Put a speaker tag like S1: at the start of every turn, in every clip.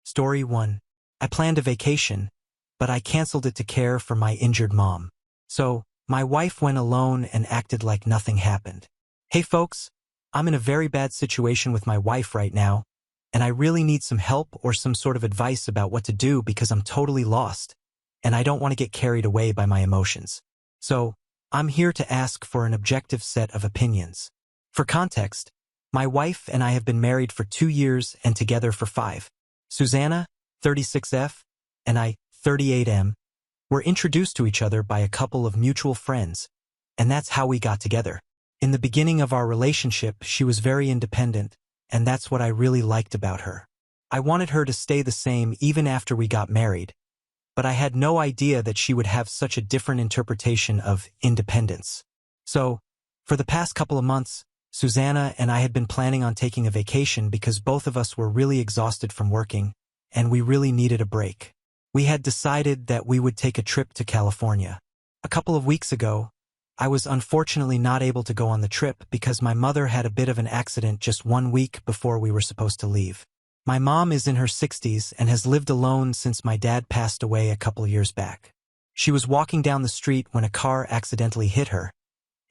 S1: Story 1. I planned a vacation, but I canceled it to care for my injured mom. So, my wife went alone and acted like nothing happened. Hey folks, I'm in a very bad situation with my wife right now, and I really need some help or some sort of advice about what to do because I'm totally lost, and I don't want to get carried away by my emotions. So, I'm here to ask for an objective set of opinions. For context, my wife and I have been married for 2 years and together for 5. Susanna, 36F, and I, 38M, were introduced to each other by a couple of mutual friends, and that's how we got together. In the beginning of our relationship, she was very independent, and that's what I really liked about her. I wanted her to stay the same even after we got married, but I had no idea that she would have such a different interpretation of independence. So, for the past couple of months, Susanna and I had been planning on taking a vacation because both of us were really exhausted from working, and we really needed a break. We had decided that we would take a trip to California. A couple of weeks ago, I was unfortunately not able to go on the trip because my mother had a bit of an accident just 1 week before we were supposed to leave. My mom is in her 60s and has lived alone since my dad passed away a couple years back. She was walking down the street when a car accidentally hit her,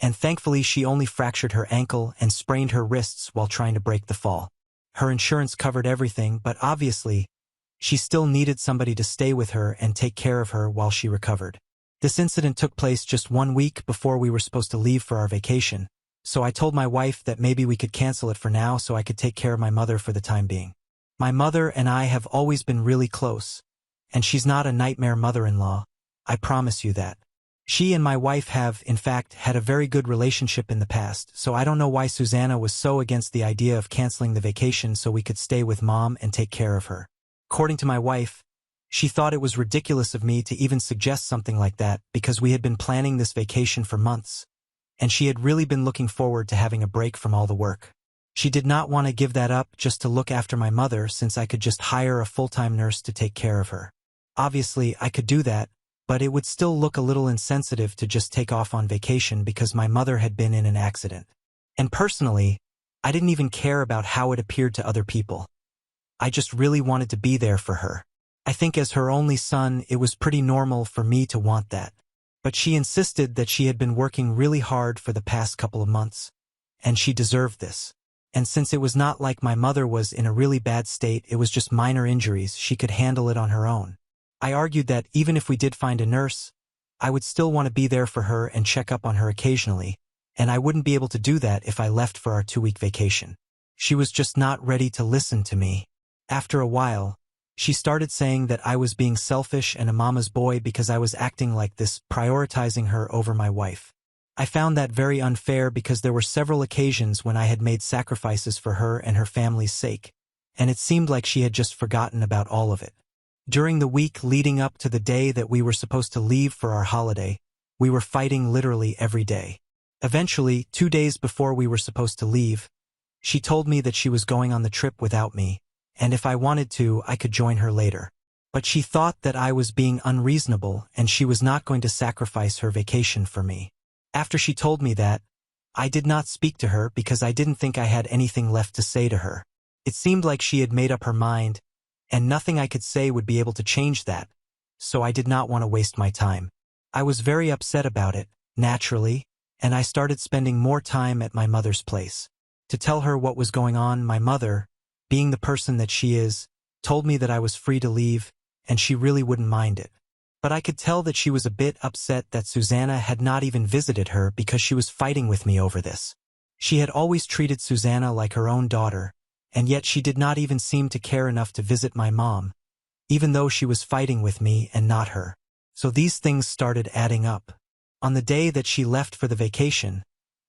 S1: and thankfully she only fractured her ankle and sprained her wrists while trying to break the fall. Her insurance covered everything, but obviously, she still needed somebody to stay with her and take care of her while she recovered. This incident took place just 1 week before we were supposed to leave for our vacation, so I told my wife that maybe we could cancel it for now so I could take care of my mother for the time being. My mother and I have always been really close, and she's not a nightmare mother-in-law, I promise you that. She and my wife have, in fact, had a very good relationship in the past, so I don't know why Susanna was so against the idea of canceling the vacation so we could stay with Mom and take care of her. According to my wife, she thought it was ridiculous of me to even suggest something like that because we had been planning this vacation for months, and she had really been looking forward to having a break from all the work. She did not want to give that up just to look after my mother since I could just hire a full-time nurse to take care of her. Obviously, I could do that, but it would still look a little insensitive to just take off on vacation because my mother had been in an accident. And personally, I didn't even care about how it appeared to other people. I just really wanted to be there for her. I think as her only son, it was pretty normal for me to want that. But she insisted that she had been working really hard for the past couple of months, and she deserved this. And since it was not like my mother was in a really bad state, it was just minor injuries, she could handle it on her own. I argued that even if we did find a nurse, I would still want to be there for her and check up on her occasionally, and I wouldn't be able to do that if I left for our 2-week vacation. She was just not ready to listen to me. After a while, she started saying that I was being selfish and a mama's boy because I was acting like this, prioritizing her over my wife. I found that very unfair because there were several occasions when I had made sacrifices for her and her family's sake, and it seemed like she had just forgotten about all of it. During the week leading up to the day that we were supposed to leave for our holiday, we were fighting literally every day. Eventually, 2 days before we were supposed to leave, she told me that she was going on the trip without me, and if I wanted to, I could join her later. But she thought that I was being unreasonable and she was not going to sacrifice her vacation for me. After she told me that, I did not speak to her because I didn't think I had anything left to say to her. It seemed like she had made up her mind, and nothing I could say would be able to change that, so I did not want to waste my time. I was very upset about it, naturally, and I started spending more time at my mother's place. To tell her what was going on, my mother, being the person that she is, told me that I was free to leave, and she really wouldn't mind it. But I could tell that she was a bit upset that Susanna had not even visited her because she was fighting with me over this. She had always treated Susanna like her own daughter, and yet she did not even seem to care enough to visit my mom, even though she was fighting with me and not her. So these things started adding up. On the day that she left for the vacation,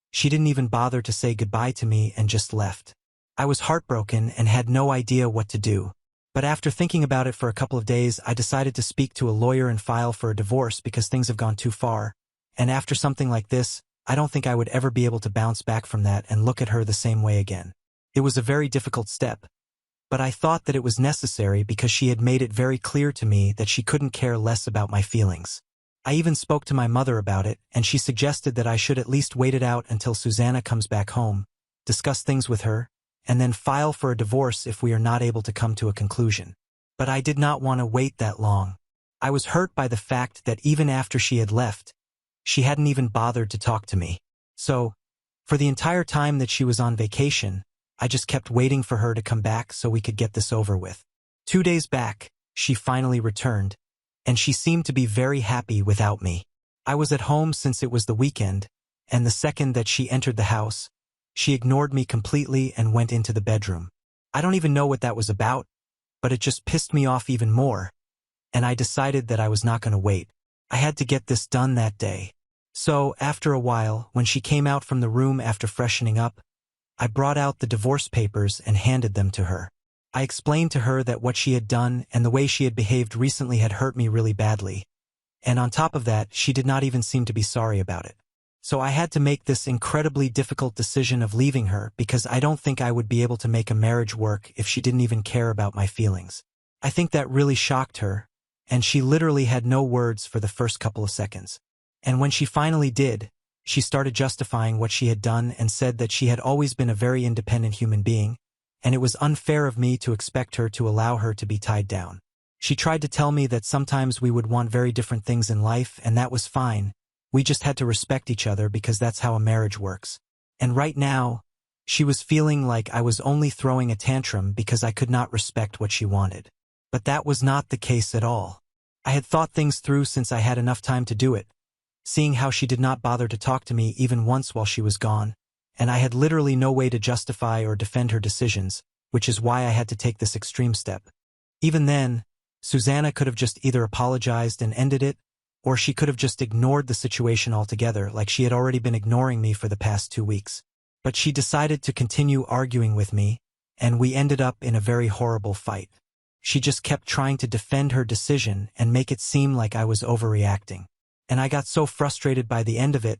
S1: she didn't even bother to say goodbye to me and just left. I was heartbroken and had no idea what to do. But after thinking about it for a couple of days, I decided to speak to a lawyer and file for a divorce because things have gone too far. And after something like this, I don't think I would ever be able to bounce back from that and look at her the same way again. It was a very difficult step, but I thought that it was necessary because she had made it very clear to me that she couldn't care less about my feelings. I even spoke to my mother about it, and she suggested that I should at least wait it out until Susanna comes back home, discuss things with her, and then file for a divorce if we are not able to come to a conclusion. But I did not want to wait that long. I was hurt by the fact that even after she had left, she hadn't even bothered to talk to me. So, for the entire time that she was on vacation, I just kept waiting for her to come back so we could get this over with. 2 days back, she finally returned, and she seemed to be very happy without me. I was at home since it was the weekend, and the second that she entered the house, she ignored me completely and went into the bedroom. I don't even know what that was about, but it just pissed me off even more, and I decided that I was not going to wait. I had to get this done that day. So, after a while, when she came out from the room after freshening up, I brought out the divorce papers and handed them to her. I explained to her that what she had done and the way she had behaved recently had hurt me really badly, and on top of that, she did not even seem to be sorry about it. So I had to make this incredibly difficult decision of leaving her because I don't think I would be able to make a marriage work if she didn't even care about my feelings. I think that really shocked her, and she literally had no words for the first couple of seconds. And when she finally did, she started justifying what she had done and said that she had always been a very independent human being, and it was unfair of me to expect her to allow her to be tied down. She tried to tell me that sometimes we would want very different things in life, and that was fine. We just had to respect each other because that's how a marriage works. And right now, she was feeling like I was only throwing a tantrum because I could not respect what she wanted. But that was not the case at all. I had thought things through since I had enough time to do it, seeing how she did not bother to talk to me even once while she was gone, and I had literally no way to justify or defend her decisions, which is why I had to take this extreme step. Even then, Susanna could have just either apologized and ended it, or she could have just ignored the situation altogether like she had already been ignoring me for the past 2 weeks. But she decided to continue arguing with me, and we ended up in a very horrible fight. She just kept trying to defend her decision and make it seem like I was overreacting. And I got so frustrated by the end of it,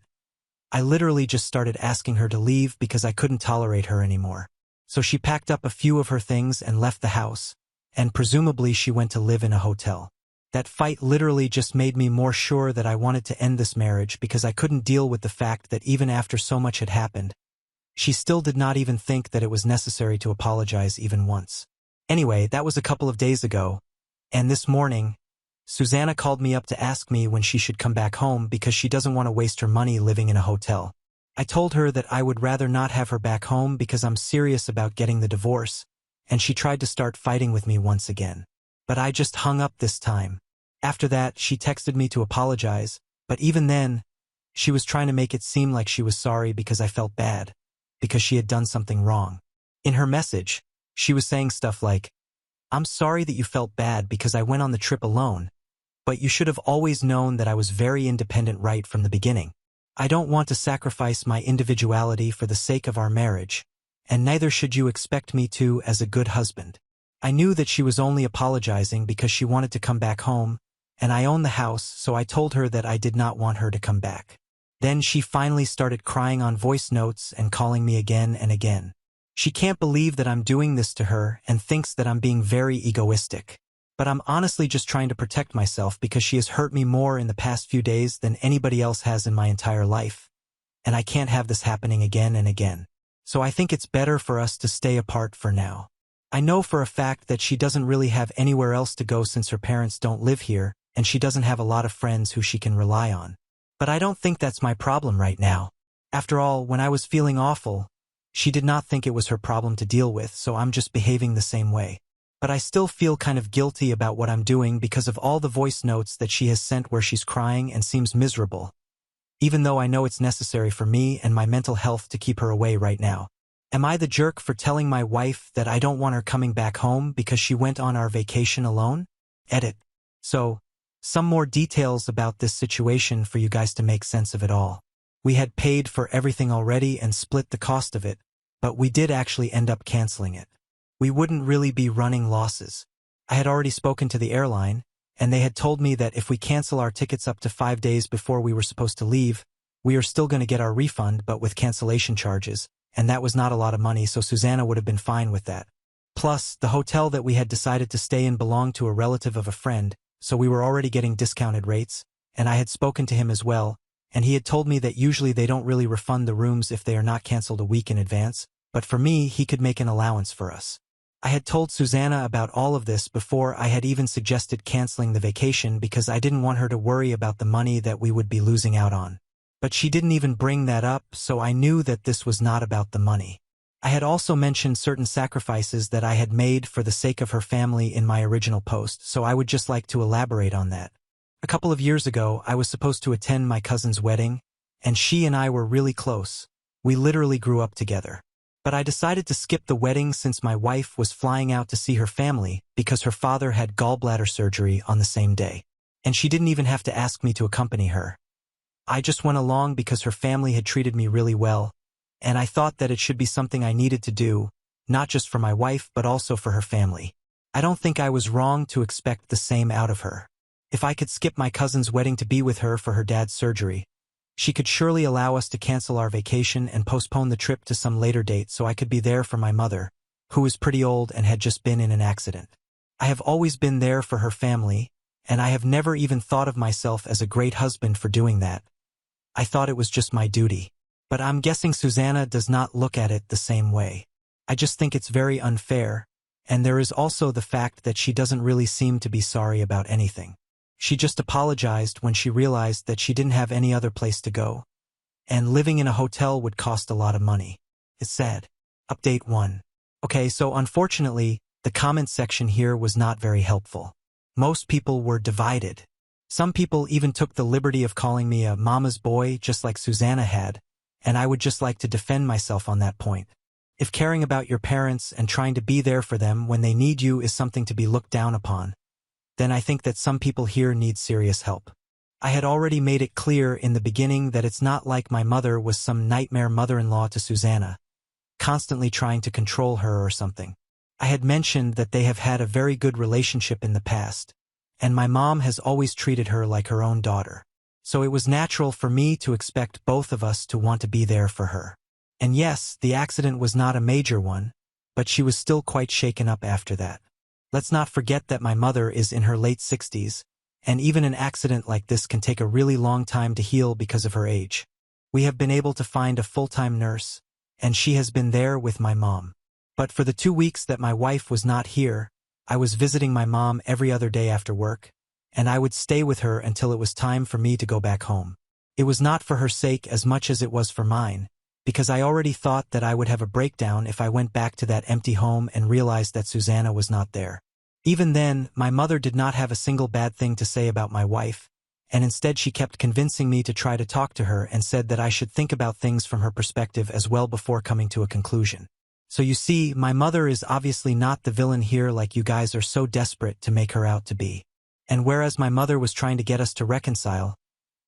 S1: I literally just started asking her to leave because I couldn't tolerate her anymore. So she packed up a few of her things and left the house, and presumably she went to live in a hotel. That fight literally just made me more sure that I wanted to end this marriage because I couldn't deal with the fact that even after so much had happened, she still did not even think that it was necessary to apologize even once. Anyway, that was a couple of days ago, and this morning, Susanna called me up to ask me when she should come back home because she doesn't want to waste her money living in a hotel. I told her that I would rather not have her back home because I'm serious about getting the divorce, and she tried to start fighting with me once again. But I just hung up this time. After that, she texted me to apologize, but even then, she was trying to make it seem like she was sorry because I felt bad, because she had done something wrong. In her message, she was saying stuff like, "I'm sorry that you felt bad because I went on the trip alone, but you should have always known that I was very independent right from the beginning. I don't want to sacrifice my individuality for the sake of our marriage, and neither should you expect me to as a good husband." I knew that she was only apologizing because she wanted to come back home, and I own the house, so I told her that I did not want her to come back. Then she finally started crying on voice notes and calling me again and again. She can't believe that I'm doing this to her and thinks that I'm being very egoistic. But I'm honestly just trying to protect myself because she has hurt me more in the past few days than anybody else has in my entire life, and I can't have this happening again and again. So I think it's better for us to stay apart for now. I know for a fact that she doesn't really have anywhere else to go since her parents don't live here, and she doesn't have a lot of friends who she can rely on. But I don't think that's my problem right now. After all, when I was feeling awful, she did not think it was her problem to deal with, so I'm just behaving the same way. But I still feel kind of guilty about what I'm doing because of all the voice notes that she has sent where she's crying and seems miserable, even though I know it's necessary for me and my mental health to keep her away right now. Am I the jerk for telling my wife that I don't want her coming back home because she went on our vacation alone? Edit. So, some more details about this situation for you guys to make sense of it all. We had paid for everything already and split the cost of it, but we did actually end up canceling it. We wouldn't really be running losses. I had already spoken to the airline, and they had told me that if we cancel our tickets up to 5 days before we were supposed to leave, we are still going to get our refund but with cancellation charges, and that was not a lot of money, so Susanna would have been fine with that. Plus, the hotel that we had decided to stay in belonged to a relative of a friend, so we were already getting discounted rates, and I had spoken to him as well, and he had told me that usually they don't really refund the rooms if they are not canceled a week in advance, but for me, he could make an allowance for us. I had told Susanna about all of this before I had even suggested canceling the vacation because I didn't want her to worry about the money that we would be losing out on. But she didn't even bring that up, so I knew that this was not about the money. I had also mentioned certain sacrifices that I had made for the sake of her family in my original post, so I would just like to elaborate on that. A couple of years ago, I was supposed to attend my cousin's wedding, and she and I were really close. We literally grew up together. But I decided to skip the wedding since my wife was flying out to see her family because her father had gallbladder surgery on the same day. And she didn't even have to ask me to accompany her. I just went along because her family had treated me really well, and I thought that it should be something I needed to do, not just for my wife but also for her family. I don't think I was wrong to expect the same out of her. If I could skip my cousin's wedding to be with her for her dad's surgery, she could surely allow us to cancel our vacation and postpone the trip to some later date so I could be there for my mother, who was pretty old and had just been in an accident. I have always been there for her family, and I have never even thought of myself as a great husband for doing that. I thought it was just my duty. But I'm guessing Susanna does not look at it the same way. I just think it's very unfair, and there is also the fact that she doesn't really seem to be sorry about anything. She just apologized when she realized that she didn't have any other place to go, and living in a hotel would cost a lot of money. It's sad. Update 1. Okay, so unfortunately, the comment section here was not very helpful. Most people were divided. Some people even took the liberty of calling me a mama's boy just like Susanna had, and I would just like to defend myself on that point. If caring about your parents and trying to be there for them when they need you is something to be looked down upon, then I think that some people here need serious help. I had already made it clear in the beginning that it's not like my mother was some nightmare mother-in-law to Susanna, constantly trying to control her or something. I had mentioned that they have had a very good relationship in the past, and my mom has always treated her like her own daughter. So it was natural for me to expect both of us to want to be there for her. And yes, the accident was not a major one, but she was still quite shaken up after that. Let's not forget that my mother is in her late 60s, and even an accident like this can take a really long time to heal because of her age. We have been able to find a full-time nurse, and she has been there with my mom. But for the 2 weeks that my wife was not here, I was visiting my mom every other day after work, and I would stay with her until it was time for me to go back home. It was not for her sake as much as it was for mine, because I already thought that I would have a breakdown if I went back to that empty home and realized that Susanna was not there. Even then, my mother did not have a single bad thing to say about my wife, and instead she kept convincing me to try to talk to her and said that I should think about things from her perspective as well before coming to a conclusion. So you see, my mother is obviously not the villain here like you guys are so desperate to make her out to be. And whereas my mother was trying to get us to reconcile,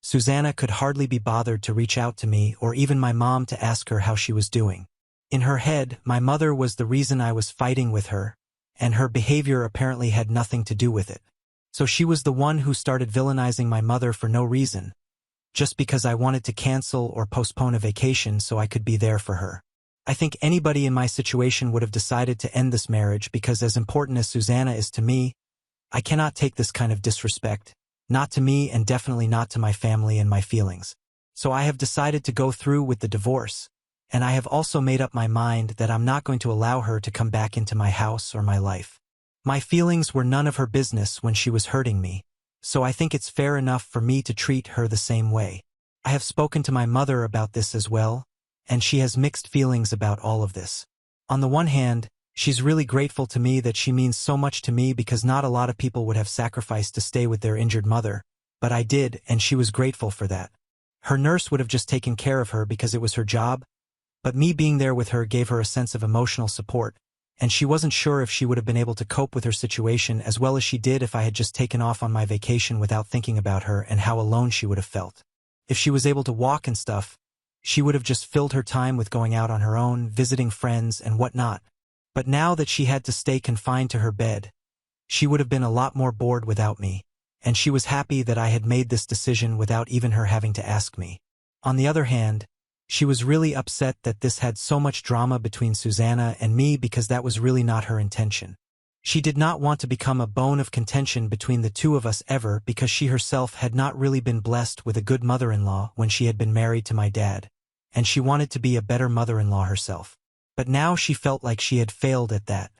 S1: Susanna could hardly be bothered to reach out to me or even my mom to ask her how she was doing. In her head, my mother was the reason I was fighting with her, and her behavior apparently had nothing to do with it. So she was the one who started villainizing my mother for no reason, just because I wanted to cancel or postpone a vacation so I could be there for her. I think anybody in my situation would have decided to end this marriage because as important as Susanna is to me, I cannot take this kind of disrespect, not to me and definitely not to my family and my feelings. So I have decided to go through with the divorce, and I have also made up my mind that I'm not going to allow her to come back into my house or my life. My feelings were none of her business when she was hurting me, so I think it's fair enough for me to treat her the same way. I have spoken to my mother about this as well, and she has mixed feelings about all of this. On the one hand, she's really grateful to me that she means so much to me because not a lot of people would have sacrificed to stay with their injured mother, but I did, and she was grateful for that. Her nurse would have just taken care of her because it was her job, but me being there with her gave her a sense of emotional support, and she wasn't sure if she would have been able to cope with her situation as well as she did if I had just taken off on my vacation without thinking about her and how alone she would have felt. If she was able to walk and stuff, she would have just filled her time with going out on her own, visiting friends and whatnot. But now that she had to stay confined to her bed, she would have been a lot more bored without me, and she was happy that I had made this decision without even her having to ask me. On the other hand, she was really upset that this had so much drama between Susanna and me because that was really not her intention. She did not want to become a bone of contention between the two of us ever because she herself had not really been blessed with a good mother-in-law when she had been married to my dad, and she wanted to be a better mother-in-law herself. But now she felt like she had failed at that.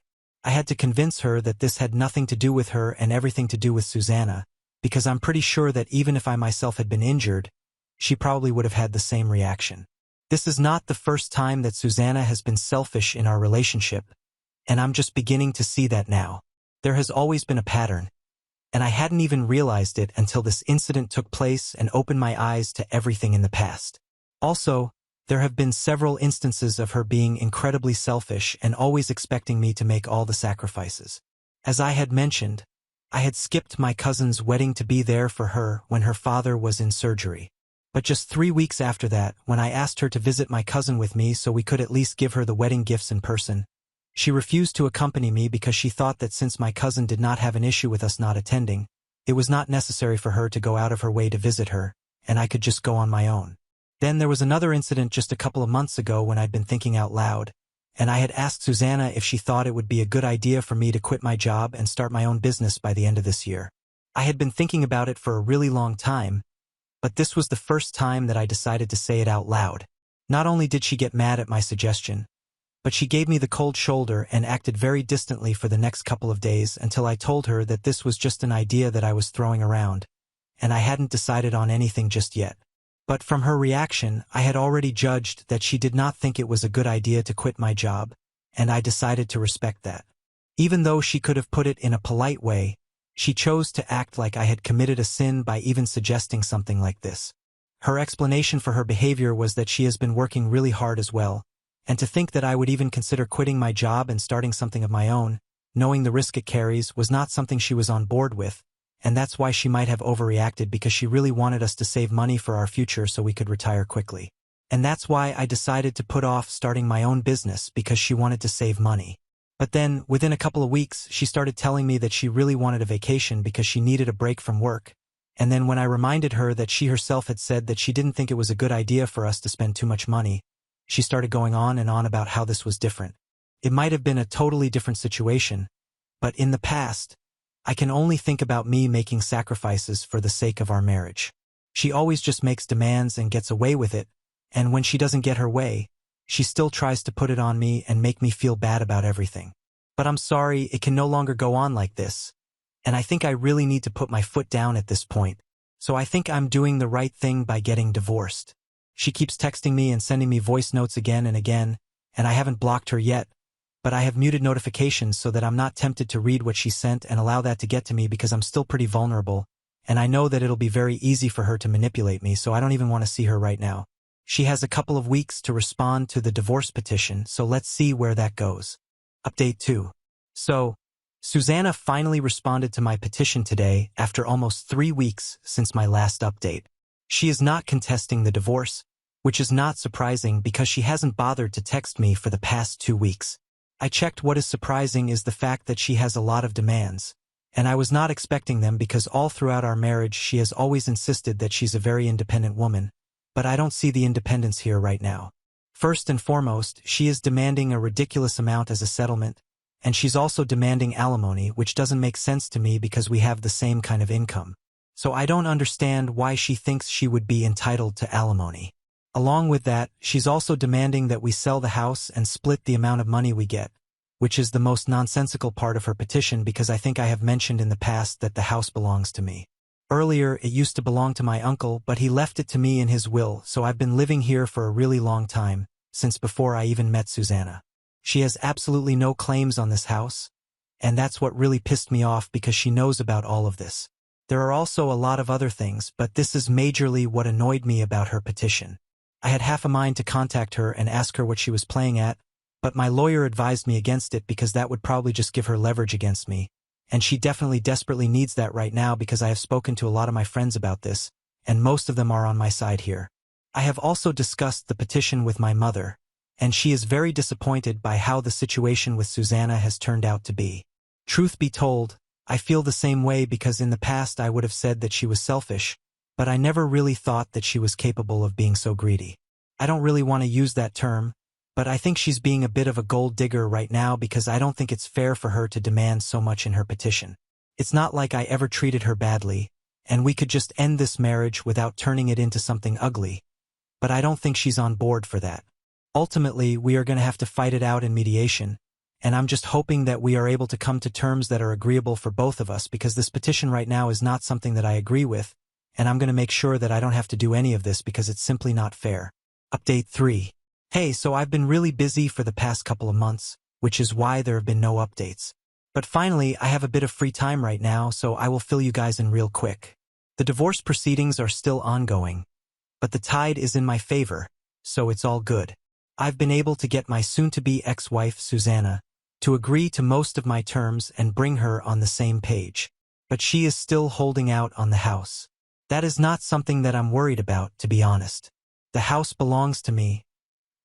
S1: I had to convince her that this had nothing to do with her and everything to do with Susanna, because I'm pretty sure that even if I myself had been injured, she probably would have had the same reaction. This is not the first time that Susanna has been selfish in our relationship, and I'm just beginning to see that now. There has always been a pattern, and I hadn't even realized it until this incident took place and opened my eyes to everything in the past. Also, there have been several instances of her being incredibly selfish and always expecting me to make all the sacrifices. As I had mentioned, I had skipped my cousin's wedding to be there for her when her father was in surgery. But just 3 weeks after that, when I asked her to visit my cousin with me so we could at least give her the wedding gifts in person, she refused to accompany me because she thought that since my cousin did not have an issue with us not attending, it was not necessary for her to go out of her way to visit her, and I could just go on my own. Then there was another incident just a couple of months ago when I'd been thinking out loud, and I had asked Susanna if she thought it would be a good idea for me to quit my job and start my own business by the end of this year. I had been thinking about it for a really long time, but this was the first time that I decided to say it out loud. Not only did she get mad at my suggestion, but she gave me the cold shoulder and acted very distantly for the next couple of days until I told her that this was just an idea that I was throwing around, and I hadn't decided on anything just yet. But from her reaction, I had already judged that she did not think it was a good idea to quit my job, and I decided to respect that. Even though she could have put it in a polite way, she chose to act like I had committed a sin by even suggesting something like this. Her explanation for her behavior was that she has been working really hard as well, and to think that I would even consider quitting my job and starting something of my own, knowing the risk it carries, was not something she was on board with, and that's why she might have overreacted because she really wanted us to save money for our future so we could retire quickly. And that's why I decided to put off starting my own business because she wanted to save money. But then, within a couple of weeks, she started telling me that she really wanted a vacation because she needed a break from work. And then when I reminded her that she herself had said that she didn't think it was a good idea for us to spend too much money, she started going on and on about how this was different. It might have been a totally different situation, but in the past, I can only think about me making sacrifices for the sake of our marriage. She always just makes demands and gets away with it, and when she doesn't get her way, she still tries to put it on me and make me feel bad about everything. But I'm sorry, it can no longer go on like this, and I think I really need to put my foot down at this point, so I think I'm doing the right thing by getting divorced. She keeps texting me and sending me voice notes again and again, and I haven't blocked her yet, but I have muted notifications so that I'm not tempted to read what she sent and allow that to get to me because I'm still pretty vulnerable, and I know that it'll be very easy for her to manipulate me, so I don't even want to see her right now. She has a couple of weeks to respond to the divorce petition, so let's see where that goes. Update 2. So, Susanna finally responded to my petition today after almost 3 weeks since my last update. She is not contesting the divorce, which is not surprising because she hasn't bothered to text me for the past 2 weeks. I checked. What is surprising is the fact that she has a lot of demands, and I was not expecting them because all throughout our marriage she has always insisted that she's a very independent woman, but I don't see the independence here right now. First and foremost, she is demanding a ridiculous amount as a settlement, and she's also demanding alimony, which doesn't make sense to me because we have the same kind of income. So I don't understand why she thinks she would be entitled to alimony. Along with that, she's also demanding that we sell the house and split the amount of money we get, which is the most nonsensical part of her petition because I think I have mentioned in the past that the house belongs to me. Earlier, it used to belong to my uncle, but he left it to me in his will, so I've been living here for a really long time, since before I even met Susanna. She has absolutely no claims on this house, and that's what really pissed me off because she knows about all of this. There are also a lot of other things, but this is majorly what annoyed me about her petition. I had half a mind to contact her and ask her what she was playing at, but my lawyer advised me against it because that would probably just give her leverage against me, and she definitely desperately needs that right now because I have spoken to a lot of my friends about this, and most of them are on my side here. I have also discussed the petition with my mother, and she is very disappointed by how the situation with Susanna has turned out to be. Truth be told, I feel the same way because in the past I would have said that she was selfish, but I never really thought that she was capable of being so greedy. I don't really want to use that term, but I think she's being a bit of a gold digger right now because I don't think it's fair for her to demand so much in her petition. It's not like I ever treated her badly, and we could just end this marriage without turning it into something ugly, but I don't think she's on board for that. Ultimately, we are going to have to fight it out in mediation, and I'm just hoping that we are able to come to terms that are agreeable for both of us, because this petition right now is not something that I agree with, and I'm going to make sure that I don't have to do any of this because it's simply not fair. Update 3. Hey, so I've been really busy for the past couple of months, which is why there have been no updates. But finally, I have a bit of free time right now, so I will fill you guys in real quick. The divorce proceedings are still ongoing, but the tide is in my favor, so it's all good. I've been able to get my soon-to-be ex-wife, Susanna, to agree to most of my terms and bring her on the same page. But she is still holding out on the house. That is not something that I'm worried about, to be honest. The house belongs to me.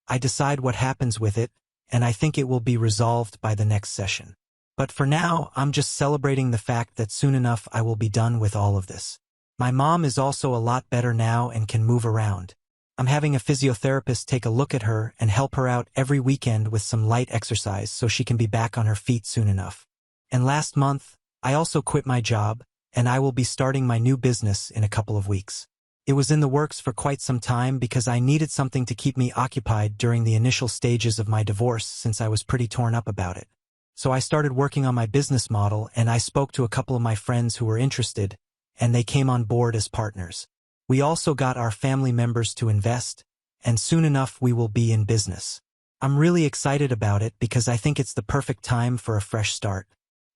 S1: I decide what happens with it, and I think it will be resolved by the next session. But for now, I'm just celebrating the fact that soon enough I will be done with all of this. My mom is also a lot better now and can move around. I'm having a physiotherapist take a look at her and help her out every weekend with some light exercise so she can be back on her feet soon enough. And last month, I also quit my job, and I will be starting my new business in a couple of weeks. It was in the works for quite some time because I needed something to keep me occupied during the initial stages of my divorce, since I was pretty torn up about it. So I started working on my business model, and I spoke to a couple of my friends who were interested, and they came on board as partners. We also got our family members to invest, and soon enough we will be in business. I'm really excited about it because I think it's the perfect time for a fresh start.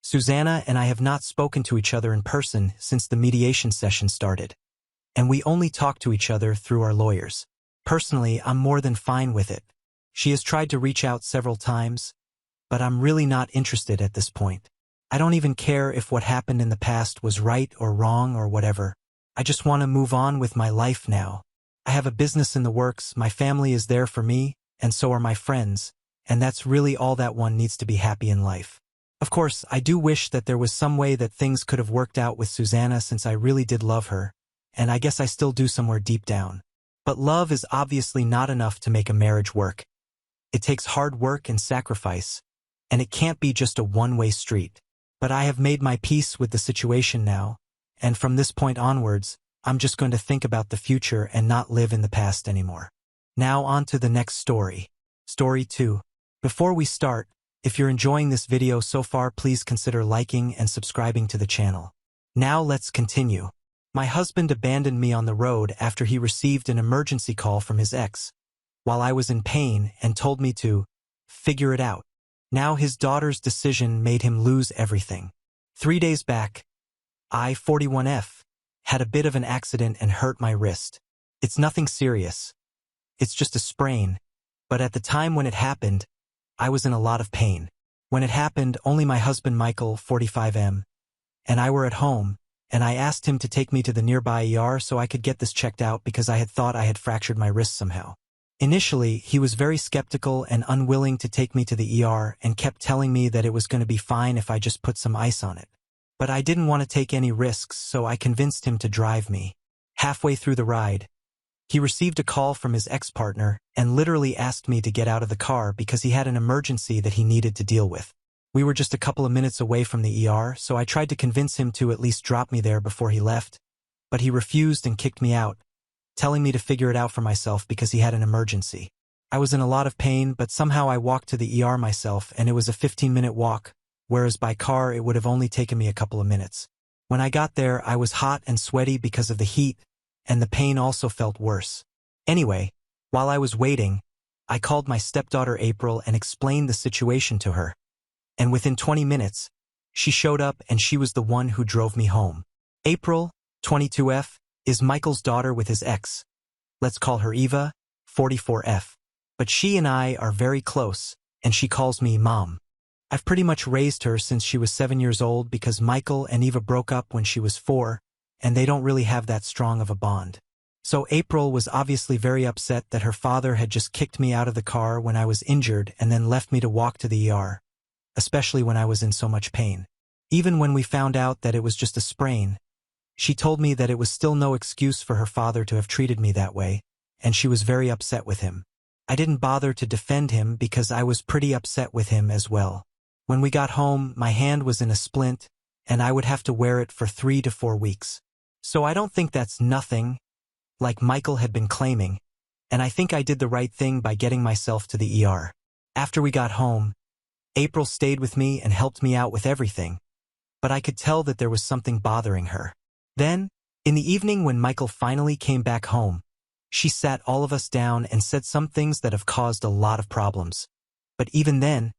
S1: Susanna and I have not spoken to each other in person since the mediation session started, and we only talk to each other through our lawyers. Personally, I'm more than fine with it. She has tried to reach out several times, but I'm really not interested at this point. I don't even care if what happened in the past was right or wrong or whatever. I just want to move on with my life now. I have a business in the works, my family is there for me, and so are my friends, and that's really all that one needs to be happy in life. Of course, I do wish that there was some way that things could have worked out with Susanna, since I really did love her, and I guess I still do somewhere deep down. But love is obviously not enough to make a marriage work. It takes hard work and sacrifice, and it can't be just a one-way street. But I have made my peace with the situation now, and from this point onwards, I'm just going to think about the future and not live in the past anymore. Now on to the next story. Story 2. Before we start, if you're enjoying this video so far, please consider liking and subscribing to the channel. Now let's continue. My husband abandoned me on the road after he received an emergency call from his ex, while I was in pain, and told me to figure it out. Now his daughter's decision made him lose everything. 3 days back, I, 41F, had a bit of an accident and hurt my wrist. It's nothing serious. It's just a sprain. But at the time when it happened, I was in a lot of pain. When it happened, only my husband Michael, 45M, and I were at home, and I asked him to take me to the nearby ER so I could get this checked out because I had thought I had fractured my wrist somehow. Initially, he was very skeptical and unwilling to take me to the ER and kept telling me that it was going to be fine if I just put some ice on it. But I didn't want to take any risks, so I convinced him to drive me. Halfway through the ride, he received a call from his ex-partner and literally asked me to get out of the car because he had an emergency that he needed to deal with. We were just a couple of minutes away from the ER, so I tried to convince him to at least drop me there before he left, but he refused and kicked me out, telling me to figure it out for myself because he had an emergency. I was in a lot of pain, but somehow I walked to the ER myself, and it was a 15-minute walk, whereas by car it would have only taken me a couple of minutes. When I got there, I was hot and sweaty because of the heat, and the pain also felt worse. Anyway, while I was waiting, I called my stepdaughter April and explained the situation to her. And within 20 minutes, she showed up and she was the one who drove me home. April, 22F, is Michael's daughter with his ex. Let's call her Eva, 44F. But she and I are very close, and she calls me Mom. I've pretty much raised her since she was 7 years old because Michael and Eva broke up when she was 4, and they don't really have that strong of a bond. So April was obviously very upset that her father had just kicked me out of the car when I was injured and then left me to walk to the ER, especially when I was in so much pain. Even when we found out that it was just a sprain, she told me that it was still no excuse for her father to have treated me that way, and she was very upset with him. I didn't bother to defend him because I was pretty upset with him as well. When we got home, my hand was in a splint, and I would have to wear it for 3 to 4 weeks. So I don't think that's nothing, like Michael had been claiming, and I think I did the right thing by getting myself to the ER. After we got home, April stayed with me and helped me out with everything, but I could tell that there was something bothering her. Then, in the evening when Michael finally came back home, she sat all of us down and said some things that have caused a lot of problems. But even then,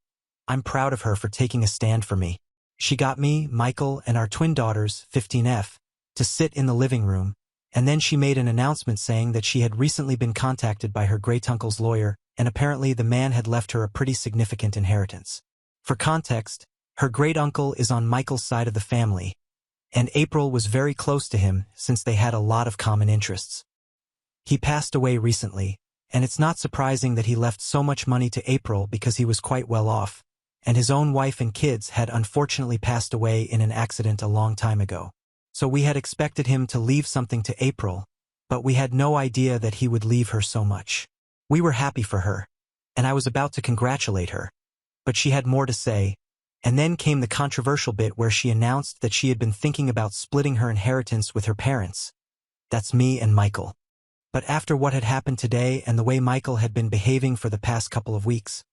S1: I'm proud of her for taking a stand for me. She got me, Michael, and our twin daughters, 15F, to sit in the living room, and then she made an announcement saying that she had recently been contacted by her great-uncle's lawyer, and apparently the man had left her a pretty significant inheritance. For context, her great-uncle is on Michael's side of the family, and April was very close to him since they had a lot of common interests. He passed away recently, and it's not surprising that he left so much money to April because he was quite well off, and his own wife and kids had unfortunately passed away in an accident a long time ago. So we had expected him to leave something to April, but we had no idea that he would leave her so much. We were happy for her, and I was about to congratulate her, but she had more to say, and then came the controversial bit where she announced that she had been thinking about splitting her inheritance with her parents. That's me and Michael. But after what had happened today and the way Michael had been behaving for the past couple of weeks,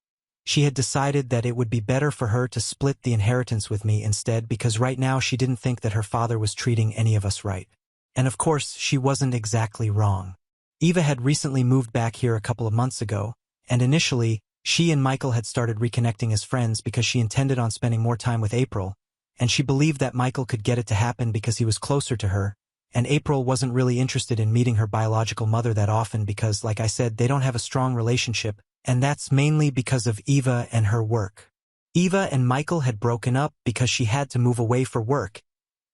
S1: she had decided that it would be better for her to split the inheritance with me instead because right now she didn't think that her father was treating any of us right. And of course, she wasn't exactly wrong. Eva had recently moved back here a couple of months ago, and initially, she and Michael had started reconnecting as friends because she intended on spending more time with April, and she believed that Michael could get it to happen because he was closer to her, and April wasn't really interested in meeting her biological mother that often because, like I said, they don't have a strong relationship, and that's mainly because of Eva and her work. Eva and Michael had broken up because she had to move away for work,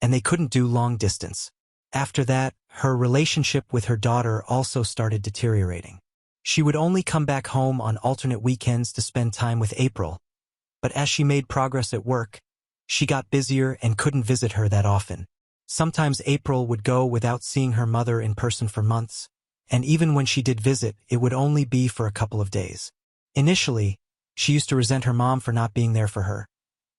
S1: and they couldn't do long distance. After that, her relationship with her daughter also started deteriorating. She would only come back home on alternate weekends to spend time with April, but as she made progress at work, she got busier and couldn't visit her that often. Sometimes April would go without seeing her mother in person for months, and even when she did visit, it would only be for a couple of days. Initially, she used to resent her mom for not being there for her,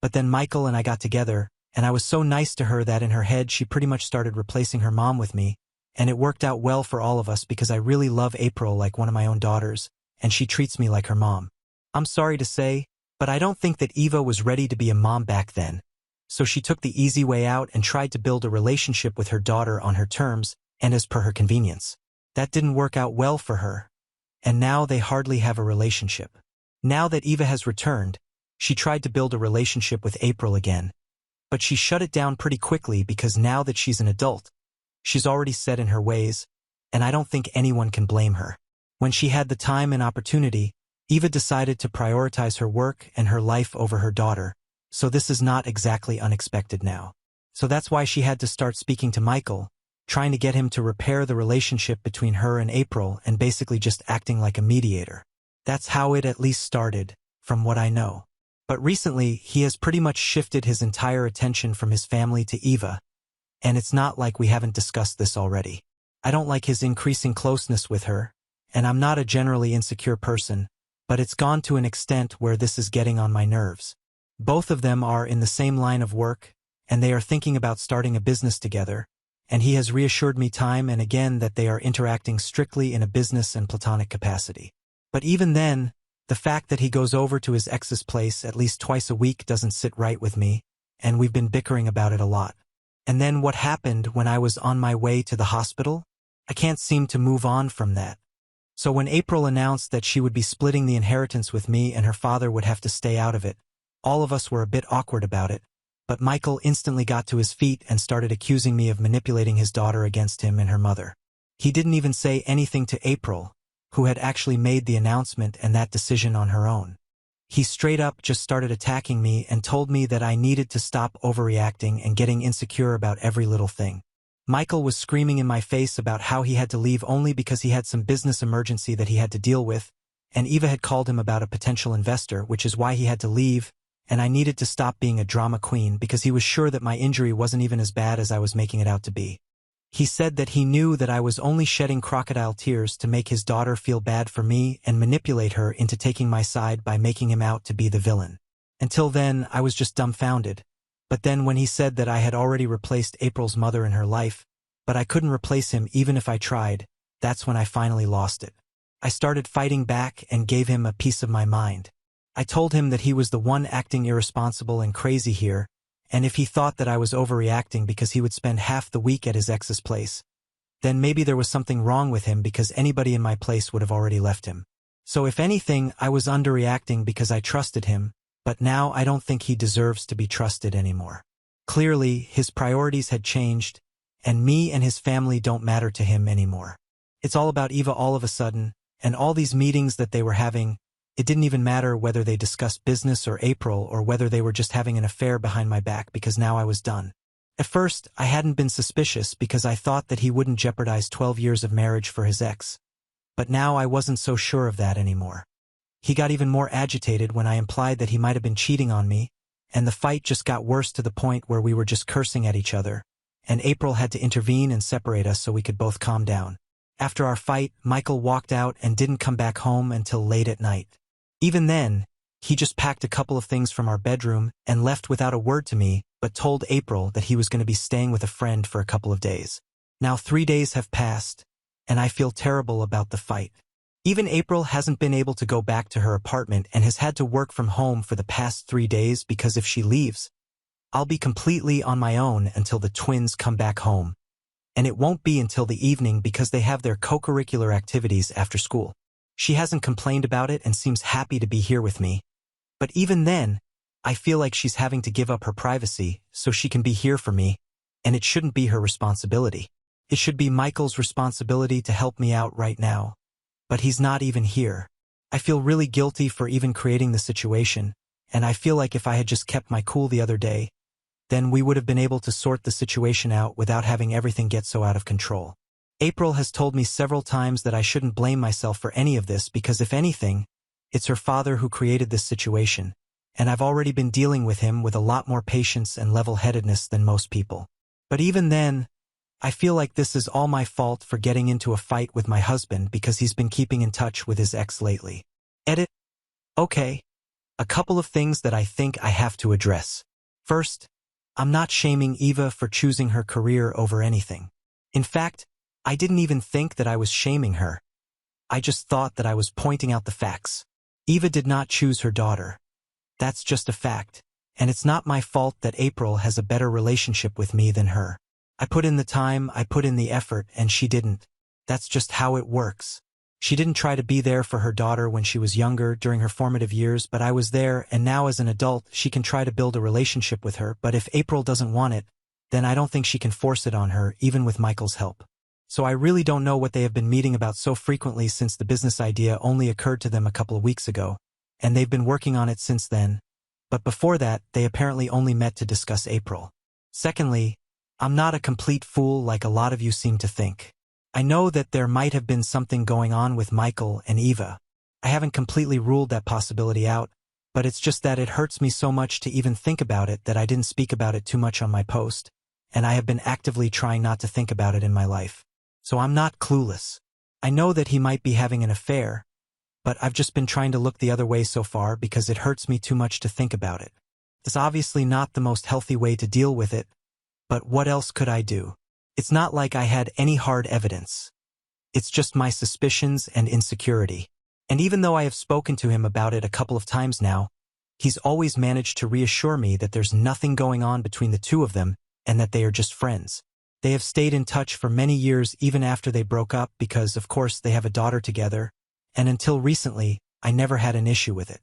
S1: but then Michael and I got together, and I was so nice to her that in her head she pretty much started replacing her mom with me, and it worked out well for all of us because I really love April like one of my own daughters, and she treats me like her mom. I'm sorry to say, but I don't think that Eva was ready to be a mom back then, so she took the easy way out and tried to build a relationship with her daughter on her terms and as per her convenience. That didn't work out well for her, and now they hardly have a relationship. Now that Eva has returned, she tried to build a relationship with April again, but she shut it down pretty quickly because now that she's an adult, she's already set in her ways, and I don't think anyone can blame her. When she had the time and opportunity, Eva decided to prioritize her work and her life over her daughter, so this is not exactly unexpected now. So that's why she had to start speaking to Michael, trying to get him to repair the relationship between her and April and basically just acting like a mediator. That's how it at least started, from what I know. But recently, he has pretty much shifted his entire attention from his family to Eva, and it's not like we haven't discussed this already. I don't like his increasing closeness with her, and I'm not a generally insecure person, but it's gone to an extent where this is getting on my nerves. Both of them are in the same line of work, and they are thinking about starting a business together, and he has reassured me time and again that they are interacting strictly in a business and platonic capacity. But even then, the fact that he goes over to his ex's place at least twice a week doesn't sit right with me, and we've been bickering about it a lot. And then what happened when I was on my way to the hospital? I can't seem to move on from that. So when April announced that she would be splitting the inheritance with me and her father would have to stay out of it, all of us were a bit awkward about it, but Michael instantly got to his feet and started accusing me of manipulating his daughter against him and her mother. He didn't even say anything to April, who had actually made the announcement and that decision on her own. He straight up just started attacking me and told me that I needed to stop overreacting and getting insecure about every little thing. Michael was screaming in my face about how he had to leave only because he had some business emergency that he had to deal with, and Eva had called him about a potential investor, which is why he had to leave, and I needed to stop being a drama queen because he was sure that my injury wasn't even as bad as I was making it out to be. He said that he knew that I was only shedding crocodile tears to make his daughter feel bad for me and manipulate her into taking my side by making him out to be the villain. Until then, I was just dumbfounded. But then when he said that I had already replaced April's mother in her life, but I couldn't replace him even if I tried, that's when I finally lost it. I started fighting back and gave him a piece of my mind. I told him that he was the one acting irresponsible and crazy here, and if he thought that I was overreacting because he would spend half the week at his ex's place, then maybe there was something wrong with him because anybody in my place would have already left him. So if anything, I was underreacting because I trusted him, but now I don't think he deserves to be trusted anymore. Clearly, his priorities had changed, and me and his family don't matter to him anymore. It's all about Eva all of a sudden, and all these meetings that they were having, it didn't even matter whether they discussed business or April or whether they were just having an affair behind my back because now I was done. At first, I hadn't been suspicious because I thought that he wouldn't jeopardize 12 years of marriage for his ex. But now I wasn't so sure of that anymore. He got even more agitated when I implied that he might have been cheating on me, and the fight just got worse to the point where we were just cursing at each other, and April had to intervene and separate us so we could both calm down. After our fight, Michael walked out and didn't come back home until late at night. Even then, he just packed a couple of things from our bedroom and left without a word to me, but told April that he was going to be staying with a friend for a couple of days. Now 3 days have passed, and I feel terrible about the fight. Even April hasn't been able to go back to her apartment and has had to work from home for the past 3 days because if she leaves, I'll be completely on my own until the twins come back home. And it won't be until the evening because they have their co-curricular activities after school. She hasn't complained about it and seems happy to be here with me. But even then, I feel like she's having to give up her privacy so she can be here for me, and it shouldn't be her responsibility. It should be Michael's responsibility to help me out right now. But he's not even here. I feel really guilty for even creating the situation, and I feel like if I had just kept my cool the other day, then we would have been able to sort the situation out without having everything get so out of control. April has told me several times that I shouldn't blame myself for any of this because if anything, it's her father who created this situation, and I've already been dealing with him with a lot more patience and level-headedness than most people. But even then, I feel like this is all my fault for getting into a fight with my husband because he's been keeping in touch with his ex lately. Edit. Okay. A couple of things that I think I have to address. First, I'm not shaming Eva for choosing her career over anything. In fact, I didn't even think that I was shaming her. I just thought that I was pointing out the facts. Eva did not choose her daughter. That's just a fact, and it's not my fault that April has a better relationship with me than her. I put in the time, I put in the effort, and she didn't. That's just how it works. She didn't try to be there for her daughter when she was younger during her formative years, but I was there, and now as an adult she can try to build a relationship with her, but if April doesn't want it, then I don't think she can force it on her, even with Michael's help. So I really don't know what they have been meeting about so frequently since the business idea only occurred to them a couple of weeks ago, and they've been working on it since then. But before that, they apparently only met to discuss April. Secondly, I'm not a complete fool like a lot of you seem to think. I know that there might have been something going on with Michael and Eva. I haven't completely ruled that possibility out, but it's just that it hurts me so much to even think about it that I didn't speak about it too much on my post, and I have been actively trying not to think about it in my life. So I'm not clueless. I know that he might be having an affair, but I've just been trying to look the other way so far because it hurts me too much to think about it. It's obviously not the most healthy way to deal with it, but what else could I do? It's not like I had any hard evidence. It's just my suspicions and insecurity. And even though I have spoken to him about it a couple of times now, he's always managed to reassure me that there's nothing going on between the two of them and that they are just friends. They have stayed in touch for many years even after they broke up because, of course, they have a daughter together, and until recently, I never had an issue with it.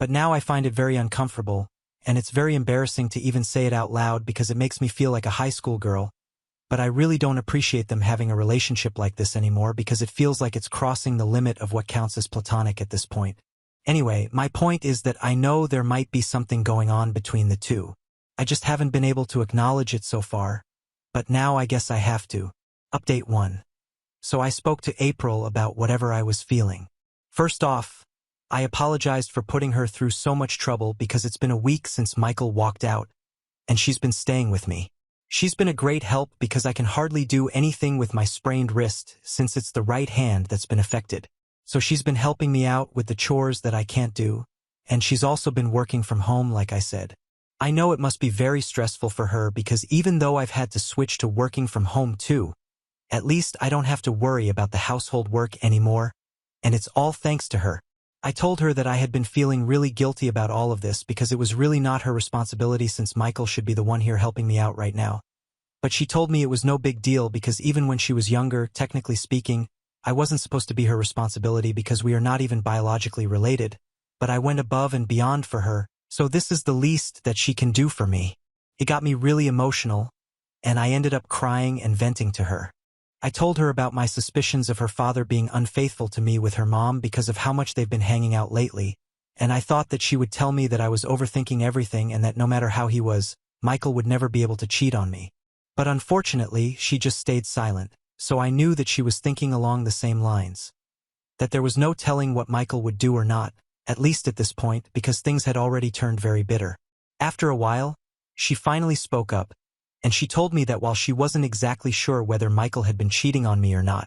S1: But now I find it very uncomfortable, and it's very embarrassing to even say it out loud because it makes me feel like a high school girl, but I really don't appreciate them having a relationship like this anymore because it feels like it's crossing the limit of what counts as platonic at this point. Anyway, my point is that I know there might be something going on between the two. I just haven't been able to acknowledge it so far, but now I guess I have to. Update 1. So I spoke to April about whatever I was feeling. First off, I apologized for putting her through so much trouble because it's been a week since Michael walked out, and she's been staying with me. She's been a great help because I can hardly do anything with my sprained wrist since it's the right hand that's been affected. So she's been helping me out with the chores that I can't do, and she's also been working from home like I said. I know it must be very stressful for her because even though I've had to switch to working from home too, at least I don't have to worry about the household work anymore, and it's all thanks to her. I told her that I had been feeling really guilty about all of this because it was really not her responsibility since Michael should be the one here helping me out right now. But she told me it was no big deal because even when she was younger, technically speaking, I wasn't supposed to be her responsibility because we are not even biologically related, but I went above and beyond for her, so this is the least that she can do for me. It got me really emotional, and I ended up crying and venting to her. I told her about my suspicions of her father being unfaithful to me with her mom because of how much they've been hanging out lately, and I thought that she would tell me that I was overthinking everything and that no matter how he was, Michael would never be able to cheat on me. But unfortunately, she just stayed silent, so I knew that she was thinking along the same lines. That there was no telling what Michael would do or not, at least at this point, because things had already turned very bitter. After a while, she finally spoke up, and she told me that while she wasn't exactly sure whether Michael had been cheating on me or not,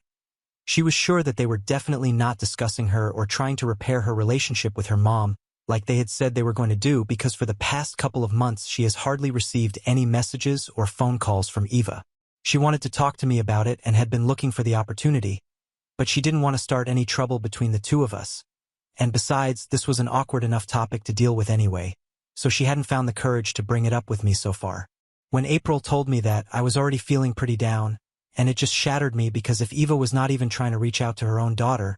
S1: she was sure that they were definitely not discussing her or trying to repair her relationship with her mom, like they had said they were going to do, because for the past couple of months she has hardly received any messages or phone calls from Eva. She wanted to talk to me about it and had been looking for the opportunity, but she didn't want to start any trouble between the two of us. And besides, this was an awkward enough topic to deal with anyway, so she hadn't found the courage to bring it up with me so far. When April told me that, I was already feeling pretty down, and it just shattered me because if Eva was not even trying to reach out to her own daughter,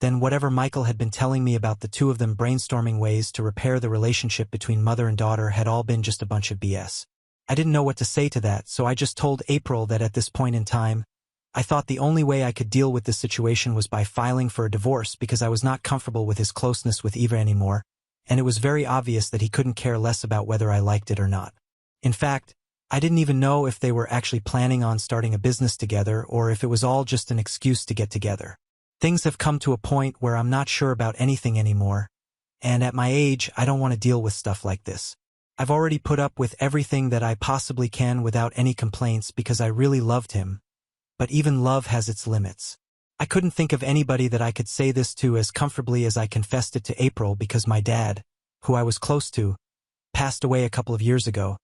S1: then whatever Michael had been telling me about the two of them brainstorming ways to repair the relationship between mother and daughter had all been just a bunch of BS. I didn't know what to say to that, so I just told April that at this point in time, I thought the only way I could deal with this situation was by filing for a divorce because I was not comfortable with his closeness with Eva anymore, and it was very obvious that he couldn't care less about whether I liked it or not. In fact, I didn't even know if they were actually planning on starting a business together or if it was all just an excuse to get together. Things have come to a point where I'm not sure about anything anymore, and at my age, I don't want to deal with stuff like this. I've already put up with everything that I possibly can without any complaints because I really loved him, but even love has its limits. I couldn't think of anybody that I could say this to as comfortably as I confessed it to April because my dad, who I was close to, passed away a couple of years ago,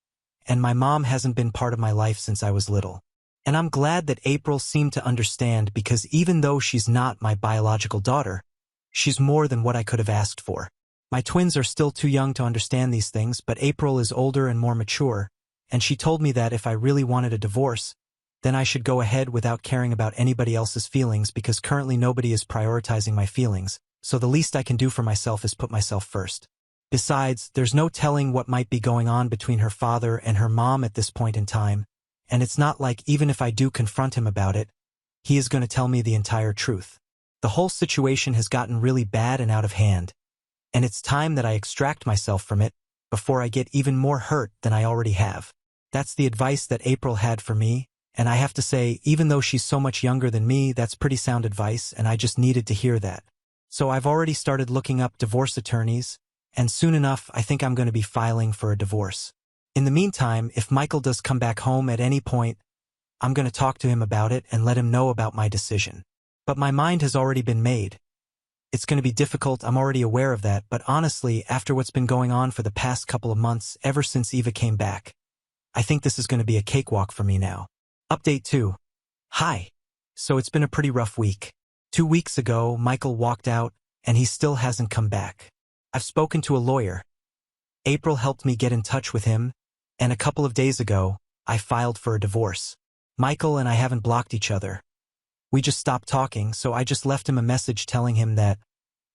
S1: and my mom hasn't been part of my life since I was little. And I'm glad that April seemed to understand because even though she's not my biological daughter, she's more than what I could have asked for. My twins are still too young to understand these things, but April is older and more mature, and she told me that if I really wanted a divorce, then I should go ahead without caring about anybody else's feelings because currently nobody is prioritizing my feelings, so the least I can do for myself is put myself first. Besides, there's no telling what might be going on between her father and her mom at this point in time, and it's not like even if I do confront him about it, he is going to tell me the entire truth. The whole situation has gotten really bad and out of hand, and it's time that I extract myself from it before I get even more hurt than I already have. That's the advice that April had for me, and I have to say, even though she's so much younger than me, that's pretty sound advice, and I just needed to hear that. So I've already started looking up divorce attorneys, and soon enough, I think I'm going to be filing for a divorce. In the meantime, if Michael does come back home at any point, I'm going to talk to him about it and let him know about my decision. But my mind has already been made. It's going to be difficult, I'm already aware of that, but honestly, after what's been going on for the past couple of months, ever since Eva came back, I think this is going to be a cakewalk for me now. Update 2. Hi. So it's been a pretty rough week. 2 weeks ago, Michael walked out, and he still hasn't come back. I've spoken to a lawyer. April helped me get in touch with him, and a couple of days ago, I filed for a divorce. Michael and I haven't blocked each other. We just stopped talking, so I just left him a message telling him that,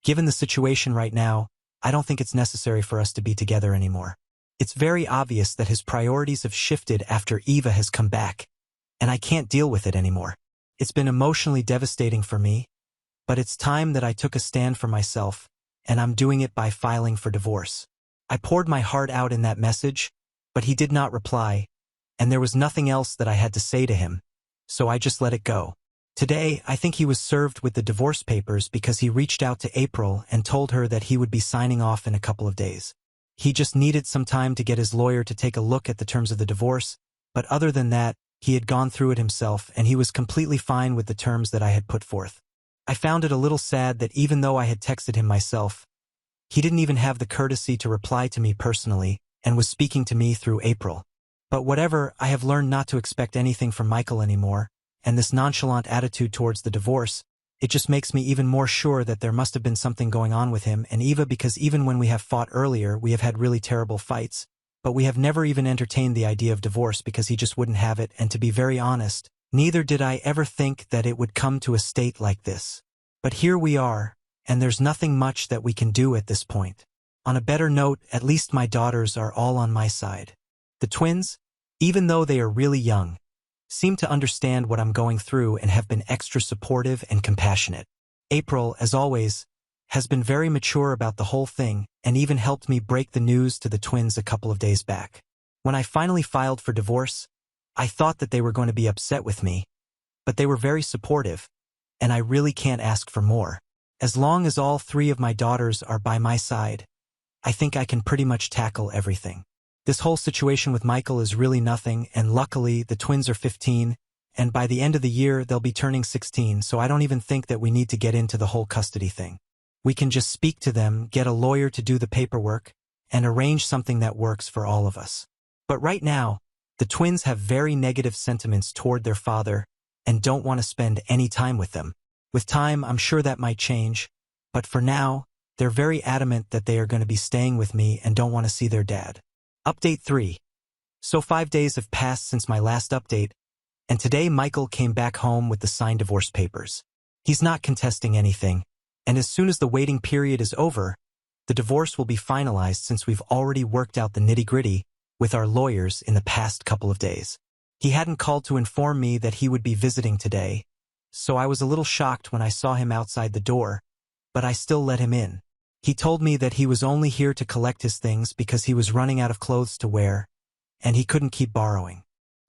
S1: given the situation right now, I don't think it's necessary for us to be together anymore. It's very obvious that his priorities have shifted after Eva has come back, and I can't deal with it anymore. It's been emotionally devastating for me, but it's time that I took a stand for myself, and I'm doing it by filing for divorce. I poured my heart out in that message, but he did not reply, and there was nothing else that I had to say to him, so I just let it go. Today, I think he was served with the divorce papers because he reached out to April and told her that he would be signing off in a couple of days. He just needed some time to get his lawyer to take a look at the terms of the divorce, but other than that, he had gone through it himself and he was completely fine with the terms that I had put forth. I found it a little sad that even though I had texted him myself, he didn't even have the courtesy to reply to me personally and was speaking to me through April. But whatever, I have learned not to expect anything from Michael anymore, and this nonchalant attitude towards the divorce It just makes me even more sure that there must have been something going on with him and Eva, because even when we have fought earlier, we have had really terrible fights, but we have never even entertained the idea of divorce because he just wouldn't have it, and to be very honest, neither did I ever think that it would come to a state like this. But here we are, and there's nothing much that we can do at this point. On a better note, at least my daughters are all on my side. The twins, even though they are really young, seem to understand what I'm going through and have been extra supportive and compassionate. April, as always, has been very mature about the whole thing and even helped me break the news to the twins a couple of days back. When I finally filed for divorce, I thought that they were going to be upset with me, but they were very supportive, and I really can't ask for more. As long as all three of my daughters are by my side, I think I can pretty much tackle everything. This whole situation with Michael is really nothing, and luckily the twins are 15, and by the end of the year they'll be turning 16, so I don't even think that we need to get into the whole custody thing. We can just speak to them, get a lawyer to do the paperwork, and arrange something that works for all of us. But right now, the twins have very negative sentiments toward their father and don't want to spend any time with them. With time, I'm sure that might change, but for now, they're very adamant that they are going to be staying with me and don't want to see their dad. Update 3. So 5 days have passed since my last update, and today Michael came back home with the signed divorce papers. He's not contesting anything, and as soon as the waiting period is over, the divorce will be finalized since we've already worked out the nitty-gritty with our lawyers in the past couple of days. He hadn't called to inform me that he would be visiting today, so I was a little shocked when I saw him outside the door, but I still let him in. He told me that he was only here to collect his things because he was running out of clothes to wear, and he couldn't keep borrowing.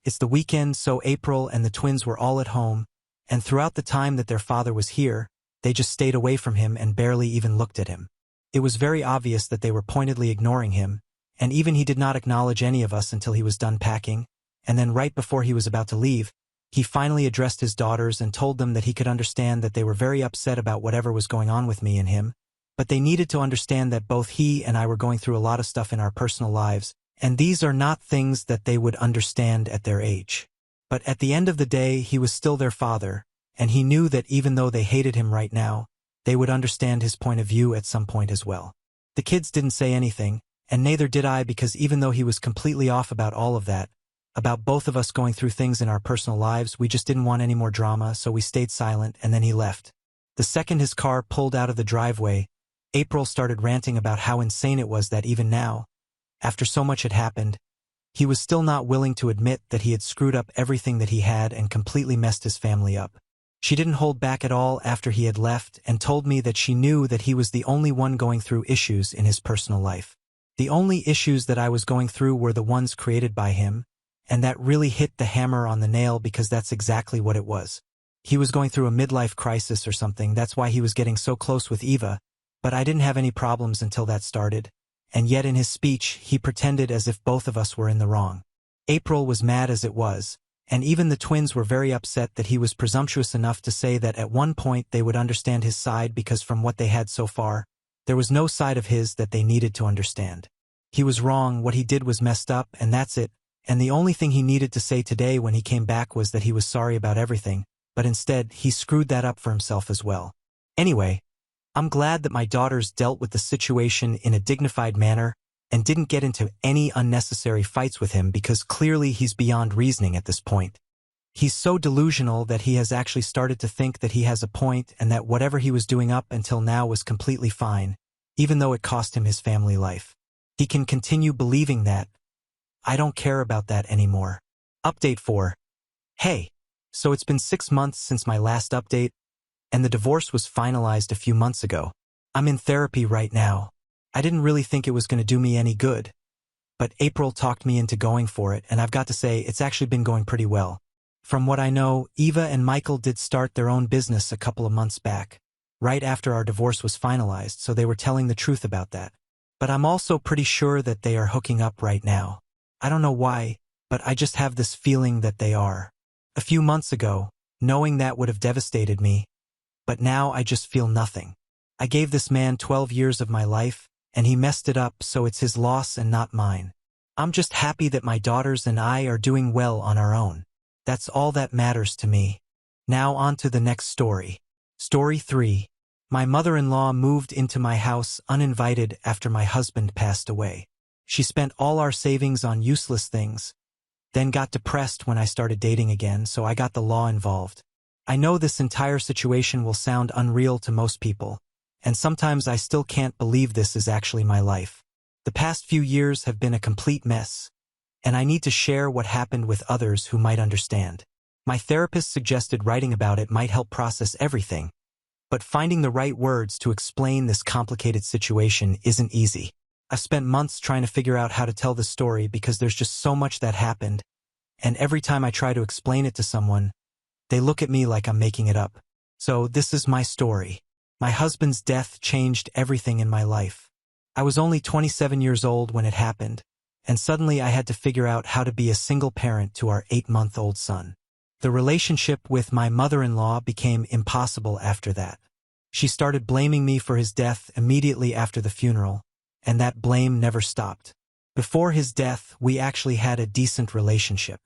S1: It's the weekend, so April and the twins were all at home, and throughout the time that their father was here, they just stayed away from him and barely even looked at him. It was very obvious that they were pointedly ignoring him, and even he did not acknowledge any of us until he was done packing, and then right before he was about to leave, he finally addressed his daughters and told them that he could understand that they were very upset about whatever was going on with me and him, but they needed to understand that both he and I were going through a lot of stuff in our personal lives, and these are not things that they would understand at their age. But at the end of the day, he was still their father, and he knew that even though they hated him right now, they would understand his point of view at some point as well. The kids didn't say anything, and neither did I, because even though he was completely off about all of that, about both of us going through things in our personal lives, we just didn't want any more drama, so we stayed silent, and then he left. The second his car pulled out of the driveway, April started ranting about how insane it was that even now, after so much had happened, he was still not willing to admit that he had screwed up everything that he had and completely messed his family up. She didn't hold back at all after he had left and told me that she knew that he was the only one going through issues in his personal life. The only issues that I was going through were the ones created by him, and that really hit the hammer on the nail because that's exactly what it was. He was going through a midlife crisis or something, that's why he was getting so close with Eva, but I didn't have any problems until that started, and yet in his speech he pretended as if both of us were in the wrong. April was mad as it was, and even the twins were very upset that he was presumptuous enough to say that at one point they would understand his side because from what they had so far, there was no side of his that they needed to understand. He was wrong, what he did was messed up, and that's it, and the only thing he needed to say today when he came back was that he was sorry about everything, but instead he screwed that up for himself as well. Anyway, I'm glad that my daughters dealt with the situation in a dignified manner and didn't get into any unnecessary fights with him because clearly he's beyond reasoning at this point. He's so delusional that he has actually started to think that he has a point and that whatever he was doing up until now was completely fine, even though it cost him his family life. He can continue believing that. I don't care about that anymore. Update 4. Hey, so it's been 6 months since my last update, and the divorce was finalized a few months ago. I'm in therapy right now. I didn't really think it was going to do me any good, but April talked me into going for it, and I've got to say it's actually been going pretty well. From what I know, Eva and Michael did start their own business a couple of months back, right after our divorce was finalized, so they were telling the truth about that. But I'm also pretty sure that they are hooking up right now. I don't know why, but I just have this feeling that they are. A few months ago, knowing that would have devastated me, but now I just feel nothing. I gave this man 12 years of my life, and he messed it up, so it's his loss and not mine. I'm just happy that my daughters and I are doing well on our own. That's all that matters to me. Now on to the next story. Story 3. My mother-in-law moved into my house uninvited after my husband passed away. She spent all our savings on useless things, then got depressed when I started dating again, so I got the law involved. I know this entire situation will sound unreal to most people, and sometimes I still can't believe this is actually my life. The past few years have been a complete mess, and I need to share what happened with others who might understand. My therapist suggested writing about it might help process everything, but finding the right words to explain this complicated situation isn't easy. I've spent months trying to figure out how to tell this story because there's just so much that happened, and every time I try to explain it to someone, they look at me like I'm making it up. So this is my story. My husband's death changed everything in my life. I was only 27 years old when it happened, and suddenly I had to figure out how to be a single parent to our 8-month-old son. The relationship with my mother-in-law became impossible after that. She started blaming me for his death immediately after the funeral, and that blame never stopped. Before his death, we actually had a decent relationship.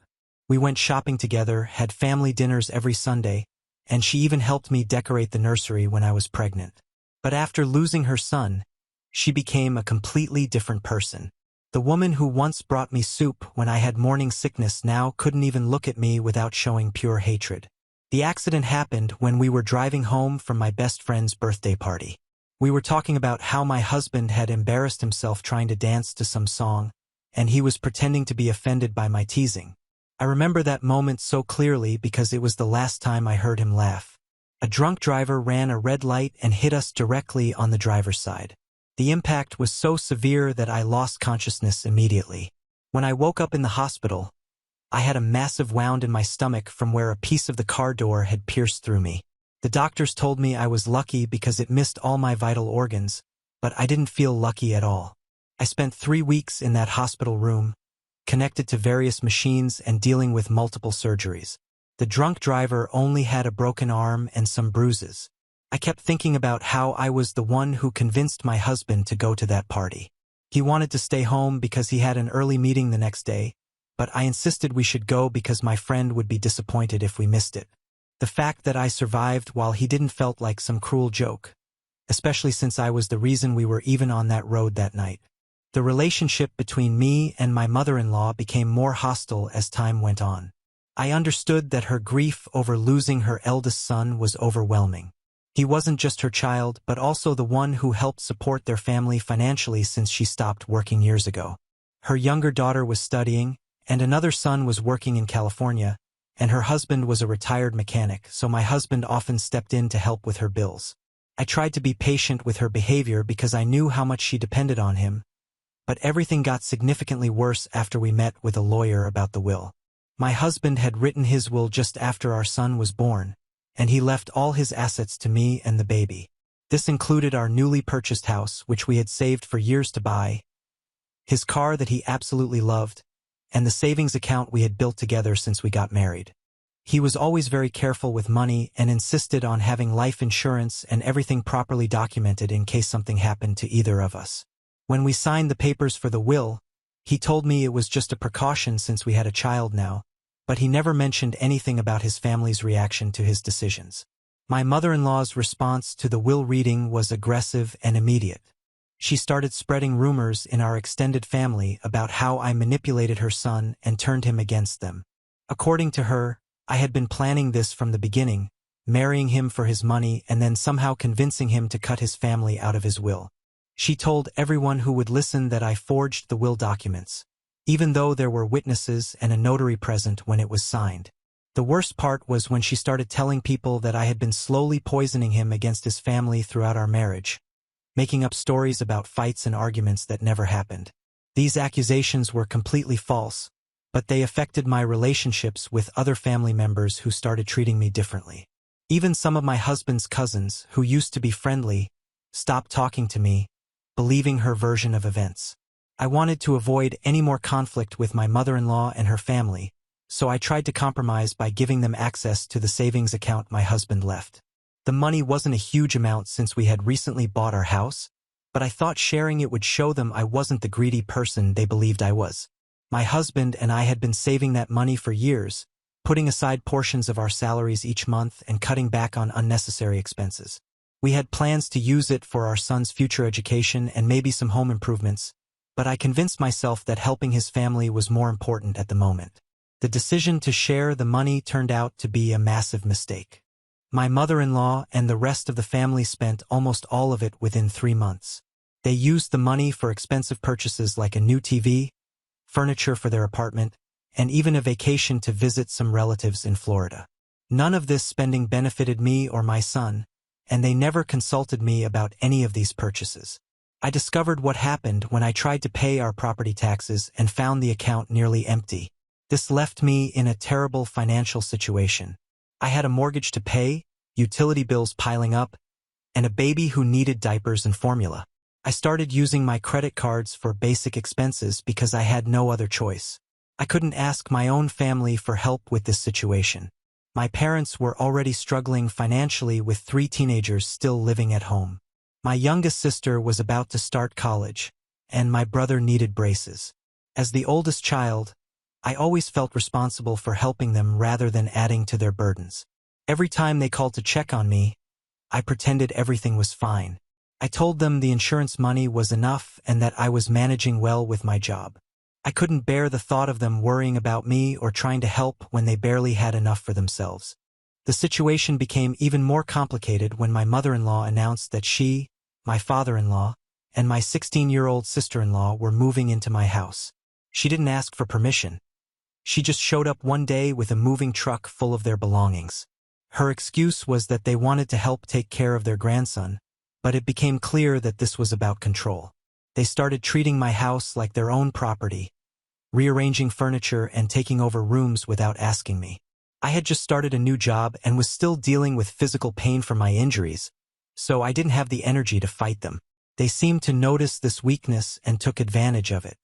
S1: We went shopping together, had family dinners every Sunday, and she even helped me decorate the nursery when I was pregnant. But after losing her son, she became a completely different person. The woman who once brought me soup when I had morning sickness now couldn't even look at me without showing pure hatred. The accident happened when we were driving home from my best friend's birthday party. We were talking about how my husband had embarrassed himself trying to dance to some song, and he was pretending to be offended by my teasing. I remember that moment so clearly because it was the last time I heard him laugh. A drunk driver ran a red light and hit us directly on the driver's side. The impact was so severe that I lost consciousness immediately. When I woke up in the hospital, I had a massive wound in my stomach from where a piece of the car door had pierced through me. The doctors told me I was lucky because it missed all my vital organs, but I didn't feel lucky at all. I spent 3 weeks in that hospital room, connected to various machines and dealing with multiple surgeries. The drunk driver only had a broken arm and some bruises. I kept thinking about how I was the one who convinced my husband to go to that party. He wanted to stay home because he had an early meeting the next day, but I insisted we should go because my friend would be disappointed if we missed it. The fact that I survived while he didn't felt like some cruel joke, especially since I was the reason we were even on that road that night. The relationship between me and my mother-in-law became more hostile as time went on. I understood that her grief over losing her eldest son was overwhelming. He wasn't just her child, but also the one who helped support their family financially since she stopped working years ago. Her younger daughter was studying, and another son was working in California, and her husband was a retired mechanic, so my husband often stepped in to help with her bills. I tried to be patient with her behavior because I knew how much she depended on him, but everything got significantly worse after we met with a lawyer about the will. My husband had written his will just after our son was born, and he left all his assets to me and the baby. This included our newly purchased house, which we had saved for years to buy, his car that he absolutely loved, and the savings account we had built together since we got married. He was always very careful with money and insisted on having life insurance and everything properly documented in case something happened to either of us. When we signed the papers for the will, he told me it was just a precaution since we had a child now, but he never mentioned anything about his family's reaction to his decisions. My mother-in-law's response to the will reading was aggressive and immediate. She started spreading rumors in our extended family about how I manipulated her son and turned him against them. According to her, I had been planning this from the beginning, marrying him for his money and then somehow convincing him to cut his family out of his will. She told everyone who would listen that I forged the will documents, even though there were witnesses and a notary present when it was signed. The worst part was when she started telling people that I had been slowly poisoning him against his family throughout our marriage, making up stories about fights and arguments that never happened. These accusations were completely false, but they affected my relationships with other family members who started treating me differently. Even some of my husband's cousins, who used to be friendly, stopped talking to me, believing her version of events. I wanted to avoid any more conflict with my mother-in-law and her family, so I tried to compromise by giving them access to the savings account my husband left. The money wasn't a huge amount since we had recently bought our house, but I thought sharing it would show them I wasn't the greedy person they believed I was. My husband and I had been saving that money for years, putting aside portions of our salaries each month and cutting back on unnecessary expenses. We had plans to use it for our son's future education and maybe some home improvements, but I convinced myself that helping his family was more important at the moment. The decision to share the money turned out to be a massive mistake. My mother-in-law and the rest of the family spent almost all of it within 3 months. They used the money for expensive purchases like a new TV, furniture for their apartment, and even a vacation to visit some relatives in Florida. None of this spending benefited me or my son, and they never consulted me about any of these purchases. I discovered what happened when I tried to pay our property taxes and found the account nearly empty. This left me in a terrible financial situation. I had a mortgage to pay, utility bills piling up, and a baby who needed diapers and formula. I started using my credit cards for basic expenses because I had no other choice. I couldn't ask my own family for help with this situation. My parents were already struggling financially with 3 teenagers still living at home. My youngest sister was about to start college, and my brother needed braces. As the oldest child, I always felt responsible for helping them rather than adding to their burdens. Every time they called to check on me, I pretended everything was fine. I told them the insurance money was enough and that I was managing well with my job. I couldn't bear the thought of them worrying about me or trying to help when they barely had enough for themselves. The situation became even more complicated when my mother-in-law announced that she, my father-in-law, and my 16-year-old sister-in-law were moving into my house. She didn't ask for permission. She just showed up one day with a moving truck full of their belongings. Her excuse was that they wanted to help take care of their grandson, but it became clear that this was about control. They started treating my house like their own property, rearranging furniture and taking over rooms without asking me. I had just started a new job and was still dealing with physical pain from my injuries, so I didn't have the energy to fight them. They seemed to notice this weakness and took advantage of it.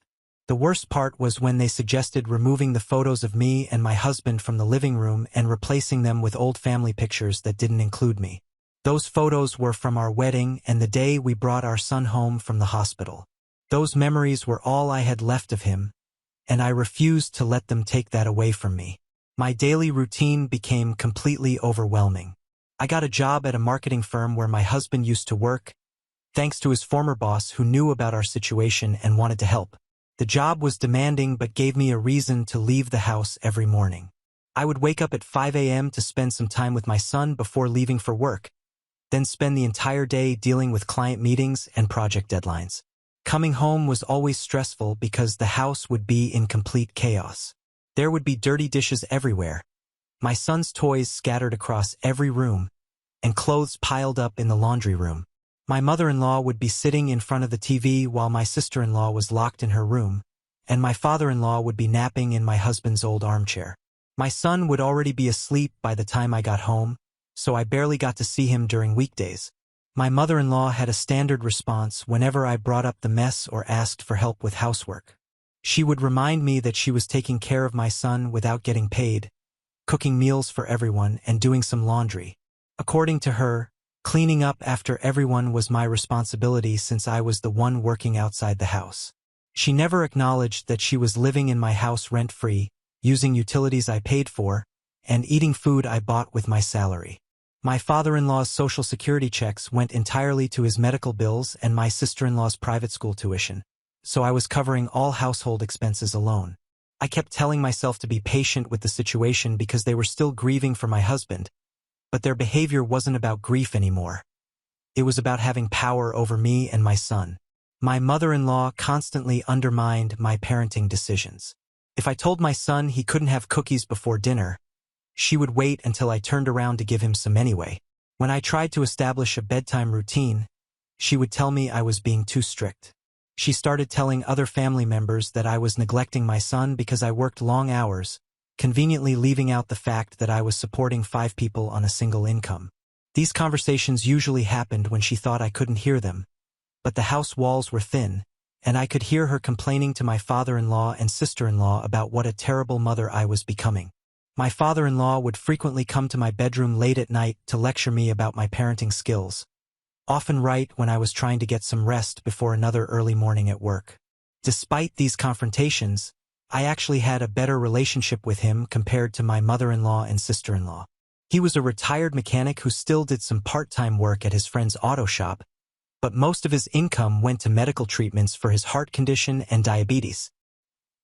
S1: The worst part was when they suggested removing the photos of me and my husband from the living room and replacing them with old family pictures that didn't include me. Those photos were from our wedding and the day we brought our son home from the hospital. Those memories were all I had left of him, and I refused to let them take that away from me. My daily routine became completely overwhelming. I got a job at a marketing firm where my husband used to work, thanks to his former boss who knew about our situation and wanted to help. The job was demanding but gave me a reason to leave the house every morning. I would wake up at 5 a.m. to spend some time with my son before leaving for work, then spend the entire day dealing with client meetings and project deadlines. Coming home was always stressful because the house would be in complete chaos. There would be dirty dishes everywhere, my son's toys scattered across every room, and clothes piled up in the laundry room. My mother-in-law would be sitting in front of the TV while my sister-in-law was locked in her room, and my father-in-law would be napping in my husband's old armchair. My son would already be asleep by the time I got home, so I barely got to see him during weekdays. My mother-in-law had a standard response whenever I brought up the mess or asked for help with housework. She would remind me that she was taking care of my son without getting paid, cooking meals for everyone and doing some laundry. According to her, cleaning up after everyone was my responsibility since I was the one working outside the house. She never acknowledged that she was living in my house rent-free, using utilities I paid for, and eating food I bought with my salary. My father-in-law's Social Security checks went entirely to his medical bills and my sister-in-law's private school tuition, so I was covering all household expenses alone. I kept telling myself to be patient with the situation because they were still grieving for my husband, but their behavior wasn't about grief anymore. It was about having power over me and my son. My mother-in-law constantly undermined my parenting decisions. If I told my son he couldn't have cookies before dinner, she would wait until I turned around to give him some anyway. When I tried to establish a bedtime routine, she would tell me I was being too strict. She started telling other family members that I was neglecting my son because I worked long hours, conveniently leaving out the fact that I was supporting 5 people on a single income. These conversations usually happened when she thought I couldn't hear them, but the house walls were thin, and I could hear her complaining to my father-in-law and sister-in-law about what a terrible mother I was becoming. My father-in-law would frequently come to my bedroom late at night to lecture me about my parenting skills, often right when I was trying to get some rest before another early morning at work. Despite these confrontations, I actually had a better relationship with him compared to my mother-in-law and sister-in-law. He was a retired mechanic who still did some part-time work at his friend's auto shop, but most of his income went to medical treatments for his heart condition and diabetes.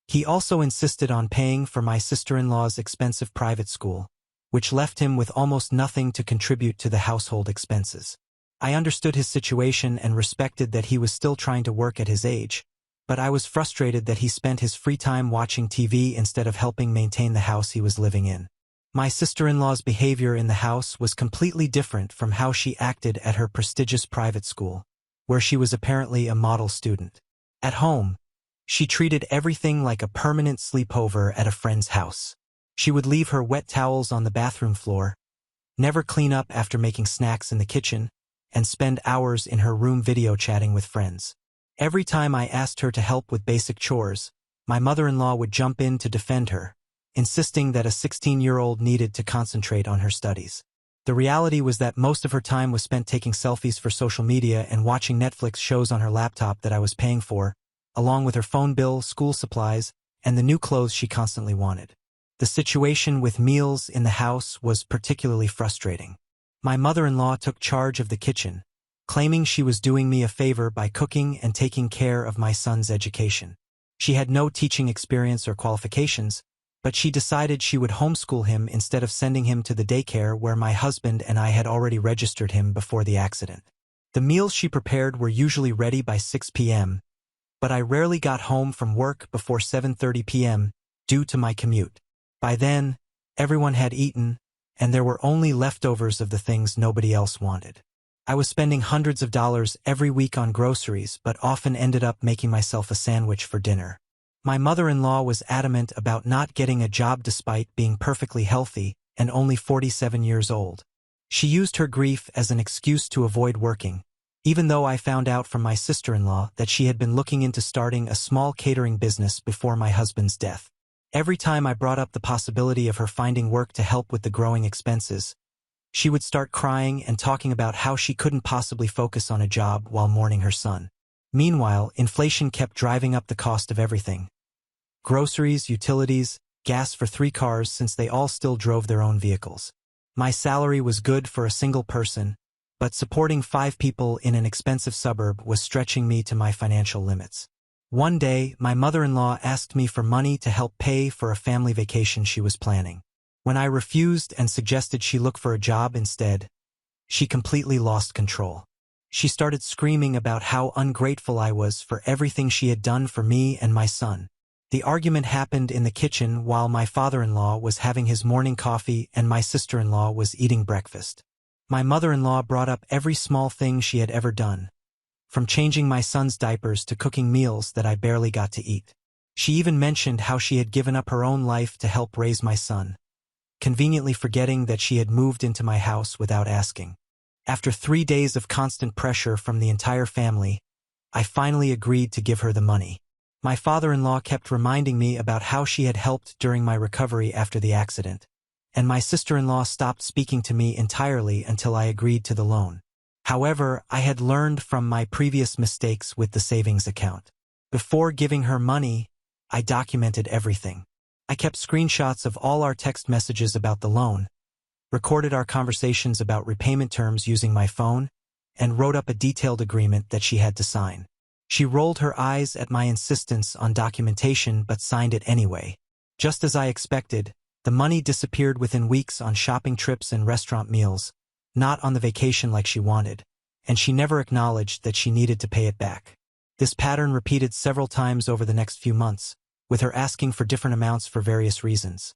S1: He also insisted on paying for my sister-in-law's expensive private school, which left him with almost nothing to contribute to the household expenses. I understood his situation and respected that he was still trying to work at his age, but I was frustrated that he spent his free time watching TV instead of helping maintain the house he was living in. My sister-in-law's behavior in the house was completely different from how she acted at her prestigious private school, where she was apparently a model student. At home, she treated everything like a permanent sleepover at a friend's house. She would leave her wet towels on the bathroom floor, never clean up after making snacks in the kitchen, and spend hours in her room video chatting with friends. Every time I asked her to help with basic chores, my mother-in-law would jump in to defend her, insisting that a 16-year-old needed to concentrate on her studies. The reality was that most of her time was spent taking selfies for social media and watching Netflix shows on her laptop that I was paying for, along with her phone bill, school supplies, and the new clothes she constantly wanted. The situation with meals in the house was particularly frustrating. My mother-in-law took charge of the kitchen, claiming she was doing me a favor by cooking and taking care of my son's education. She had no teaching experience or qualifications, but she decided she would homeschool him instead of sending him to the daycare where my husband and I had already registered him before the accident. The meals she prepared were usually ready by 6 p.m., but I rarely got home from work before 7:30 p.m. due to my commute. By then, everyone had eaten, and there were only leftovers of the things nobody else wanted. I was spending hundreds of dollars every week on groceries, but often ended up making myself a sandwich for dinner. My mother-in-law was adamant about not getting a job despite being perfectly healthy and only 47 years old. She used her grief as an excuse to avoid working, even though I found out from my sister-in-law that she had been looking into starting a small catering business before my husband's death. Every time I brought up the possibility of her finding work to help with the growing expenses, she would start crying and talking about how she couldn't possibly focus on a job while mourning her son. Meanwhile, inflation kept driving up the cost of everything. Groceries, utilities, gas for 3 cars since they all still drove their own vehicles. My salary was good for a single person, but supporting 5 people in an expensive suburb was stretching me to my financial limits. One day, my mother-in-law asked me for money to help pay for a family vacation she was planning. When I refused and suggested she look for a job instead, she completely lost control. She started screaming about how ungrateful I was for everything she had done for me and my son. The argument happened in the kitchen while my father-in-law was having his morning coffee and my sister-in-law was eating breakfast. My mother-in-law brought up every small thing she had ever done, from changing my son's diapers to cooking meals that I barely got to eat. She even mentioned how she had given up her own life to help raise my son, conveniently forgetting that she had moved into my house without asking. After 3 days of constant pressure from the entire family, I finally agreed to give her the money. My father-in-law kept reminding me about how she had helped during my recovery after the accident, and my sister-in-law stopped speaking to me entirely until I agreed to the loan. However, I had learned from my previous mistakes with the savings account. Before giving her money, I documented everything. I kept screenshots of all our text messages about the loan, recorded our conversations about repayment terms using my phone, and wrote up a detailed agreement that she had to sign. She rolled her eyes at my insistence on documentation but signed it anyway. Just as I expected, the money disappeared within weeks on shopping trips and restaurant meals, not on the vacation like she wanted, and she never acknowledged that she needed to pay it back. This pattern repeated several times over the next few months, with her asking for different amounts for various reasons.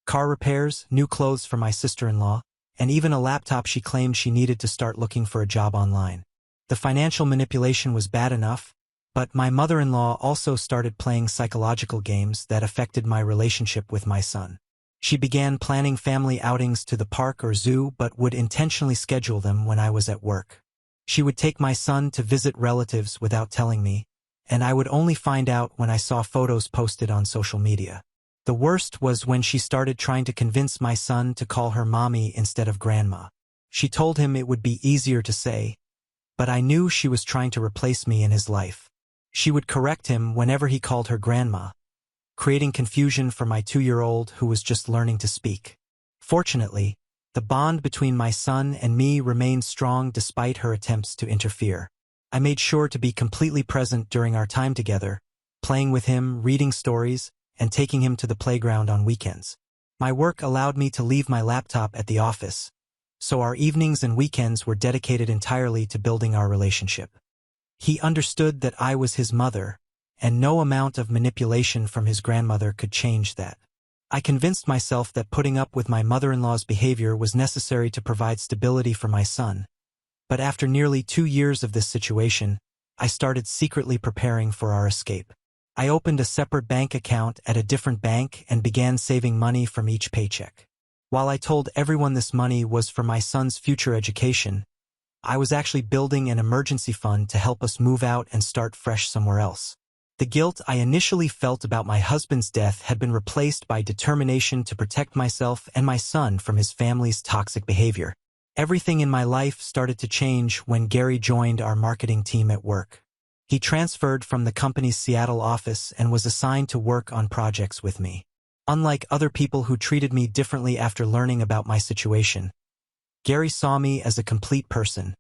S1: Car repairs, new clothes for my sister-in-law, and even a laptop she claimed she needed to start looking for a job online. The financial manipulation was bad enough, but my mother-in-law also started playing psychological games that affected my relationship with my son. She began planning family outings to the park or zoo but would intentionally schedule them when I was at work. She would take my son to visit relatives without telling me, and I would only find out when I saw photos posted on social media. The worst was when she started trying to convince my son to call her mommy instead of grandma. She told him it would be easier to say, but I knew she was trying to replace me in his life. She would correct him whenever he called her grandma, creating confusion for my 2-year-old who was just learning to speak. Fortunately, the bond between my son and me remained strong despite her attempts to interfere. I made sure to be completely present during our time together, playing with him, reading stories, and taking him to the playground on weekends. My work allowed me to leave my laptop at the office, so our evenings and weekends were dedicated entirely to building our relationship. He understood that I was his mother, and no amount of manipulation from his grandmother could change that. I convinced myself that putting up with my mother-in-law's behavior was necessary to provide stability for my son. But after nearly 2 years of this situation, I started secretly preparing for our escape. I opened a separate bank account at a different bank and began saving money from each paycheck. While I told everyone this money was for my son's future education, I was actually building an emergency fund to help us move out and start fresh somewhere else. The guilt I initially felt about my husband's death had been replaced by determination to protect myself and my son from his family's toxic behavior. Everything in my life started to change when Gary joined our marketing team at work. He transferred from the company's Seattle office and was assigned to work on projects with me. Unlike other people who treated me differently after learning about my situation, Gary saw me as a complete person,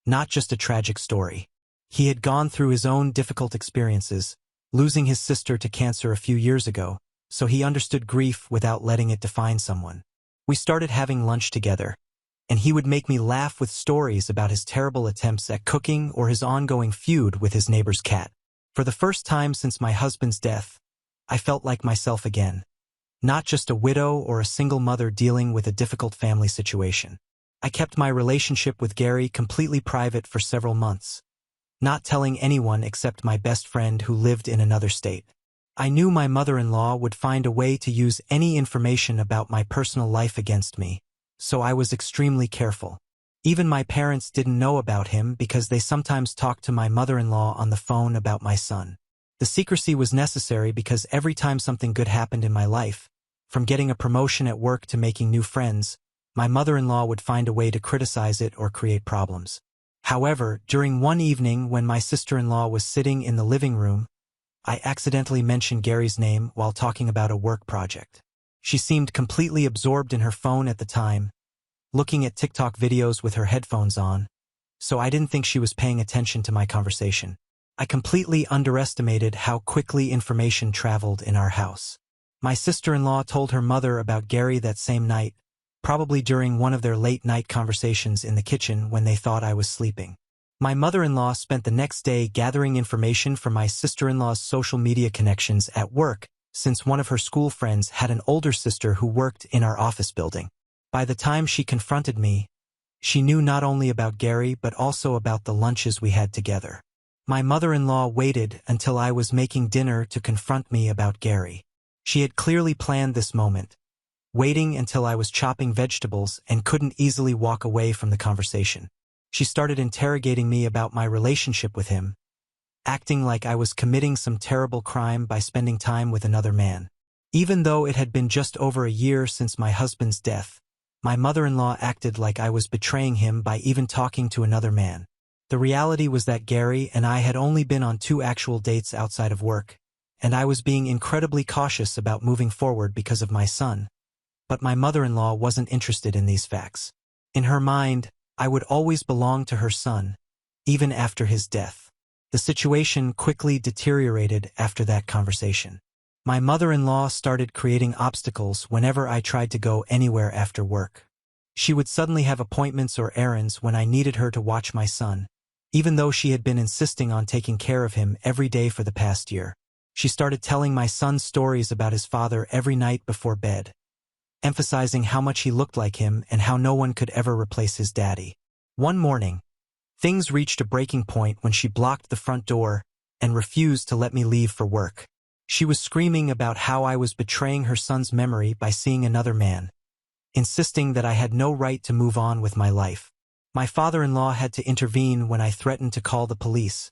S1: not just a tragic story. He had gone through his own difficult experiences, losing his sister to cancer a few years ago, so he understood grief without letting it define someone. We started having lunch together, and he would make me laugh with stories about his terrible attempts at cooking or his ongoing feud with his neighbor's cat. For the first time since my husband's death, I felt like myself again, not just a widow or a single mother dealing with a difficult family situation. I kept my relationship with Gary completely private for several months, not telling anyone except my best friend who lived in another state. I knew my mother-in-law would find a way to use any information about my personal life against me, so I was extremely careful. Even my parents didn't know about him because they sometimes talked to my mother-in-law on the phone about my son. The secrecy was necessary because every time something good happened in my life, from getting a promotion at work to making new friends, my mother-in-law would find a way to criticize it or create problems. However, during one evening when my sister-in-law was sitting in the living room, I accidentally mentioned Gary's name while talking about a work project. She seemed completely absorbed in her phone at the time, looking at TikTok videos with her headphones on, so I didn't think she was paying attention to my conversation. I completely underestimated how quickly information traveled in our house. My sister-in-law told her mother about Gary that same night, probably during one of their late-night conversations in the kitchen when they thought I was sleeping. My mother-in-law spent the next day gathering information from my sister-in-law's social media connections at work, since one of her school friends had an older sister who worked in our office building. By the time she confronted me, she knew not only about Gary but also about the lunches we had together. My mother-in-law waited until I was making dinner to confront me about Gary. She had clearly planned this moment, waiting until I was chopping vegetables and couldn't easily walk away from the conversation. She started interrogating me about my relationship with him, acting like I was committing some terrible crime by spending time with another man. Even though it had been just over a year since my husband's death, my mother-in-law acted like I was betraying him by even talking to another man. The reality was that Gary and I had only been on 2 actual dates outside of work, and I was being incredibly cautious about moving forward because of my son. But my mother-in-law wasn't interested in these facts. In her mind, I would always belong to her son, even after his death. The situation quickly deteriorated after that conversation. My mother-in-law started creating obstacles whenever I tried to go anywhere after work. She would suddenly have appointments or errands when I needed her to watch my son, even though she had been insisting on taking care of him every day for the past year. She started telling my son stories about his father every night before bed, emphasizing how much he looked like him and how no one could ever replace his daddy. One morning, things reached a breaking point when she blocked the front door and refused to let me leave for work. She was screaming about how I was betraying her son's memory by seeing another man, insisting that I had no right to move on with my life. My father-in-law had to intervene when I threatened to call the police,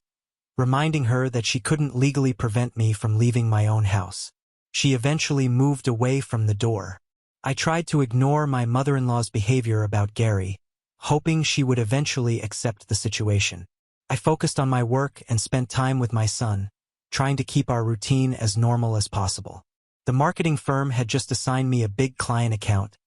S1: reminding her that she couldn't legally prevent me from leaving my own house. She eventually moved away from the door. I tried to ignore my mother-in-law's behavior about Gary, hoping she would eventually accept the situation. I focused on my work and spent time with my son, trying to keep our routine as normal as possible. The marketing firm had just assigned me a big client account,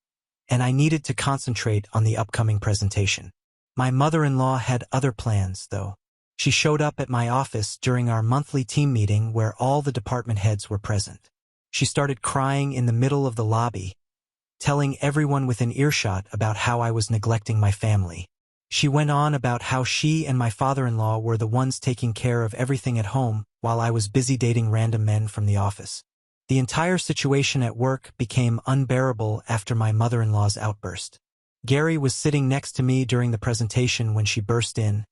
S1: and I needed to concentrate on the upcoming presentation. My mother-in-law had other plans, though. She showed up at my office during our monthly team meeting where all the department heads were present. She started crying in the middle of the lobby, telling everyone within earshot about how I was neglecting my family. She went on about how she and my father-in-law were the ones taking care of everything at home while I was busy dating random men from the office. The entire situation at work became unbearable after my mother-in-law's outburst. Gary was sitting next to me during the presentation when she burst in,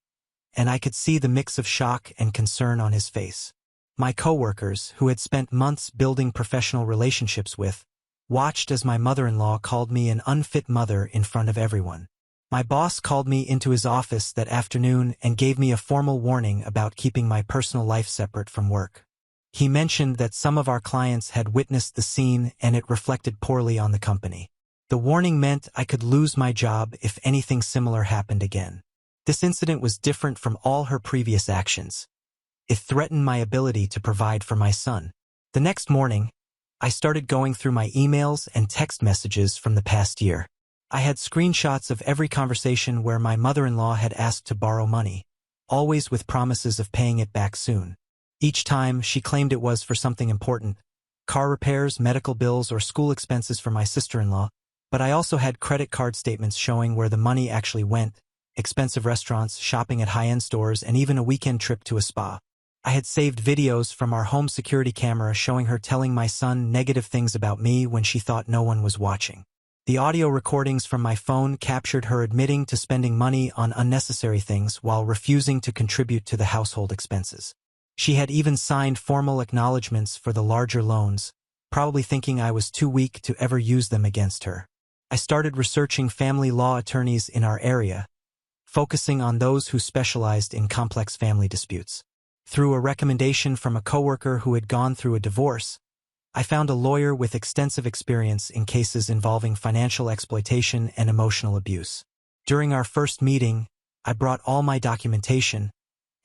S1: and I could see the mix of shock and concern on his face. My coworkers, who had spent months building professional relationships with, watched as my mother-in-law called me an unfit mother in front of everyone. My boss called me into his office that afternoon and gave me a formal warning about keeping my personal life separate from work. He mentioned that some of our clients had witnessed the scene and it reflected poorly on the company. The warning meant I could lose my job if anything similar happened again. This incident was different from all her previous actions. It threatened my ability to provide for my son. The next morning, I started going through my emails and text messages from the past year. I had screenshots of every conversation where my mother-in-law had asked to borrow money, always with promises of paying it back soon. Each time, she claimed it was for something important, car repairs, medical bills, or school expenses for my sister-in-law, but I also had credit card statements showing where the money actually went, expensive restaurants, shopping at high-end stores, and even a weekend trip to a spa. I had saved videos from our home security camera showing her telling my son negative things about me when she thought no one was watching. The audio recordings from my phone captured her admitting to spending money on unnecessary things while refusing to contribute to the household expenses. She had even signed formal acknowledgments for the larger loans, probably thinking I was too weak to ever use them against her. I started researching family law attorneys in our area, focusing on those who specialized in complex family disputes. Through a recommendation from a coworker who had gone through a divorce, I found a lawyer with extensive experience in cases involving financial exploitation and emotional abuse. During our first meeting, I brought all my documentation,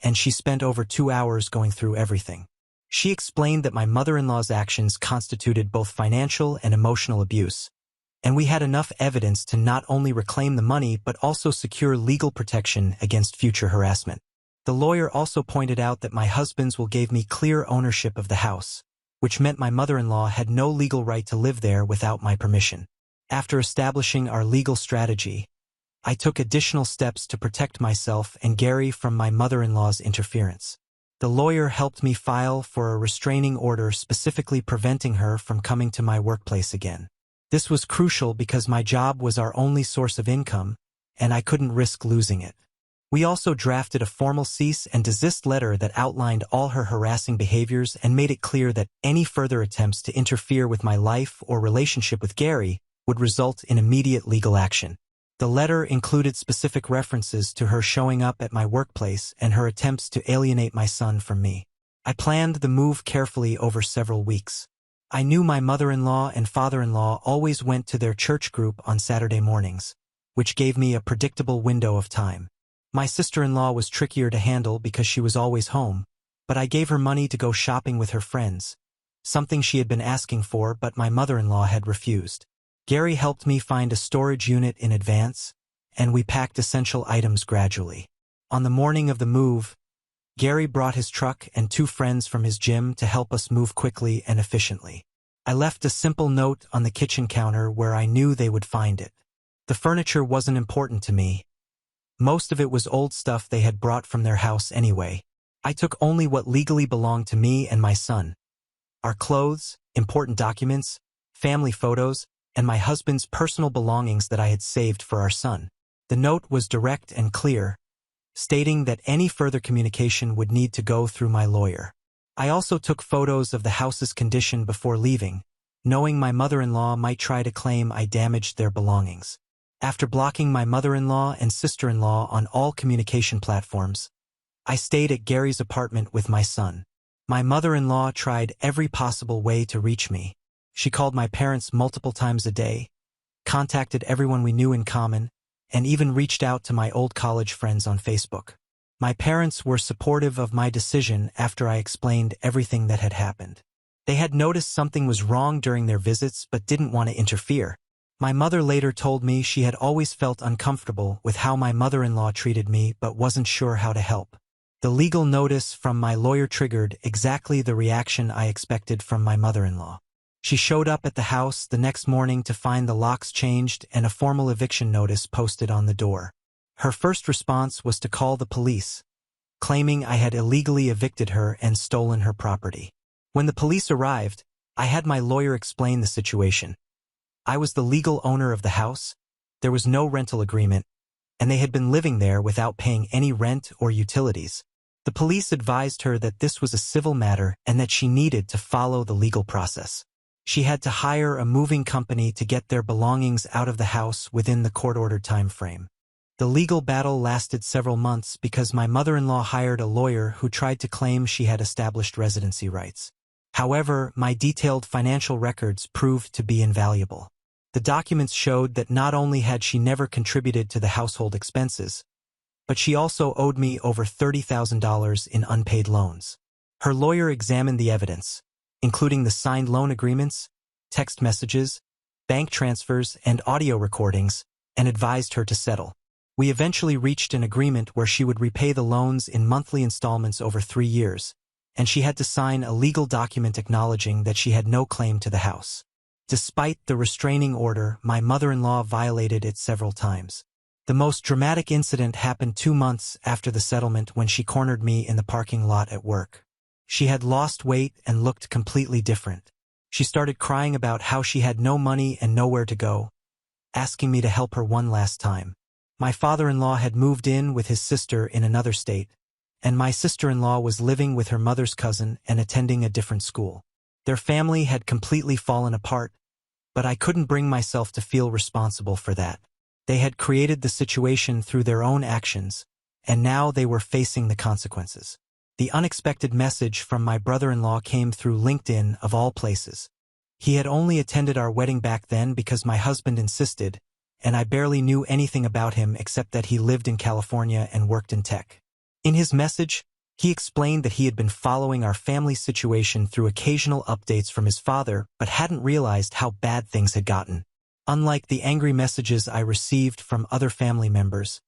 S1: and she spent over 2 hours going through everything. She explained that my mother-in-law's actions constituted both financial and emotional abuse, and we had enough evidence to not only reclaim the money but also secure legal protection against future harassment. The lawyer also pointed out that my husband's will gave me clear ownership of the house, which meant my mother-in-law had no legal right to live there without my permission. After establishing our legal strategy, I took additional steps to protect myself and Gary from my mother-in-law's interference. The lawyer helped me file for a restraining order specifically preventing her from coming to my workplace again. This was crucial because my job was our only source of income, and I couldn't risk losing it. We also drafted a formal cease and desist letter that outlined all her harassing behaviors and made it clear that any further attempts to interfere with my life or relationship with Gary would result in immediate legal action. The letter included specific references to her showing up at my workplace and her attempts to alienate my son from me. I planned the move carefully over several weeks. I knew my mother-in-law and father-in-law always went to their church group on Saturday mornings, which gave me a predictable window of time. My sister-in-law was trickier to handle because she was always home, but I gave her money to go shopping with her friends, something she had been asking for but my mother-in-law had refused. Gary helped me find a storage unit in advance, and we packed essential items gradually. On the morning of the move, Gary brought his truck and 2 friends from his gym to help us move quickly and efficiently. I left a simple note on the kitchen counter where I knew they would find it. The furniture wasn't important to me. Most of it was old stuff they had brought from their house anyway. I took only what legally belonged to me and my son. Our clothes, important documents, family photos, and my husband's personal belongings that I had saved for our son. The note was direct and clear, stating that any further communication would need to go through my lawyer. I also took photos of the house's condition before leaving, knowing my mother-in-law might try to claim I damaged their belongings. After blocking my mother-in-law and sister-in-law on all communication platforms, I stayed at Gary's apartment with my son. My mother-in-law tried every possible way to reach me. She called my parents multiple times a day, contacted everyone we knew in common, and even reached out to my old college friends on Facebook. My parents were supportive of my decision after I explained everything that had happened. They had noticed something was wrong during their visits but didn't want to interfere. My mother later told me she had always felt uncomfortable with how my mother-in-law treated me but wasn't sure how to help. The legal notice from my lawyer triggered exactly the reaction I expected from my mother-in-law. She showed up at the house the next morning to find the locks changed and a formal eviction notice posted on the door. Her first response was to call the police, claiming I had illegally evicted her and stolen her property. When the police arrived, I had my lawyer explain the situation. I was the legal owner of the house, there was no rental agreement, and they had been living there without paying any rent or utilities. The police advised her that this was a civil matter and that she needed to follow the legal process. She had to hire a moving company to get their belongings out of the house within the court-ordered time frame. The legal battle lasted several months because my mother-in-law hired a lawyer who tried to claim she had established residency rights. However, my detailed financial records proved to be invaluable. The documents showed that not only had she never contributed to the household expenses, but she also owed me over $30,000 in unpaid loans. Her lawyer examined the evidence, including the signed loan agreements, text messages, bank transfers, and audio recordings, and advised her to settle. We eventually reached an agreement where she would repay the loans in monthly installments over 3 years, and she had to sign a legal document acknowledging that she had no claim to the house. Despite the restraining order, my mother-in-law violated it several times. The most dramatic incident happened 2 months after the settlement when she cornered me in the parking lot at work. She had lost weight and looked completely different. She started crying about how she had no money and nowhere to go, asking me to help her one last time. My father-in-law had moved in with his sister in another state, and my sister-in-law was living with her mother's cousin and attending a different school. Their family had completely fallen apart, but I couldn't bring myself to feel responsible for that. They had created the situation through their own actions, and now they were facing the consequences. The unexpected message from my brother-in-law came through LinkedIn of all places. He had only attended our wedding back then because my husband insisted, and I barely knew anything about him except that he lived in California and worked in tech. In his message, he explained that he had been following our family situation through occasional updates from his father but hadn't realized how bad things had gotten. Unlike the angry messages I received from other family members,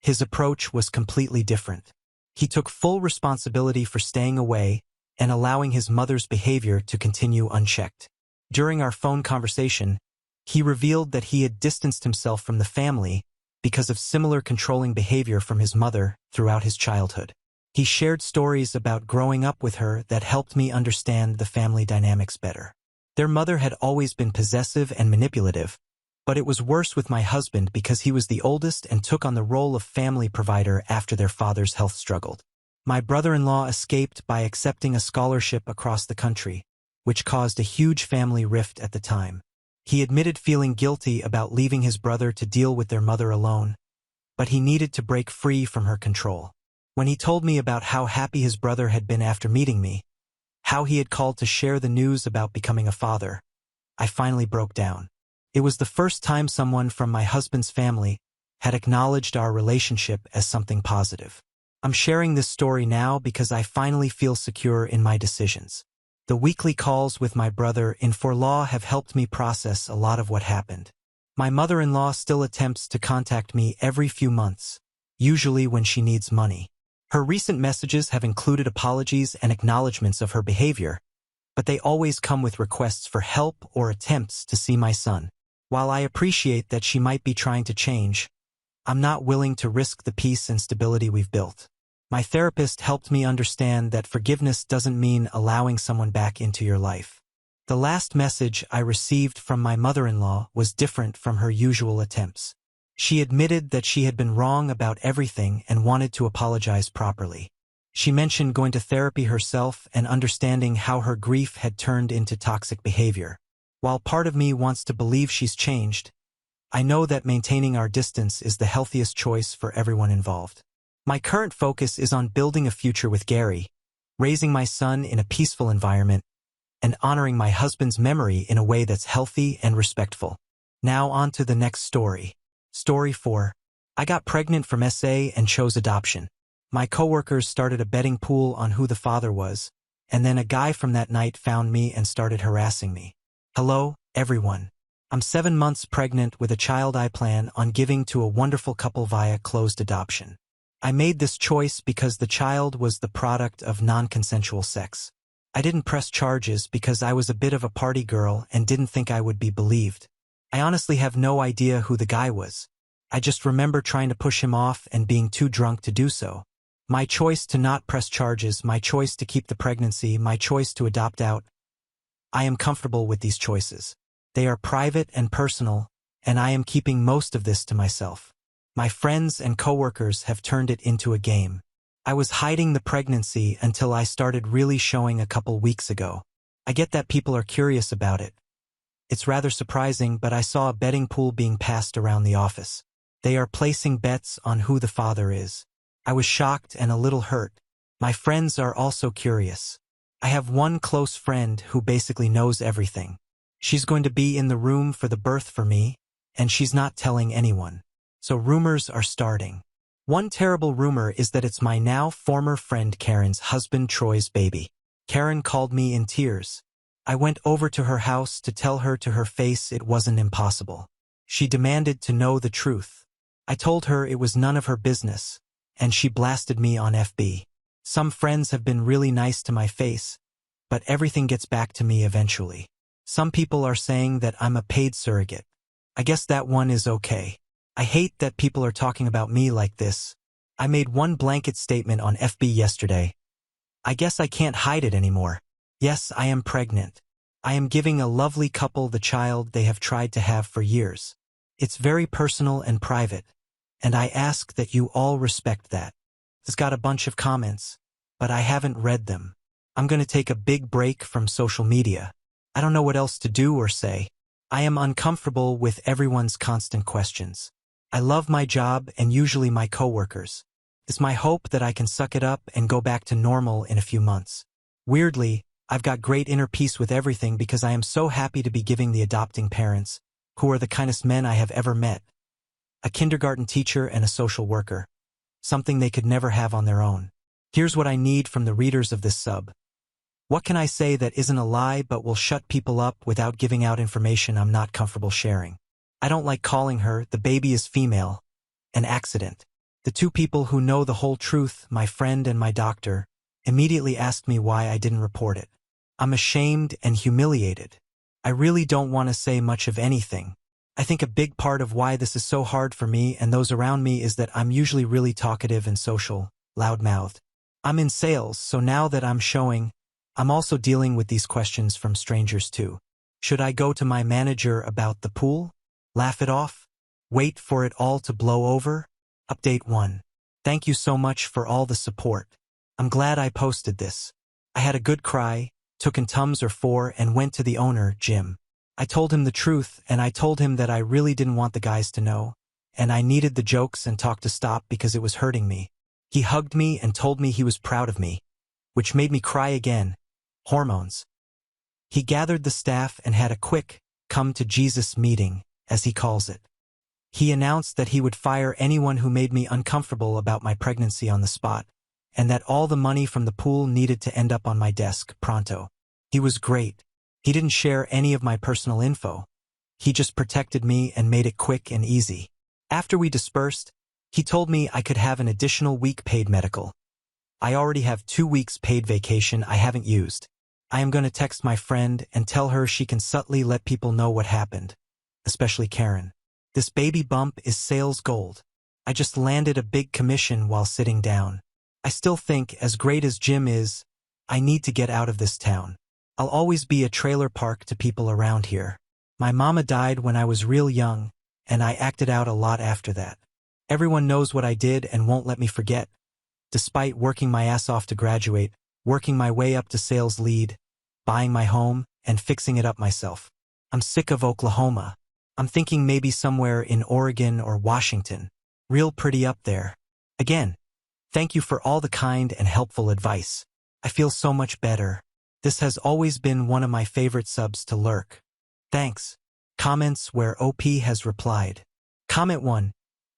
S1: his approach was completely different. He took full responsibility for staying away and allowing his mother's behavior to continue unchecked. During our phone conversation, he revealed that he had distanced himself from the family because of similar controlling behavior from his mother throughout his childhood. He shared stories about growing up with her that helped me understand the family dynamics better. Their mother had always been possessive and manipulative, but it was worse with my husband because he was the oldest and took on the role of family provider after their father's health struggled. My brother-in-law escaped by accepting a scholarship across the country, which caused a huge family rift at the time. He admitted feeling guilty about leaving his brother to deal with their mother alone, but he needed to break free from her control. When he told me about how happy his brother had been after meeting me, how he had called to share the news about becoming a father, I finally broke down. It was the first time someone from my husband's family had acknowledged our relationship as something positive. I'm sharing this story now because I finally feel secure in my decisions. The weekly calls with my brother-in-law have helped me process a lot of what happened. My mother-in-law still attempts to contact me every few months, usually when she needs money. Her recent messages have included apologies and acknowledgments of her behavior, but they always come with requests for help or attempts to see my son. While I appreciate that she might be trying to change, I'm not willing to risk the peace and stability we've built. My therapist helped me understand that forgiveness doesn't mean allowing someone back into your life. The last message I received from my mother-in-law was different from her usual attempts. She admitted that she had been wrong about everything and wanted to apologize properly. She mentioned going to therapy herself and understanding how her grief had turned into toxic behavior. While part of me wants to believe she's changed, I know that maintaining our distance is the healthiest choice for everyone involved. My current focus is on building a future with Gary, raising my son in a peaceful environment, and honoring my husband's memory in a way that's healthy and respectful. Now on to the next story. Story 4. I got pregnant from SA and chose adoption. My coworkers started a betting pool on who the father was, And then a guy from that night found me and started harassing me. Hello, everyone. I'm 7 months pregnant with a child I plan on giving to a wonderful couple via closed adoption. I made this choice because the child was the product of non-consensual sex. I didn't press charges because I was a bit of a party girl and didn't think I would be believed. I honestly have no idea who the guy was. I just remember trying to push him off and being too drunk to do so. My choice to not press charges, my choice to keep the pregnancy, my choice to adopt out. I am comfortable with these choices. They are private and personal, and I am keeping most of this to myself. My friends and coworkers have turned it into a game. I was hiding the pregnancy until I started really showing a couple weeks ago. I get that people are curious about it. It's rather surprising, but I saw a betting pool being passed around the office. They are placing bets on who the father is. I was shocked and a little hurt. My friends are also curious. I have one close friend who basically knows everything. She's going to be in the room for the birth for me, and she's not telling anyone. So rumors are starting. One terrible rumor is that it's my now former friend Karen's husband Troy's baby. Karen called me in tears. I went over to her house to tell her to her face it wasn't impossible. She demanded to know the truth. I told her it was none of her business, and she blasted me on FB. Some friends have been really nice to my face, but everything gets back to me eventually. Some people are saying that I'm a paid surrogate. I guess that one is okay. I hate that people are talking about me like this. I made one blanket statement on FB yesterday. I guess I can't hide it anymore. Yes, I am pregnant. I am giving a lovely couple the child they have tried to have for years. It's very personal and private, and I ask that you all respect that. It's got a bunch of comments, but I haven't read them. I'm going to take a big break from social media. I don't know what else to do or say. I am uncomfortable with everyone's constant questions. I love my job and usually my coworkers. It's my hope that I can suck it up and go back to normal in a few months. Weirdly, I've got great inner peace with everything because I am so happy to be giving the adopting parents, who are the kindest men I have ever met, a kindergarten teacher and a social worker, something they could never have on their own. Here's what I need from the readers of this sub. What can I say that isn't a lie but will shut people up without giving out information I'm not comfortable sharing? I don't like calling her, the baby is female, an accident. The two people who know the whole truth, my friend and my doctor, immediately asked me why I didn't report it. I'm ashamed and humiliated. I really don't want to say much of anything. I think a big part of why this is so hard for me and those around me is that I'm usually really talkative and social, loud-mouthed. I'm in sales, so now that I'm showing, I'm also dealing with these questions from strangers too. Should I go to my manager about the pool? Laugh it off? Wait for it all to blow over? Update 1. Thank you so much for all the support. I'm glad I posted this. I had a good cry, took in Tums or 4 and went to the owner, Jim. I told him the truth and I told him that I really didn't want the guys to know, and I needed the jokes and talk to stop because it was hurting me. He hugged me and told me he was proud of me, which made me cry again. Hormones. He gathered the staff and had a quick, come-to-Jesus meeting, as he calls it. He announced that he would fire anyone who made me uncomfortable about my pregnancy on the spot, and that all the money from the pool needed to end up on my desk, pronto. He was great. He didn't share any of my personal info. He just protected me and made it quick and easy. After we dispersed, he told me I could have an additional week paid medical. I already have 2 weeks paid vacation I haven't used. I am going to text my friend and tell her she can subtly let people know what happened, especially Karen. This baby bump is sales gold. I just landed a big commission while sitting down. I still think, as great as Jim is, I need to get out of this town. I'll always be a trailer park to people around here. My mama died when I was real young, and I acted out a lot after that. Everyone knows what I did and won't let me forget. Despite working my ass off to graduate, working my way up to sales lead, buying my home, and fixing it up myself. I'm sick of Oklahoma. I'm thinking maybe somewhere in Oregon or Washington. Real pretty up there. Again, thank you for all the kind and helpful advice. I feel so much better. This has always been one of my favorite subs to lurk. Thanks. Comments where OP has replied. Comment 1.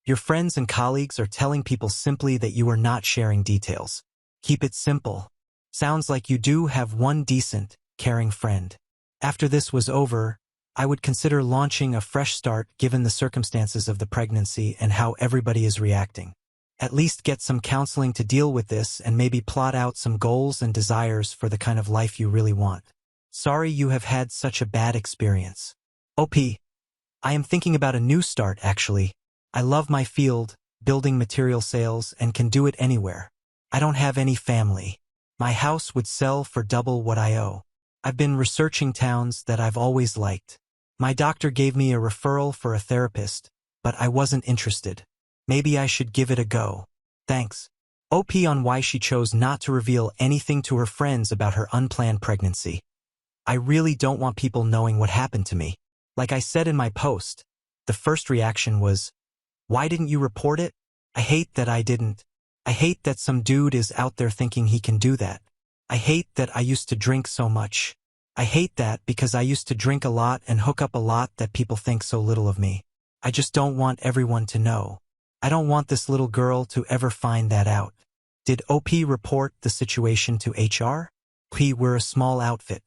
S1: Your friends and colleagues are telling people simply that you are not sharing details. Keep it simple. Sounds like you do have one decent, caring friend. After this was over, I would consider launching a fresh start given the circumstances of the pregnancy and how everybody is reacting. At least get some counseling to deal with this and maybe plot out some goals and desires for the kind of life you really want. Sorry you have had such a bad experience. OP. I am thinking about a new start actually. I love my field, building material sales, and can do it anywhere. I don't have any family. My house would sell for double what I owe. I've been researching towns that I've always liked. My doctor gave me a referral for a therapist, but I wasn't interested. Maybe I should give it a go. Thanks. OP on why she chose not to reveal anything to her friends about her unplanned pregnancy. I really don't want people knowing what happened to me. Like I said in my post, the first reaction was, why didn't you report it? I hate that I didn't. I hate that some dude is out there thinking he can do that. I hate that I used to drink so much. I hate that because I used to drink a lot and hook up a lot that people think so little of me. I just don't want everyone to know. I don't want this little girl to ever find that out. Did OP report the situation to HR? We're a small outfit.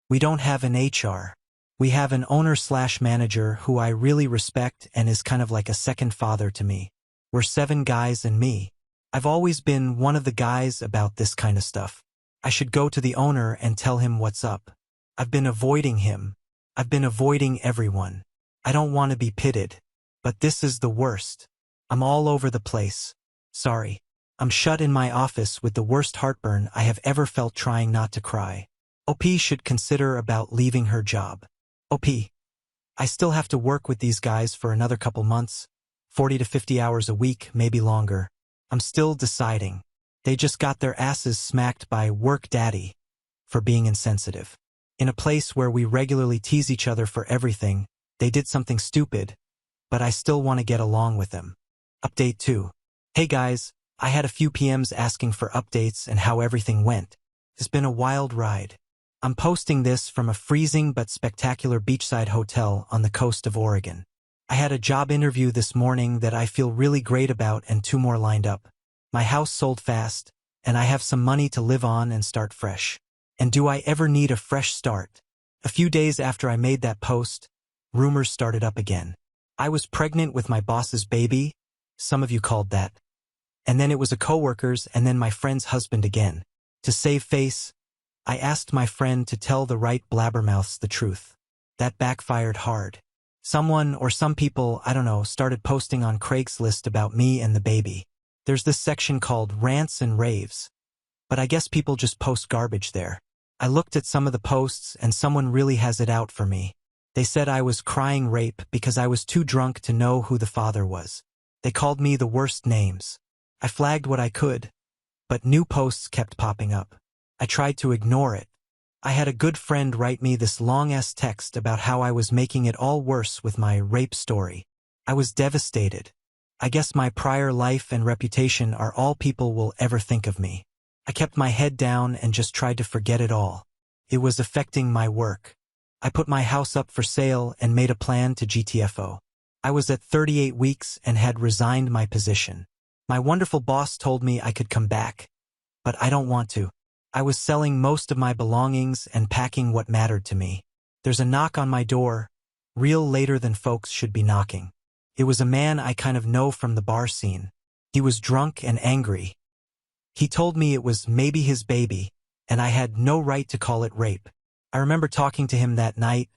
S1: We don't have an HR. We have an owner/manager who I really respect and is kind of like a second father to me. We're 7 guys and me. I've always been one of the guys about this kind of stuff. I should go to the owner and tell him what's up. I've been avoiding him. I've been avoiding everyone. I don't want to be pitted. But this is the worst. I'm all over the place. Sorry. I'm shut in my office with the worst heartburn I have ever felt trying not to cry. OP should consider about leaving her job. OP. I still have to work with these guys for another couple months, 40 to 50 hours a week, maybe longer. I'm still deciding. They just got their asses smacked by work daddy for being insensitive. In a place where we regularly tease each other for everything, they did something stupid, but I still want to get along with them. Update 2. Hey guys, I had a few PMs asking for updates and how everything went. It's been a wild ride. I'm posting this from a freezing but spectacular beachside hotel on the coast of Oregon. I had a job interview this morning that I feel really great about and 2 more lined up. My house sold fast, and I have some money to live on and start fresh. And do I ever need a fresh start? A few days after I made that post, rumors started up again. I was pregnant with my boss's baby, some of you called that. And then it was a coworker's and then my friend's husband again. To save face, I asked my friend to tell the right blabbermouths the truth. That backfired hard. Someone or some people, I don't know, started posting on Craigslist about me and the baby. There's this section called rants and raves. But I guess people just post garbage there. I looked at some of the posts and someone really has it out for me. They said I was crying rape because I was too drunk to know who the father was. They called me the worst names. I flagged what I could, but new posts kept popping up. I tried to ignore it. I had a good friend write me this long-ass text about how I was making it all worse with my rape story. I was devastated. I guess my prior life and reputation are all people will ever think of me. I kept my head down and just tried to forget it all. It was affecting my work. I put my house up for sale and made a plan to GTFO. I was at 38 weeks and had resigned my position. My wonderful boss told me I could come back, but I don't want to. I was selling most of my belongings and packing what mattered to me. There's a knock on my door, real later than folks should be knocking. It was a man I kind of know from the bar scene. He was drunk and angry. He told me it was maybe his baby, and I had no right to call it rape. I remember talking to him that night,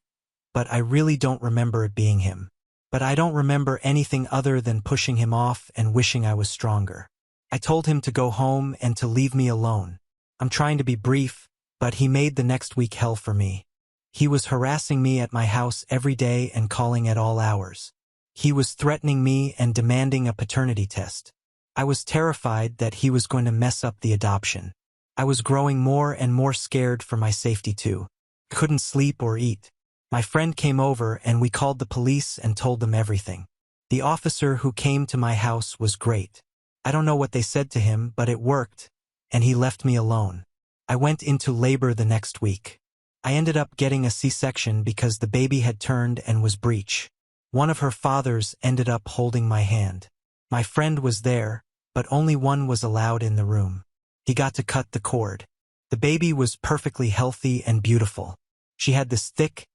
S1: but I really don't remember it being him. But I don't remember anything other than pushing him off and wishing I was stronger. I told him to go home and to leave me alone. I'm trying to be brief, but he made the next week hell for me. He was harassing me at my house every day and calling at all hours. He was threatening me and demanding a paternity test. I was terrified that he was going to mess up the adoption. I was growing more and more scared for my safety too. Couldn't sleep or eat. My friend came over and we called the police and told them everything. The officer who came to my house was great. I don't know what they said to him, but it worked, and he left me alone. I went into labor the next week. I ended up getting a C-section because the baby had turned and was breech. One of her fathers ended up holding my hand. My friend was there, but only one was allowed in the room. He got to cut the cord. The baby was perfectly healthy and beautiful. She had this thick,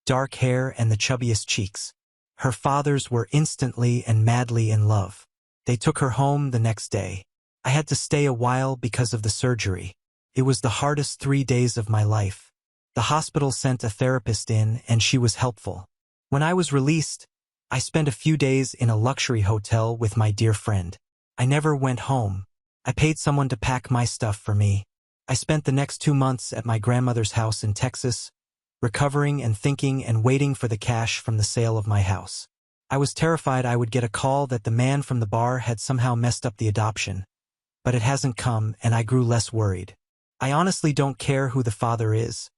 S1: dark hair and the chubbiest cheeks. Her fathers were instantly and madly in love. They took her home the next day. I had to stay a while because of the surgery. It was the hardest 3 days of my life. The hospital sent a therapist in and she was helpful. When I was released, I spent a few days in a luxury hotel with my dear friend. I never went home. I paid someone to pack my stuff for me. I spent the next 2 months at my grandmother's house in Texas, recovering and thinking and waiting for the cash from the sale of my house. I was terrified I would get a call that the man from the bar had somehow messed up the adoption, but it hasn't come and I grew less worried. I honestly don't care who the father is.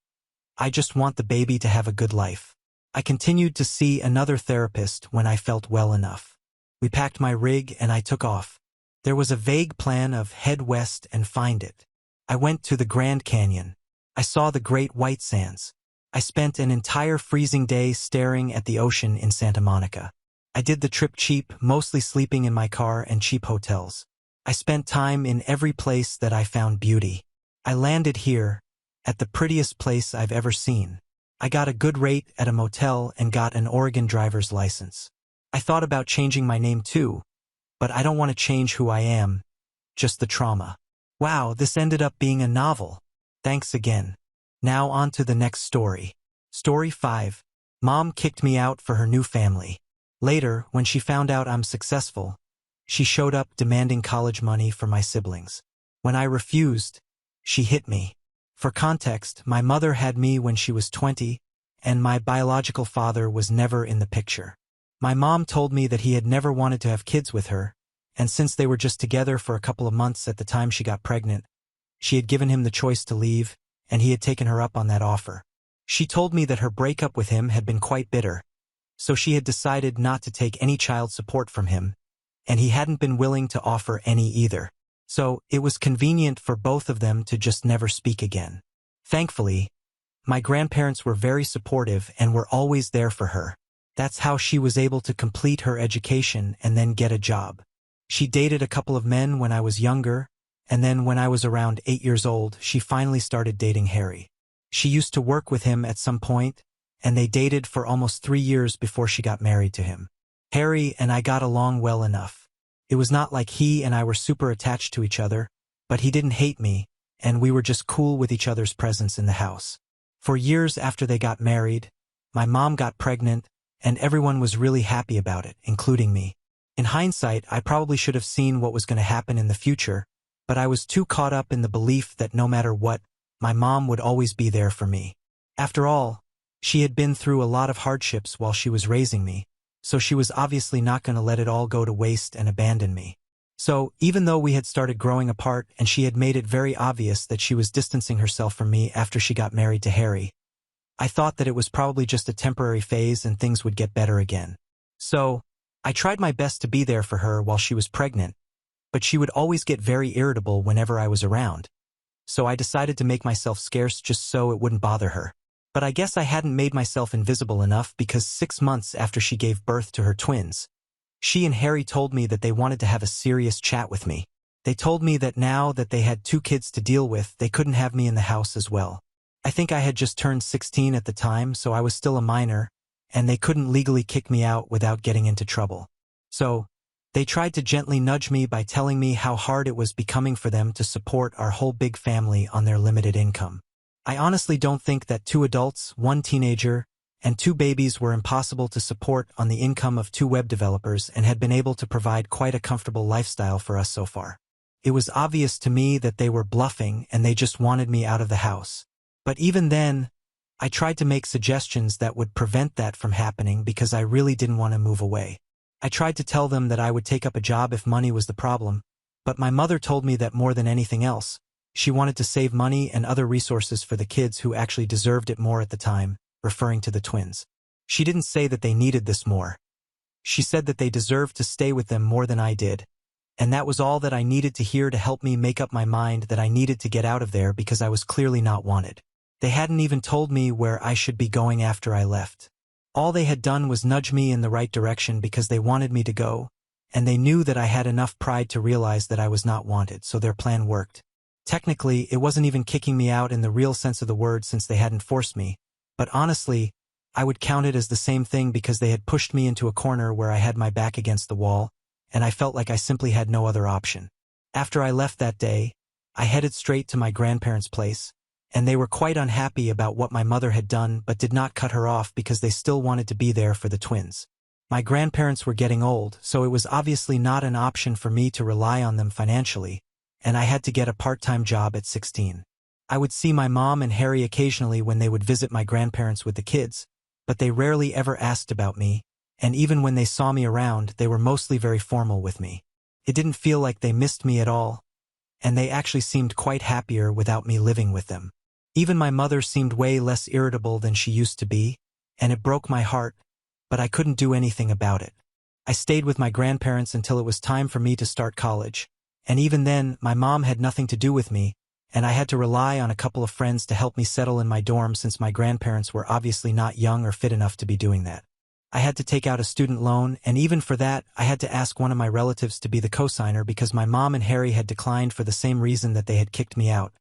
S1: I just want the baby to have a good life. I continued to see another therapist when I felt well enough. We packed my rig and I took off. There was a vague plan of head west and find it. I went to the Grand Canyon. I saw the Great White Sands. I spent an entire freezing day staring at the ocean in Santa Monica. I did the trip cheap, mostly sleeping in my car and cheap hotels. I spent time in every place that I found beauty. I landed here, at the prettiest place I've ever seen. I got a good rate at a motel and got an Oregon driver's license. I thought about changing my name too, but I don't want to change who I am, just the trauma. Wow, this ended up being a novel. Thanks again. Now on to the next story. Story 5. Mom kicked me out for her new family. Later, when she found out I'm successful, she showed up demanding college money for my siblings. When I refused, she hit me. For context, my mother had me when she was 20, and my biological father was never in the picture. My mom told me that he had never wanted to have kids with her, and since they were just together for a couple of months at the time she got pregnant, she had given him the choice to leave, and he had taken her up on that offer. She told me that her breakup with him had been quite bitter, so she had decided not to take any child support from him, and he hadn't been willing to offer any either. So it was convenient for both of them to just never speak again. Thankfully, my grandparents were very supportive and were always there for her. That's how she was able to complete her education and then get a job. She dated a couple of men when I was younger, and then when I was around 8 years old, she finally started dating Harry. She used to work with him at some point, and they dated for almost 3 years before she got married to him. Harry and I got along well enough. It was not like he and I were super attached to each other, but he didn't hate me, and we were just cool with each other's presence in the house. For years after they got married, my mom got pregnant, and everyone was really happy about it, including me. In hindsight, I probably should have seen what was going to happen in the future, but I was too caught up in the belief that no matter what, my mom would always be there for me. After all, she had been through a lot of hardships while she was raising me, so she was obviously not going to let it all go to waste and abandon me. So, even though we had started growing apart and she had made it very obvious that she was distancing herself from me after she got married to Harry, I thought that it was probably just a temporary phase and things would get better again. So, I tried my best to be there for her while she was pregnant, but she would always get very irritable whenever I was around. So I decided to make myself scarce just so it wouldn't bother her. But I guess I hadn't made myself invisible enough because 6 months after she gave birth to her twins, she and Harry told me that they wanted to have a serious chat with me. They told me that now that they had 2 kids to deal with, they couldn't have me in the house as well. I think I had just turned 16 at the time, so I was still a minor, and they couldn't legally kick me out without getting into trouble. So, they tried to gently nudge me by telling me how hard it was becoming for them to support our whole big family on their limited income. I honestly don't think that 2 adults, 1 teenager, and 2 babies were impossible to support on the income of 2 web developers and had been able to provide quite a comfortable lifestyle for us so far. It was obvious to me that they were bluffing and they just wanted me out of the house. But even then, I tried to make suggestions that would prevent that from happening because I really didn't want to move away. I tried to tell them that I would take up a job if money was the problem, but my mother told me that more than anything else, she wanted to save money and other resources for the kids who actually deserved it more at the time, referring to the twins. She didn't say that they needed this more. She said that they deserved to stay with them more than I did, and that was all that I needed to hear to help me make up my mind that I needed to get out of there because I was clearly not wanted. They hadn't even told me where I should be going after I left. All they had done was nudge me in the right direction because they wanted me to go, and they knew that I had enough pride to realize that I was not wanted, so their plan worked. Technically, it wasn't even kicking me out in the real sense of the word since they hadn't forced me, but honestly, I would count it as the same thing because they had pushed me into a corner where I had my back against the wall, and I felt like I simply had no other option. After I left that day, I headed straight to my grandparents' place, and they were quite unhappy about what my mother had done but did not cut her off because they still wanted to be there for the twins. My grandparents were getting old, so it was obviously not an option for me to rely on them financially, and I had to get a part-time job at 16. I would see my mom and Harry occasionally when they would visit my grandparents with the kids, but they rarely ever asked about me, and even when they saw me around, they were mostly very formal with me. It didn't feel like they missed me at all, and they actually seemed quite happier without me living with them. Even my mother seemed way less irritable than she used to be, and it broke my heart, but I couldn't do anything about it. I stayed with my grandparents until it was time for me to start college, and even then, my mom had nothing to do with me, and I had to rely on a couple of friends to help me settle in my dorm since my grandparents were obviously not young or fit enough to be doing that. I had to take out a student loan, and even for that, I had to ask one of my relatives to be the cosigner because my mom and Harry had declined for the same reason that they had kicked me out,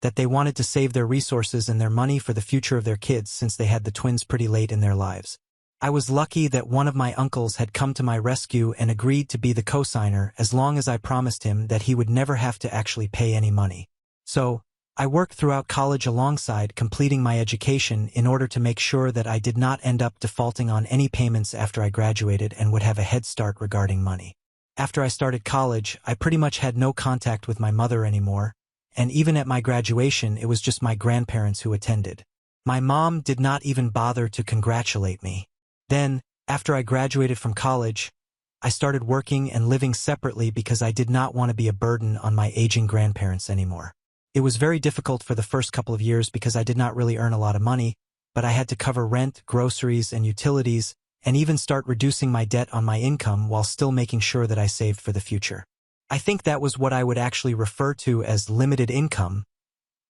S1: that they wanted to save their resources and their money for the future of their kids since they had the twins pretty late in their lives. I was lucky that one of my uncles had come to my rescue and agreed to be the cosigner as long as I promised him that he would never have to actually pay any money. So, I worked throughout college alongside completing my education in order to make sure that I did not end up defaulting on any payments after I graduated and would have a head start regarding money. After I started college, I pretty much had no contact with my mother anymore, and even at my graduation it was just my grandparents who attended. My mom did not even bother to congratulate me. Then, after I graduated from college, I started working and living separately because I did not want to be a burden on my aging grandparents anymore. It was very difficult for the first couple of years because I did not really earn a lot of money, but I had to cover rent, groceries, and utilities, and even start reducing my debt on my income while still making sure that I saved for the future. I think that was what I would actually refer to as limited income,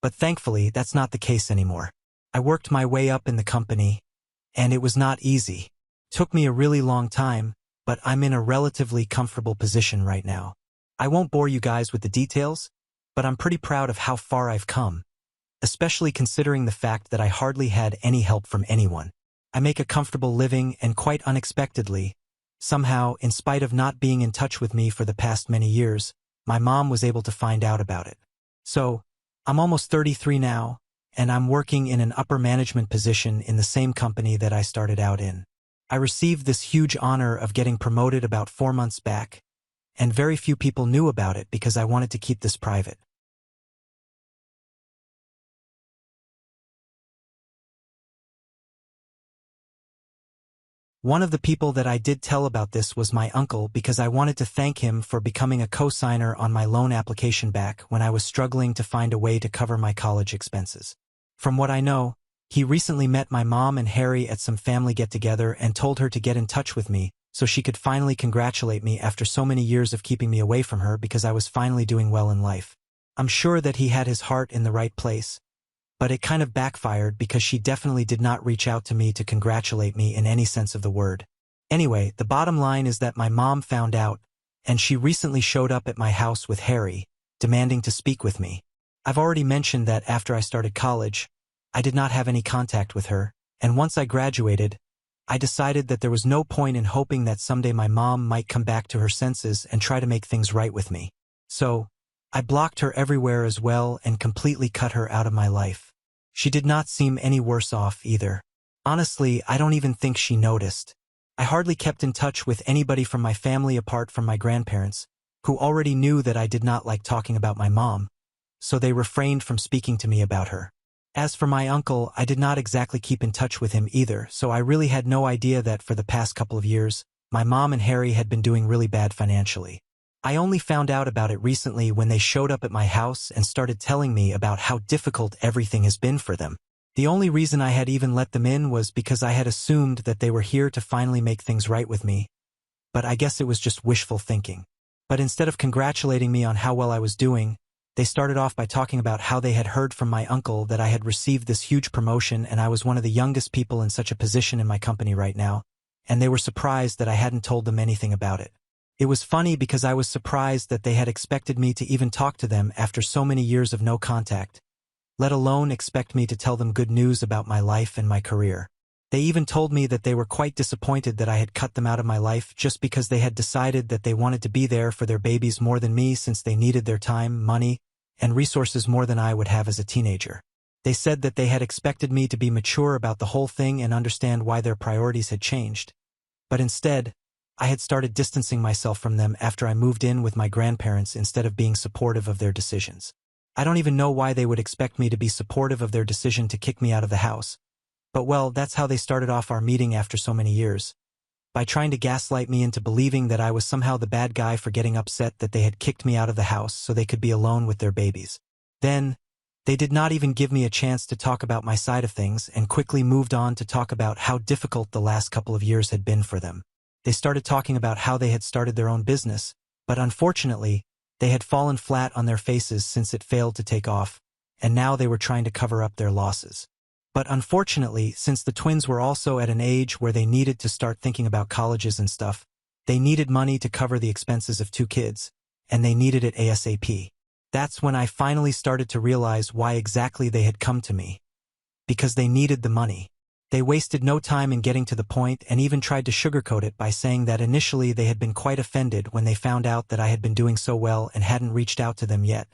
S1: but thankfully that's not the case anymore. I worked my way up in the company, and it was not easy. Took me a really long time, but I'm in a relatively comfortable position right now. I won't bore you guys with the details, but I'm pretty proud of how far I've come, especially considering the fact that I hardly had any help from anyone. I make a comfortable living and quite unexpectedly, somehow, in spite of not being in touch with me for the past many years, my mom was able to find out about it. So, I'm almost 33 now, and I'm working in an upper management position in the same company that I started out in. I received this huge honor of getting promoted about 4 months back, and very few people knew about it because I wanted to keep this private. One of the people that I did tell about this was my uncle because I wanted to thank him for becoming a cosigner on my loan application back when I was struggling to find a way to cover my college expenses. From what I know, he recently met my mom and Harry at some family get-together and told her to get in touch with me so she could finally congratulate me after so many years of keeping me away from her because I was finally doing well in life. I'm sure that he had his heart in the right place, but it kind of backfired because she definitely did not reach out to me to congratulate me in any sense of the word. Anyway, the bottom line is that my mom found out, and she recently showed up at my house with Harry, demanding to speak with me. I've already mentioned that after I started college, I did not have any contact with her, and once I graduated, I decided that there was no point in hoping that someday my mom might come back to her senses and try to make things right with me. So, I blocked her everywhere as well and completely cut her out of my life. She did not seem any worse off either. Honestly, I don't even think she noticed. I hardly kept in touch with anybody from my family apart from my grandparents, who already knew that I did not like talking about my mom, so they refrained from speaking to me about her. As for my uncle, I did not exactly keep in touch with him either, so I really had no idea that for the past couple of years, my mom and Harry had been doing really bad financially. I only found out about it recently when they showed up at my house and started telling me about how difficult everything has been for them. The only reason I had even let them in was because I had assumed that they were here to finally make things right with me, but I guess it was just wishful thinking. But instead of congratulating me on how well I was doing, they started off by talking about how they had heard from my uncle that I had received this huge promotion and I was one of the youngest people in such a position in my company right now, and they were surprised that I hadn't told them anything about it. It was funny because I was surprised that they had expected me to even talk to them after so many years of no contact, let alone expect me to tell them good news about my life and my career. They even told me that they were quite disappointed that I had cut them out of my life just because they had decided that they wanted to be there for their babies more than me since they needed their time, money, and resources more than I would have as a teenager. They said that they had expected me to be mature about the whole thing and understand why their priorities had changed. But instead, I had started distancing myself from them after I moved in with my grandparents instead of being supportive of their decisions. I don't even know why they would expect me to be supportive of their decision to kick me out of the house. But well, that's how they started off our meeting after so many years. By trying to gaslight me into believing that I was somehow the bad guy for getting upset that they had kicked me out of the house so they could be alone with their babies. Then, they did not even give me a chance to talk about my side of things and quickly moved on to talk about how difficult the last couple of years had been for them. They started talking about how they had started their own business, but unfortunately, they had fallen flat on their faces since it failed to take off, and now they were trying to cover up their losses. But unfortunately, since the twins were also at an age where they needed to start thinking about colleges and stuff, they needed money to cover the expenses of 2 kids, and they needed it ASAP. That's when I finally started to realize why exactly they had come to me. Because they needed the money. They wasted no time in getting to the point and even tried to sugarcoat it by saying that initially they had been quite offended when they found out that I had been doing so well and hadn't reached out to them yet.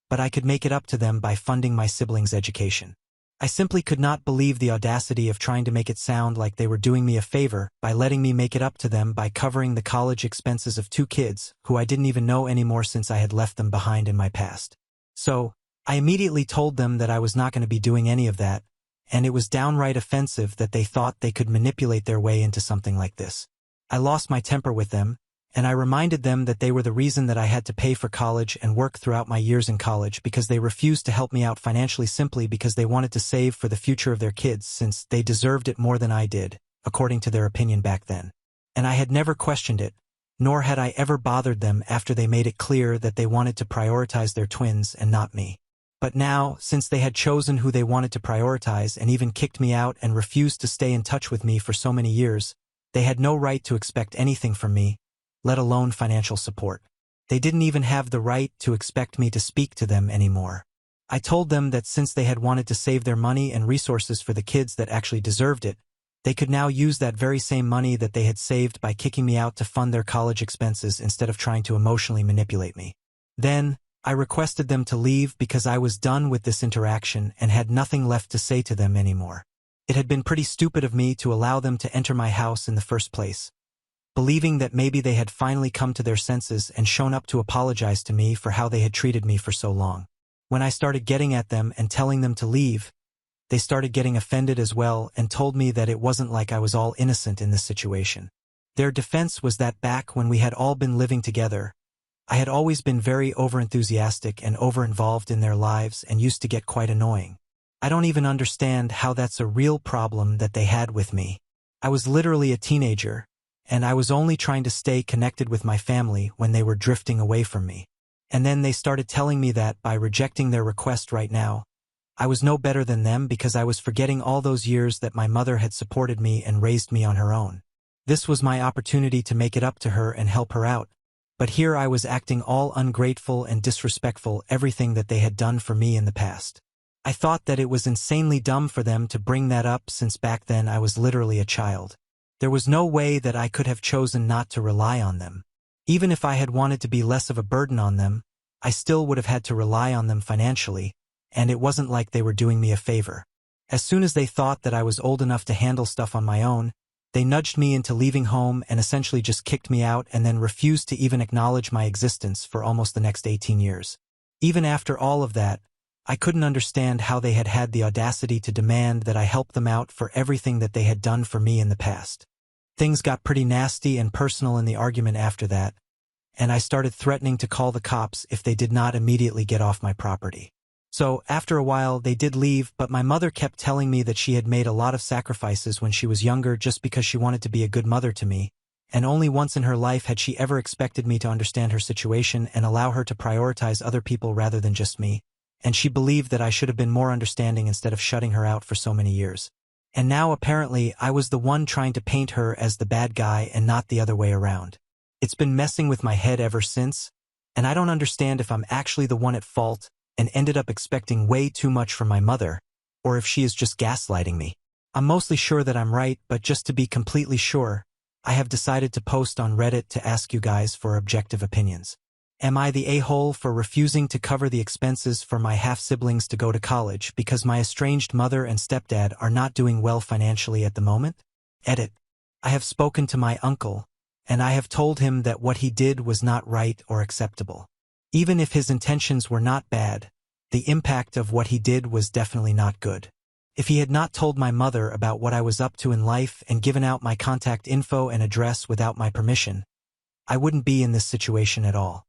S1: But I could make it up to them by funding my siblings' education. I simply could not believe the audacity of trying to make it sound like they were doing me a favor by letting me make it up to them by covering the college expenses of 2 kids, who I didn't even know anymore since I had left them behind in my past. So, I immediately told them that I was not going to be doing any of that, and it was downright offensive that they thought they could manipulate their way into something like this. I lost my temper with them, and I reminded them that they were the reason that I had to pay for college and work throughout my years in college because they refused to help me out financially simply because they wanted to save for the future of their kids since they deserved it more than I did, according to their opinion back then. And I had never questioned it, nor had I ever bothered them after they made it clear that they wanted to prioritize their twins and not me. But now, since they had chosen who they wanted to prioritize and even kicked me out and refused to stay in touch with me for so many years, they had no right to expect anything from me, let alone financial support. They didn't even have the right to expect me to speak to them anymore. I told them that since they had wanted to save their money and resources for the kids that actually deserved it, they could now use that very same money that they had saved by kicking me out to fund their college expenses instead of trying to emotionally manipulate me. Then, I requested them to leave because I was done with this interaction and had nothing left to say to them anymore. It had been pretty stupid of me to allow them to enter my house in the first place, believing that maybe they had finally come to their senses and shown up to apologize to me for how they had treated me for so long. When I started getting at them and telling them to leave, they started getting offended as well and told me that it wasn't like I was all innocent in this situation. Their defense was that back when we had all been living together, I had always been very overenthusiastic and overinvolved in their lives and used to get quite annoying. I don't even understand how that's a real problem that they had with me. I was literally a teenager, and I was only trying to stay connected with my family when they were drifting away from me. And then they started telling me that by rejecting their request right now, I was no better than them because I was forgetting all those years that my mother had supported me and raised me on her own. This was my opportunity to make it up to her and help her out. But here I was acting all ungrateful and disrespectful everything that they had done for me in the past. I thought that it was insanely dumb for them to bring that up since back then I was literally a child. There was no way that I could have chosen not to rely on them. Even if I had wanted to be less of a burden on them, I still would have had to rely on them financially, and it wasn't like they were doing me a favor. As soon as they thought that I was old enough to handle stuff on my own, they nudged me into leaving home and essentially just kicked me out and then refused to even acknowledge my existence for almost the next 18 years. Even after all of that, I couldn't understand how they had had the audacity to demand that I help them out for everything that they had done for me in the past. Things got pretty nasty and personal in the argument after that, and I started threatening to call the cops if they did not immediately get off my property. So, after a while, they did leave, but my mother kept telling me that she had made a lot of sacrifices when she was younger just because she wanted to be a good mother to me, and only once in her life had she ever expected me to understand her situation and allow her to prioritize other people rather than just me, and she believed that I should have been more understanding instead of shutting her out for so many years. And now apparently I was the one trying to paint her as the bad guy and not the other way around. It's been messing with my head ever since, and I don't understand if I'm actually the one at fault and ended up expecting way too much from my mother, or if she is just gaslighting me. I'm mostly sure that I'm right, but just to be completely sure, I have decided to post on Reddit to ask you guys for objective opinions. Am I the a-hole for refusing to cover the expenses for my half-siblings to go to college because my estranged mother and stepdad are not doing well financially at the moment? Edit. I have spoken to my uncle, and I have told him that what he did was not right or acceptable. Even if his intentions were not bad, the impact of what he did was definitely not good. If he had not told my mother about what I was up to in life and given out my contact info and address without my permission, I wouldn't be in this situation at all.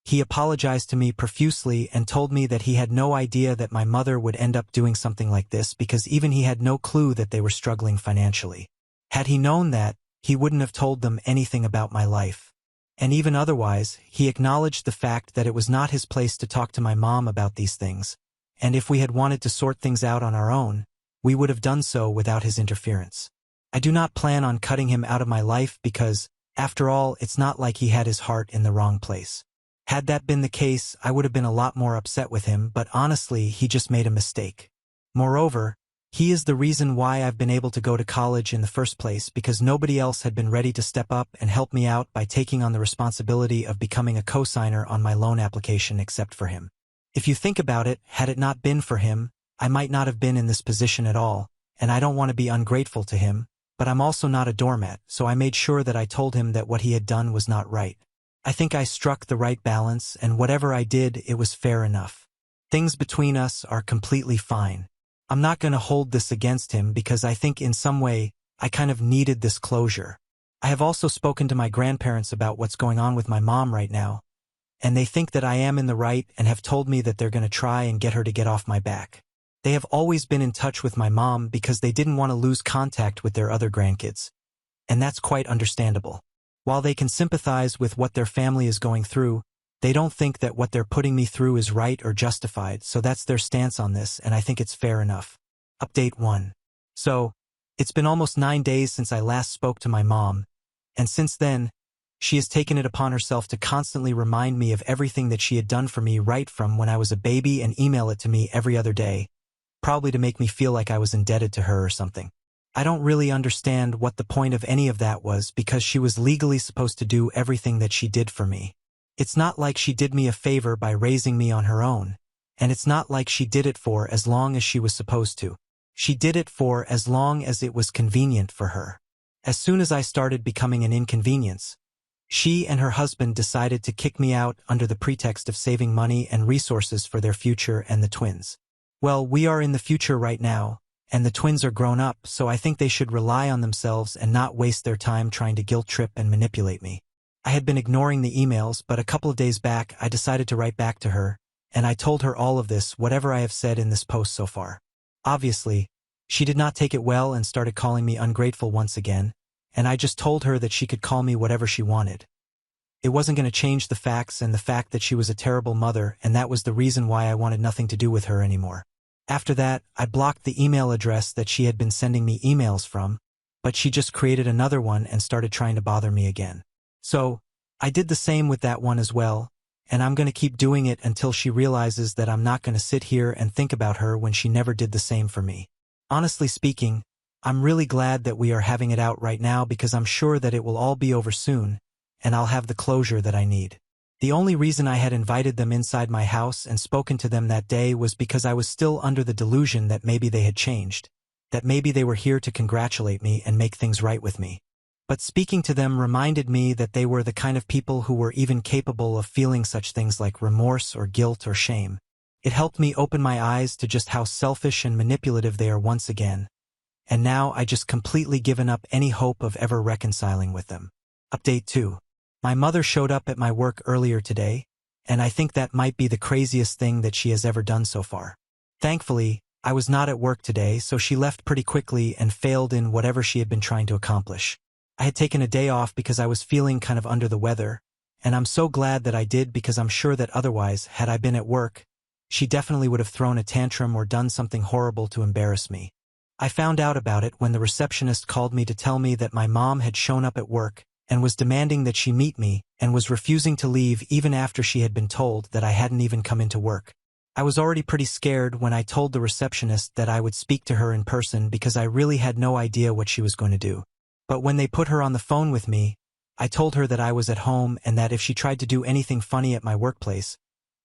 S1: He apologized to me profusely and told me that he had no idea that my mother would end up doing something like this because even he had no clue that they were struggling financially. Had he known that, he wouldn't have told them anything about my life. And even otherwise, he acknowledged the fact that it was not his place to talk to my mom about these things, and if we had wanted to sort things out on our own, we would have done so without his interference. I do not plan on cutting him out of my life because, after all, it's not like he had his heart in the wrong place. Had that been the case, I would have been a lot more upset with him, but honestly, he just made a mistake. Moreover, he is the reason why I've been able to go to college in the first place because nobody else had been ready to step up and help me out by taking on the responsibility of becoming a co-signer on my loan application except for him. If you think about it, had it not been for him, I might not have been in this position at all, and I don't want to be ungrateful to him, but I'm also not a doormat, so I made sure that I told him that what he had done was not right. I think I struck the right balance, and whatever I did, it was fair enough. Things between us are completely fine. I'm not going to hold this against him because I think in some way, I kind of needed this closure. I have also spoken to my grandparents about what's going on with my mom right now, and they think that I am in the right and have told me that they're going to try and get her to get off my back. They have always been in touch with my mom because they didn't want to lose contact with their other grandkids, and that's quite understandable. While they can sympathize with what their family is going through, they don't think that what they're putting me through is right or justified, so that's their stance on this, and I think it's fair enough. Update 1. So, it's been almost 9 days since I last spoke to my mom, and since then, she has taken it upon herself to constantly remind me of everything that she had done for me right from when I was a baby and email it to me every other day, probably to make me feel like I was indebted to her or something. I don't really understand what the point of any of that was because she was legally supposed to do everything that she did for me. It's not like she did me a favor by raising me on her own, and it's not like she did it for as long as she was supposed to. She did it for as long as it was convenient for her. As soon as I started becoming an inconvenience, she and her husband decided to kick me out under the pretext of saving money and resources for their future and the twins. Well, we are in the future right now, and the twins are grown up, so I think they should rely on themselves and not waste their time trying to guilt trip and manipulate me. I had been ignoring the emails, but a couple of days back I decided to write back to her, and I told her all of this, whatever I have said in this post so far. Obviously, she did not take it well and started calling me ungrateful once again, and I just told her that she could call me whatever she wanted. It wasn't going to change the facts and the fact that she was a terrible mother, and that was the reason why I wanted nothing to do with her anymore. After that, I blocked the email address that she had been sending me emails from, but she just created another one and started trying to bother me again. So, I did the same with that one as well, and I'm going to keep doing it until she realizes that I'm not going to sit here and think about her when she never did the same for me. Honestly speaking, I'm really glad that we are having it out right now because I'm sure that it will all be over soon, and I'll have the closure that I need. The only reason I had invited them inside my house and spoken to them that day was because I was still under the delusion that maybe they had changed, that maybe they were here to congratulate me and make things right with me. But speaking to them reminded me that they were the kind of people who were even capable of feeling such things like remorse or guilt or shame. It helped me open my eyes to just how selfish and manipulative they are once again, and now I just completely given up any hope of ever reconciling with them. Update 2. My mother showed up at my work earlier today, and I think that might be the craziest thing that she has ever done so far. Thankfully, I was not at work today, so she left pretty quickly and failed in whatever she had been trying to accomplish. I had taken a day off because I was feeling kind of under the weather, and I'm so glad that I did because I'm sure that otherwise, had I been at work, she definitely would have thrown a tantrum or done something horrible to embarrass me. I found out about it when the receptionist called me to tell me that my mom had shown up at work and was demanding that she meet me, and was refusing to leave even after she had been told that I hadn't even come into work. I was already pretty scared when I told the receptionist that I would speak to her in person because I really had no idea what she was going to do. But when they put her on the phone with me, I told her that I was at home and that if she tried to do anything funny at my workplace,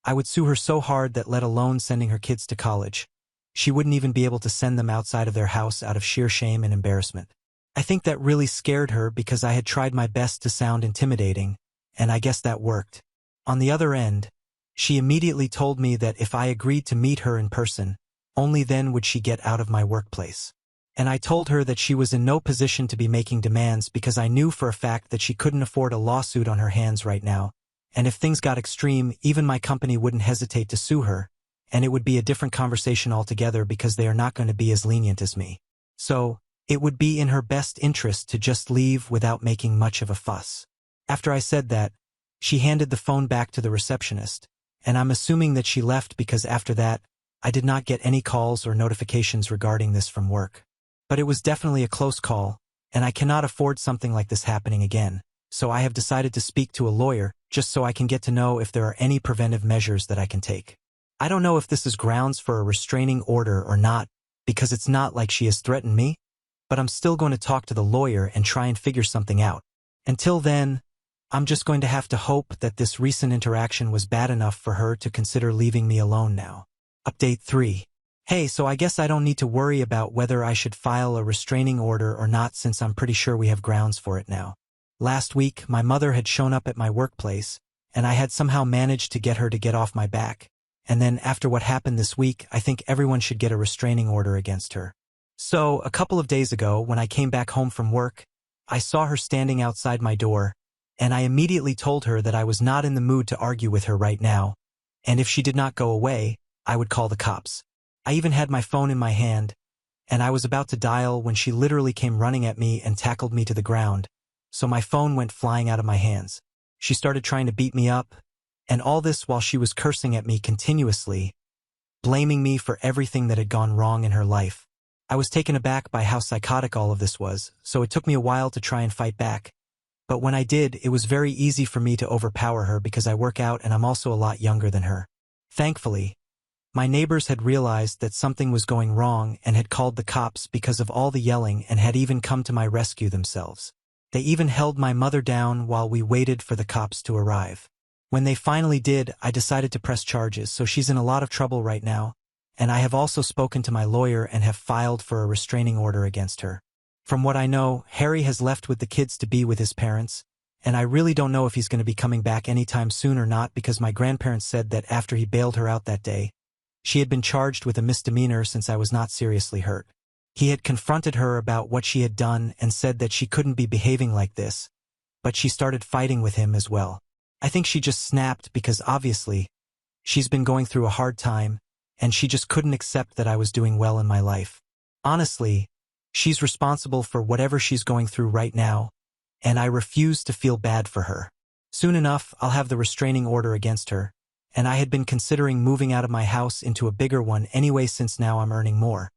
S1: I would sue her so hard that let alone sending her kids to college, she wouldn't even be able to send them outside of their house out of sheer shame and embarrassment. I think that really scared her because I had tried my best to sound intimidating, and I guess that worked. On the other end, she immediately told me that if I agreed to meet her in person, only then would she get out of my workplace. And I told her that she was in no position to be making demands because I knew for a fact that she couldn't afford a lawsuit on her hands right now, and if things got extreme, even my company wouldn't hesitate to sue her, and it would be a different conversation altogether because they are not going to be as lenient as me. So, it would be in her best interest to just leave without making much of a fuss. After I said that, she handed the phone back to the receptionist, and I'm assuming that she left because after that, I did not get any calls or notifications regarding this from work. But it was definitely a close call, and I cannot afford something like this happening again, so I have decided to speak to a lawyer just so I can get to know if there are any preventive measures that I can take. I don't know if this is grounds for a restraining order or not, because it's not like she has threatened me, but I'm still going to talk to the lawyer and try and figure something out. Until then, I'm just going to have to hope that this recent interaction was bad enough for her to consider leaving me alone now. Update 3. Hey, so I guess I don't need to worry about whether I should file a restraining order or not since I'm pretty sure we have grounds for it now. Last week, my mother had shown up at my workplace, and I had somehow managed to get her to get off my back. And then after what happened this week, I think everyone should get a restraining order against her. So, a couple of days ago, when I came back home from work, I saw her standing outside my door, and I immediately told her that I was not in the mood to argue with her right now, and if she did not go away, I would call the cops. I even had my phone in my hand, and I was about to dial when she literally came running at me and tackled me to the ground, so my phone went flying out of my hands. She started trying to beat me up, and all this while she was cursing at me continuously, blaming me for everything that had gone wrong in her life. I was taken aback by how psychotic all of this was, so it took me a while to try and fight back. But when I did, it was very easy for me to overpower her because I work out and I'm also a lot younger than her. Thankfully, my neighbors had realized that something was going wrong and had called the cops because of all the yelling and had even come to my rescue themselves. They even held my mother down while we waited for the cops to arrive. When they finally did, I decided to press charges, so she's in a lot of trouble right now, and I have also spoken to my lawyer and have filed for a restraining order against her. From what I know, Harry has left with the kids to be with his parents, and I really don't know if he's going to be coming back anytime soon or not because my grandparents said that after he bailed her out that day, she had been charged with a misdemeanor since I was not seriously hurt. He had confronted her about what she had done and said that she couldn't be behaving like this, but she started fighting with him as well. I think she just snapped because obviously, she's been going through a hard time, and she just couldn't accept that I was doing well in my life. Honestly, she's responsible for whatever she's going through right now, and I refuse to feel bad for her. Soon enough, I'll have the restraining order against her, and I had been considering moving out of my house into a bigger one anyway since now I'm earning more.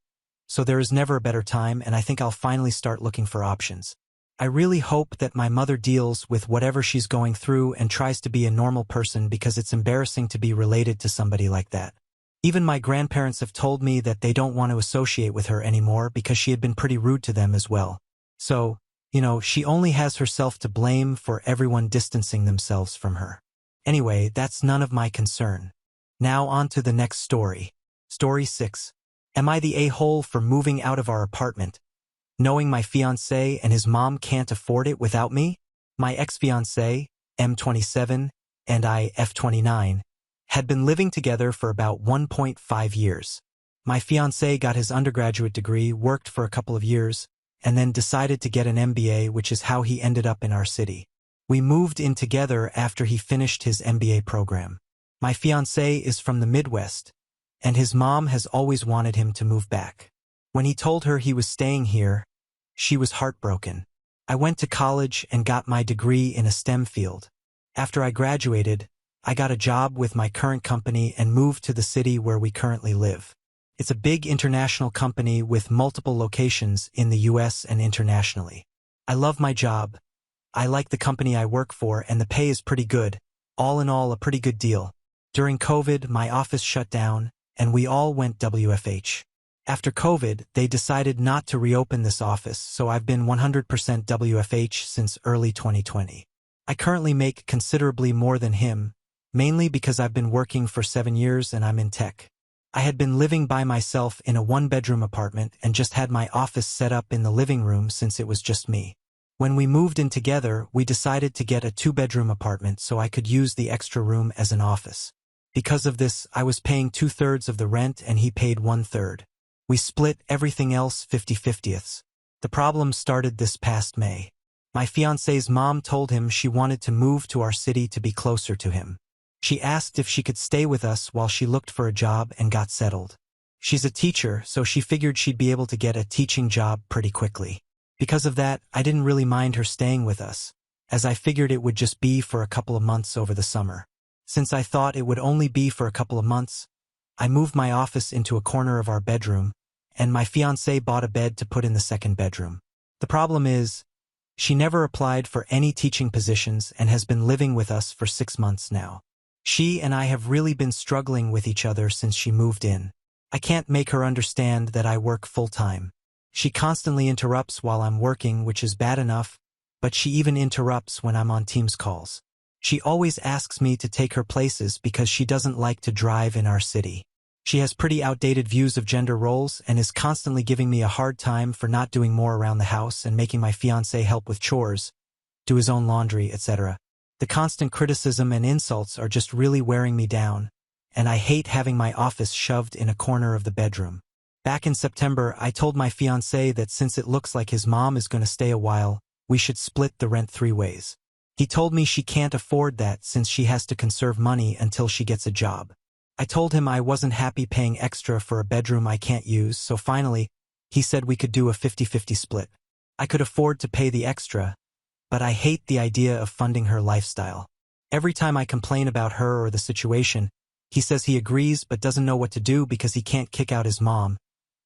S1: So there is never a better time, and I think I'll finally start looking for options. I really hope that my mother deals with whatever she's going through and tries to be a normal person because it's embarrassing to be related to somebody like that. Even my grandparents have told me that they don't want to associate with her anymore because she had been pretty rude to them as well. So, she only has herself to blame for everyone distancing themselves from her. Anyway, that's none of my concern. Now on to the next story. Story 6. Am I the a-hole for moving out of our apartment, knowing my fiancé and his mom can't afford it without me? My ex-fiancé, M27, and I, F29, had been living together for about 1.5 years. My fiancé got his undergraduate degree, worked for a couple of years, and then decided to get an MBA, which is how he ended up in our city. We moved in together after he finished his MBA program. My fiancé is from the Midwest, and his mom has always wanted him to move back. When he told her he was staying here, she was heartbroken. I went to college and got my degree in a STEM field. After I graduated, I got a job with my current company and moved to the city where we currently live. It's a big international company with multiple locations in the US and internationally. I love my job. I like the company I work for and the pay is pretty good. All in all, a pretty good deal. During COVID, my office shut down, and we all went WFH. After COVID, they decided not to reopen this office, so I've been 100% WFH since early 2020. I currently make considerably more than him, mainly because I've been working for 7 years and I'm in tech. I had been living by myself in a one-bedroom apartment and just had my office set up in the living room since it was just me. When we moved in together, we decided to get a 2-bedroom apartment so I could use the extra room as an office. Because of this, I was paying 2/3 of the rent and he paid 1/3. We split everything else 50-50ths. The problem started this past May. My fiancé's mom told him she wanted to move to our city to be closer to him. She asked if she could stay with us while she looked for a job and got settled. She's a teacher, so she figured she'd be able to get a teaching job pretty quickly. Because of that, I didn't really mind her staying with us, as I figured it would just be for a couple of months over the summer. Since I thought it would only be for a couple of months, I moved my office into a corner of our bedroom, and my fiancé bought a bed to put in the second bedroom. The problem is, she never applied for any teaching positions and has been living with us for 6 months now. She and I have really been struggling with each other since she moved in. I can't make her understand that I work full-time. She constantly interrupts while I'm working, which is bad enough, but she even interrupts when I'm on Teams calls. She always asks me to take her places because she doesn't like to drive in our city. She has pretty outdated views of gender roles and is constantly giving me a hard time for not doing more around the house and making my fiancé help with chores, do his own laundry, etc. The constant criticism and insults are just really wearing me down, and I hate having my office shoved in a corner of the bedroom. Back in September, I told my fiancé that since it looks like his mom is going to stay a while, we should split the rent 3 ways. He told me she can't afford that since she has to conserve money until she gets a job. I told him I wasn't happy paying extra for a bedroom I can't use, so finally, he said we could do a 50-50 split. I could afford to pay the extra, but I hate the idea of funding her lifestyle. Every time I complain about her or the situation, he says he agrees but doesn't know what to do because he can't kick out his mom,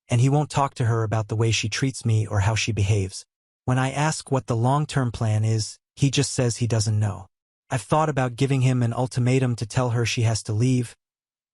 S1: and he won't talk to her about the way she treats me or how she behaves. When I ask what the long-term plan is, he just says he doesn't know. I've thought about giving him an ultimatum to tell her she has to leave,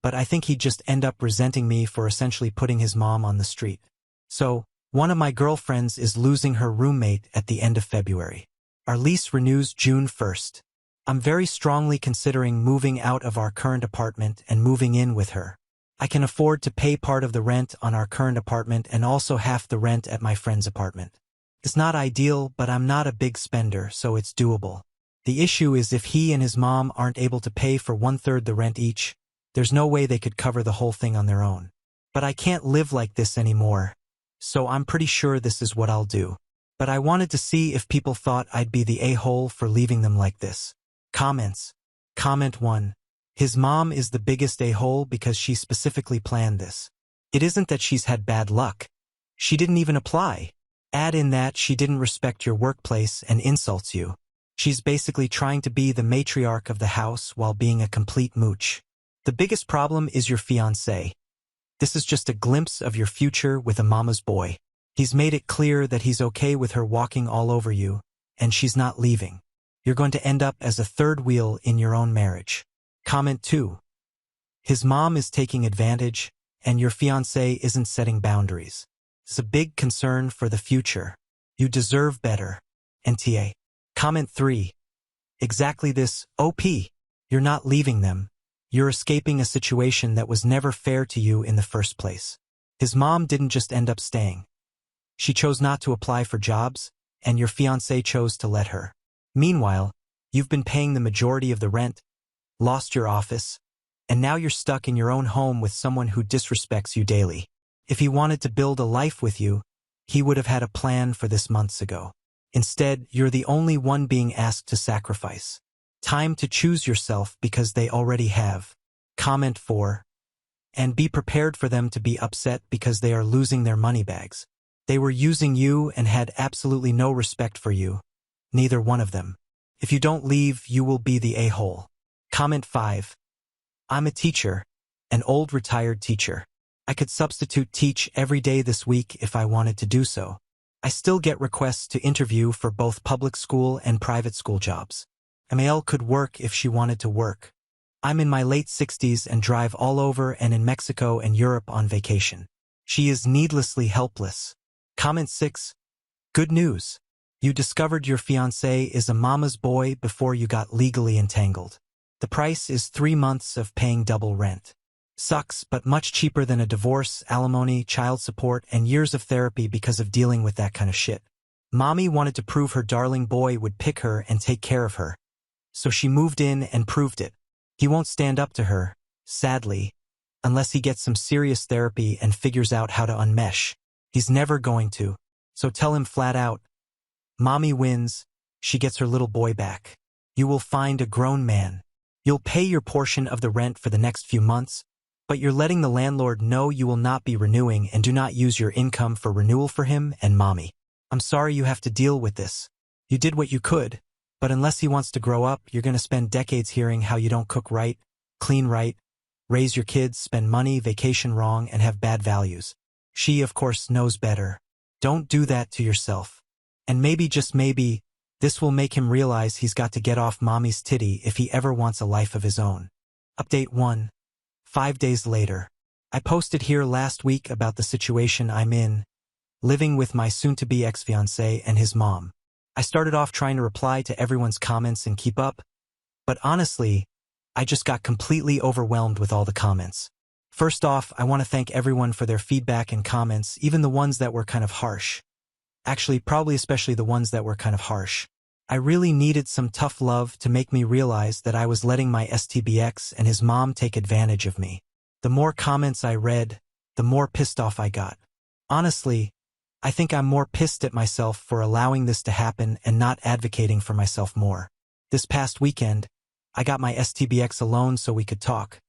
S1: but I think he'd just end up resenting me for essentially putting his mom on the street. So, one of my girlfriends is losing her roommate at the end of February. Our lease renews June 1st. I'm very strongly considering moving out of our current apartment and moving in with her. I can afford to pay part of the rent on our current apartment and also half the rent at my friend's apartment. It's not ideal, but I'm not a big spender, so it's doable. The issue is if he and his mom aren't able to pay for 1/3 the rent each, there's no way they could cover the whole thing on their own. But I can't live like this anymore, so I'm pretty sure this is what I'll do. But I wanted to see if people thought I'd be the a-hole for leaving them like this. Comments. Comment 1. His mom is the biggest a-hole because she specifically planned this. It isn't that she's had bad luck. She didn't even apply. Add in that she didn't respect your workplace and insults you. She's basically trying to be the matriarch of the house while being a complete mooch. The biggest problem is your fiancé. This is just a glimpse of your future with a mama's boy. He's made it clear that he's okay with her walking all over you, and she's not leaving. You're going to end up as a third wheel in your own marriage. Comment 2. His mom is taking advantage, and your fiancé isn't setting boundaries. It's a big concern for the future. You deserve better. NTA. Comment 3. Exactly this, OP. You're not leaving them. You're escaping a situation that was never fair to you in the first place. His mom didn't just end up staying. She chose not to apply for jobs, and your fiancé chose to let her. Meanwhile, you've been paying the majority of the rent, lost your office, and now you're stuck in your own home with someone who disrespects you daily. If he wanted to build a life with you, he would have had a plan for this months ago. Instead, you're the only one being asked to sacrifice. Time to choose yourself because they already have. Comment 4. And be prepared for them to be upset because they are losing their money bags. They were using you and had absolutely no respect for you. Neither one of them. If you don't leave, you will be the a-hole. Comment 5. I'm a teacher, an old retired teacher. I could substitute teach every day this week if I wanted to do so. I still get requests to interview for both public school and private school jobs. Amael could work if she wanted to work. I'm in my late 60s and drive all over and in Mexico and Europe on vacation. She is needlessly helpless. Comment 6. Good news. You discovered your fiancé is a mama's boy before you got legally entangled. The price is 3 months of paying double rent. Sucks, but much cheaper than a divorce, alimony, child support, and years of therapy because of dealing with that kind of shit. Mommy wanted to prove her darling boy would pick her and take care of her. So she moved in and proved it. He won't stand up to her, sadly, unless he gets some serious therapy and figures out how to unmesh. He's never going to. So tell him flat out. Mommy wins, she gets her little boy back. You will find a grown man. You'll pay your portion of the rent for the next few months, but you're letting the landlord know you will not be renewing and do not use your income for renewal for him and mommy. I'm sorry you have to deal with this. You did what you could, but unless he wants to grow up, you're going to spend decades hearing how you don't cook right, clean right, raise your kids, spend money, vacation wrong, and have bad values. She, of course, knows better. Don't do that to yourself. And maybe, just maybe, this will make him realize he's got to get off mommy's titty if he ever wants a life of his own. Update 1. 5 days later. I posted here last week about the situation I'm in, living with my soon-to-be ex-fiancé and his mom. I started off trying to reply to everyone's comments and keep up, but honestly, I just got completely overwhelmed with all the comments. First off, I want to thank everyone for their feedback and comments, even the ones that were kind of harsh. Actually, probably especially the ones that were kind of harsh. I really needed some tough love to make me realize that I was letting my STBX and his mom take advantage of me. The more comments I read, the more pissed off I got. Honestly, I think I'm more pissed at myself for allowing this to happen and not advocating for myself more. This past weekend, I got my STBX alone so we could talk,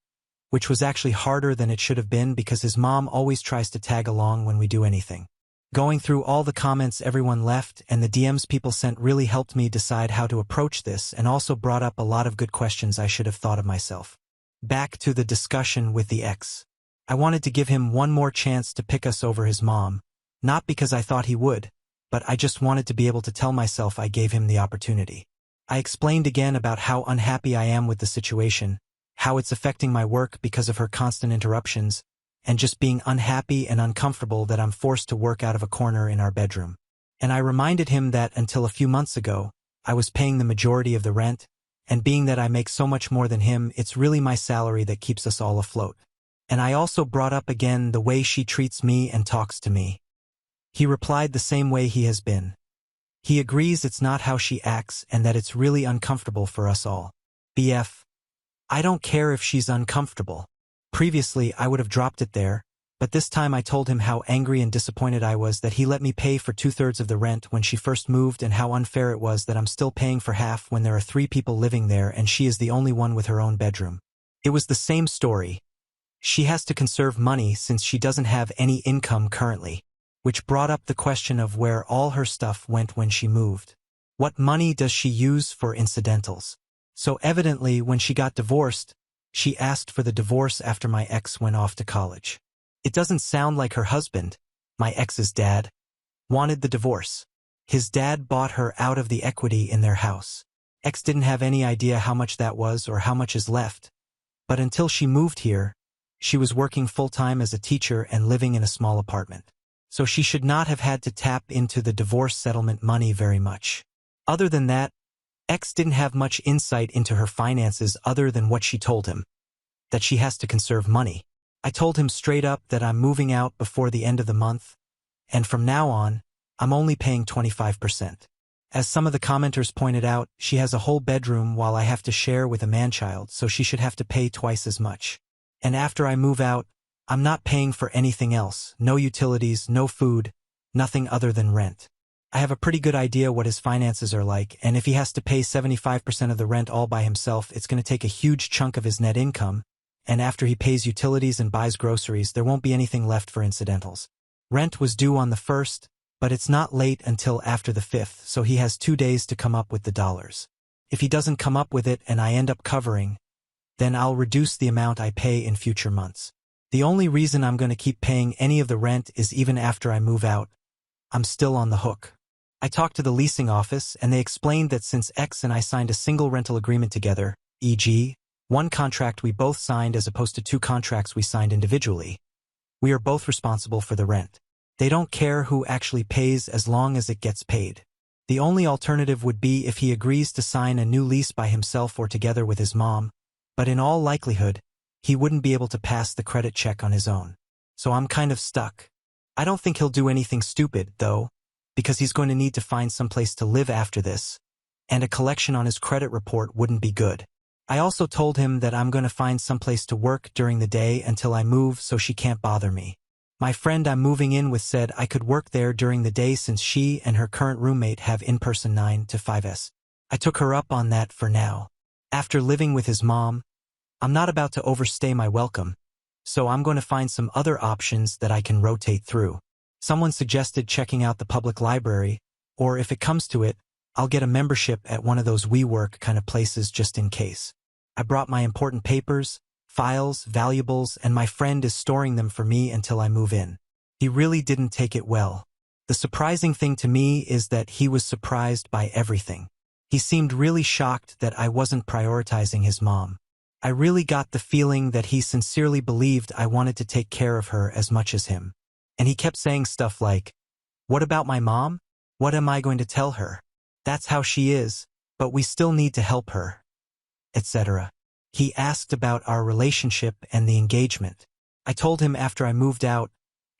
S1: which was actually harder than it should have been because his mom always tries to tag along when we do anything. Going through all the comments everyone left and the DMs people sent really helped me decide how to approach this and also brought up a lot of good questions I should have thought of myself. Back to the discussion with the ex. I wanted to give him one more chance to pick us over his mom, not because I thought he would, but I just wanted to be able to tell myself I gave him the opportunity. I explained again about how unhappy I am with the situation, how it's affecting my work because of her constant interruptions, and just being unhappy and uncomfortable that I'm forced to work out of a corner in our bedroom. And I reminded him that until a few months ago, I was paying the majority of the rent, and being that I make so much more than him, it's really my salary that keeps us all afloat. And I also brought up again the way she treats me and talks to me. He replied the same way he has been. He agrees it's not how she acts and that it's really uncomfortable for us all. BF. I don't care if she's uncomfortable. Previously, I would have dropped it there, but this time I told him how angry and disappointed I was that he let me pay for 2/3 of the rent when she first moved and how unfair it was that I'm still paying for half when there are 3 people living there and she is the only one with her own bedroom. It was the same story. She has to conserve money since she doesn't have any income currently, which brought up the question of where all her stuff went when she moved. What money does she use for incidentals? So evidently, when she got divorced, she asked for the divorce after my ex went off to college. It doesn't sound like her husband, my ex's dad, wanted the divorce. His dad bought her out of the equity in their house. Ex didn't have any idea how much that was or how much is left, but until she moved here, she was working full-time as a teacher and living in a small apartment. So she should not have had to tap into the divorce settlement money very much. Other than that, X didn't have much insight into her finances other than what she told him, that she has to conserve money. I told him straight up that I'm moving out before the end of the month, and from now on, I'm only paying 25%. As some of the commenters pointed out, she has a whole bedroom while I have to share with a man-child, so she should have to pay twice as much. And after I move out, I'm not paying for anything else, no utilities, no food, nothing other than rent. I have a pretty good idea what his finances are like, and if he has to pay 75% of the rent all by himself, it's going to take a huge chunk of his net income, and after he pays utilities and buys groceries, there won't be anything left for incidentals. Rent was due on the 1st, but it's not late until after the 5th, so he has 2 days to come up with the dollars. If he doesn't come up with it and I end up covering, then I'll reduce the amount I pay in future months. The only reason I'm going to keep paying any of the rent is even after I move out, I'm still on the hook. I talked to the leasing office and they explained that since X and I signed a single rental agreement together, e.g., one contract we both signed as opposed to two contracts we signed individually, we are both responsible for the rent. They don't care who actually pays as long as it gets paid. The only alternative would be if he agrees to sign a new lease by himself or together with his mom, but in all likelihood, he wouldn't be able to pass the credit check on his own. So I'm kind of stuck. I don't think he'll do anything stupid, though, because he's going to need to find someplace to live after this, and a collection on his credit report wouldn't be good. I also told him that I'm going to find someplace to work during the day until I move so she can't bother me. My friend I'm moving in with said I could work there during the day since she and her current roommate have in-person 9 to 5s. I took her up on that for now. After living with his mom, I'm not about to overstay my welcome, so I'm going to find some other options that I can rotate through. Someone suggested checking out the public library, or if it comes to it, I'll get a membership at one of those WeWork kind of places just in case. I brought my important papers, files, valuables, and my friend is storing them for me until I move in. He really didn't take it well. The surprising thing to me is that he was surprised by everything. He seemed really shocked that I wasn't prioritizing his mom. I really got the feeling that he sincerely believed I wanted to take care of her as much as him. And he kept saying stuff like, "What about my mom? What am I going to tell her? That's how she is, but we still need to help her," etc. He asked about our relationship and the engagement. I told him after I moved out,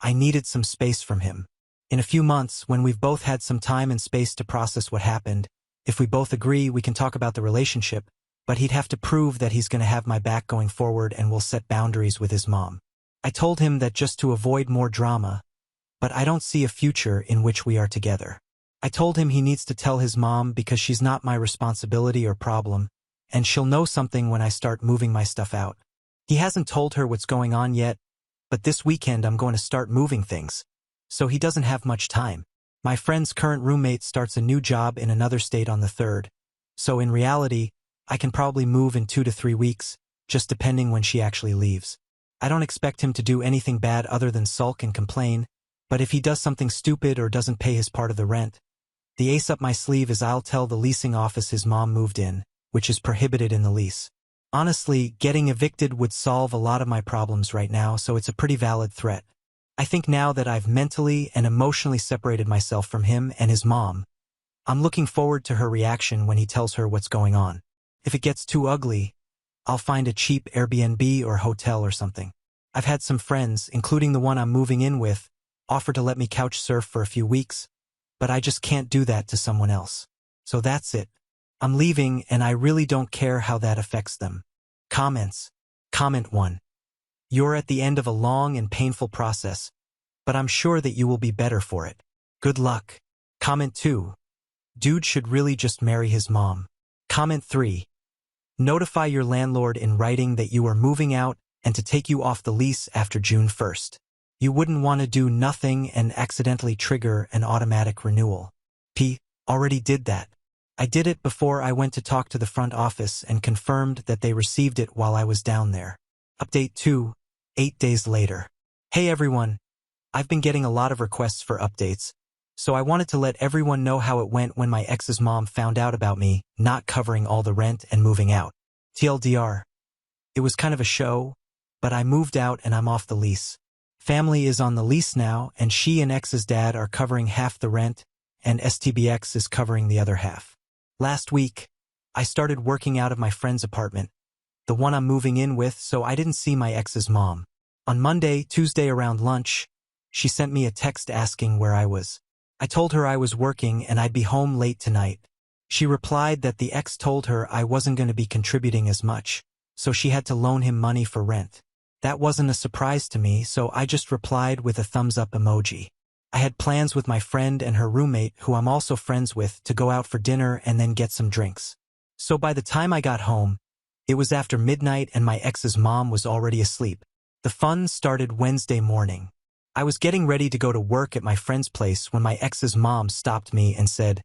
S1: I needed some space from him. In a few months, when we've both had some time and space to process what happened, if we both agree, we can talk about the relationship, but he'd have to prove that he's going to have my back going forward and will set boundaries with his mom. I told him that just to avoid more drama, but I don't see a future in which we are together. I told him he needs to tell his mom because she's not my responsibility or problem, and she'll know something when I start moving my stuff out. He hasn't told her what's going on yet, but this weekend I'm going to start moving things, so he doesn't have much time. My friend's current roommate starts a new job in another state on the 3rd, so in reality, I can probably move in 2 to 3 weeks, just depending when she actually leaves. I don't expect him to do anything bad other than sulk and complain, but if he does something stupid or doesn't pay his part of the rent, the ace up my sleeve is I'll tell the leasing office his mom moved in, which is prohibited in the lease. Honestly, getting evicted would solve a lot of my problems right now, so it's a pretty valid threat. I think now that I've mentally and emotionally separated myself from him and his mom, I'm looking forward to her reaction when he tells her what's going on. If it gets too ugly, I'll find a cheap Airbnb or hotel or something. I've had some friends, including the one I'm moving in with, offer to let me couch surf for a few weeks, but I just can't do that to someone else. So that's it. I'm leaving and I really don't care how that affects them. Comments. Comment 1. You're at the end of a long and painful process, but I'm sure that you will be better for it. Good luck. Comment 2. Dude should really just marry his mom. Comment 3. Notify your landlord in writing that you are moving out and to take you off the lease after June 1st. You wouldn't want to do nothing and accidentally trigger an automatic renewal. P. Already did that. I did it before I went to talk to the front office and confirmed that they received it while I was down there. Update 2, 8 days later. Hey everyone, I've been getting a lot of requests for updates, so I wanted to let everyone know how it went when my ex's mom found out about me not covering all the rent and moving out. TLDR. It was kind of a show, but I moved out and I'm off the lease. Family is on the lease now, and she and ex's dad are covering half the rent, and STBX is covering the other half. Last week, I started working out of my friend's apartment, the one I'm moving in with, so I didn't see my ex's mom. On Tuesday around lunch, she sent me a text asking where I was. I told her I was working and I'd be home late tonight. She replied that the ex told her I wasn't going to be contributing as much, so she had to loan him money for rent. That wasn't a surprise to me, so I just replied with a thumbs up emoji. I had plans with my friend and her roommate, who I'm also friends with, to go out for dinner and then get some drinks. So by the time I got home, it was after midnight and my ex's mom was already asleep. The fun started Wednesday morning. I was getting ready to go to work at my friend's place when my ex's mom stopped me and said,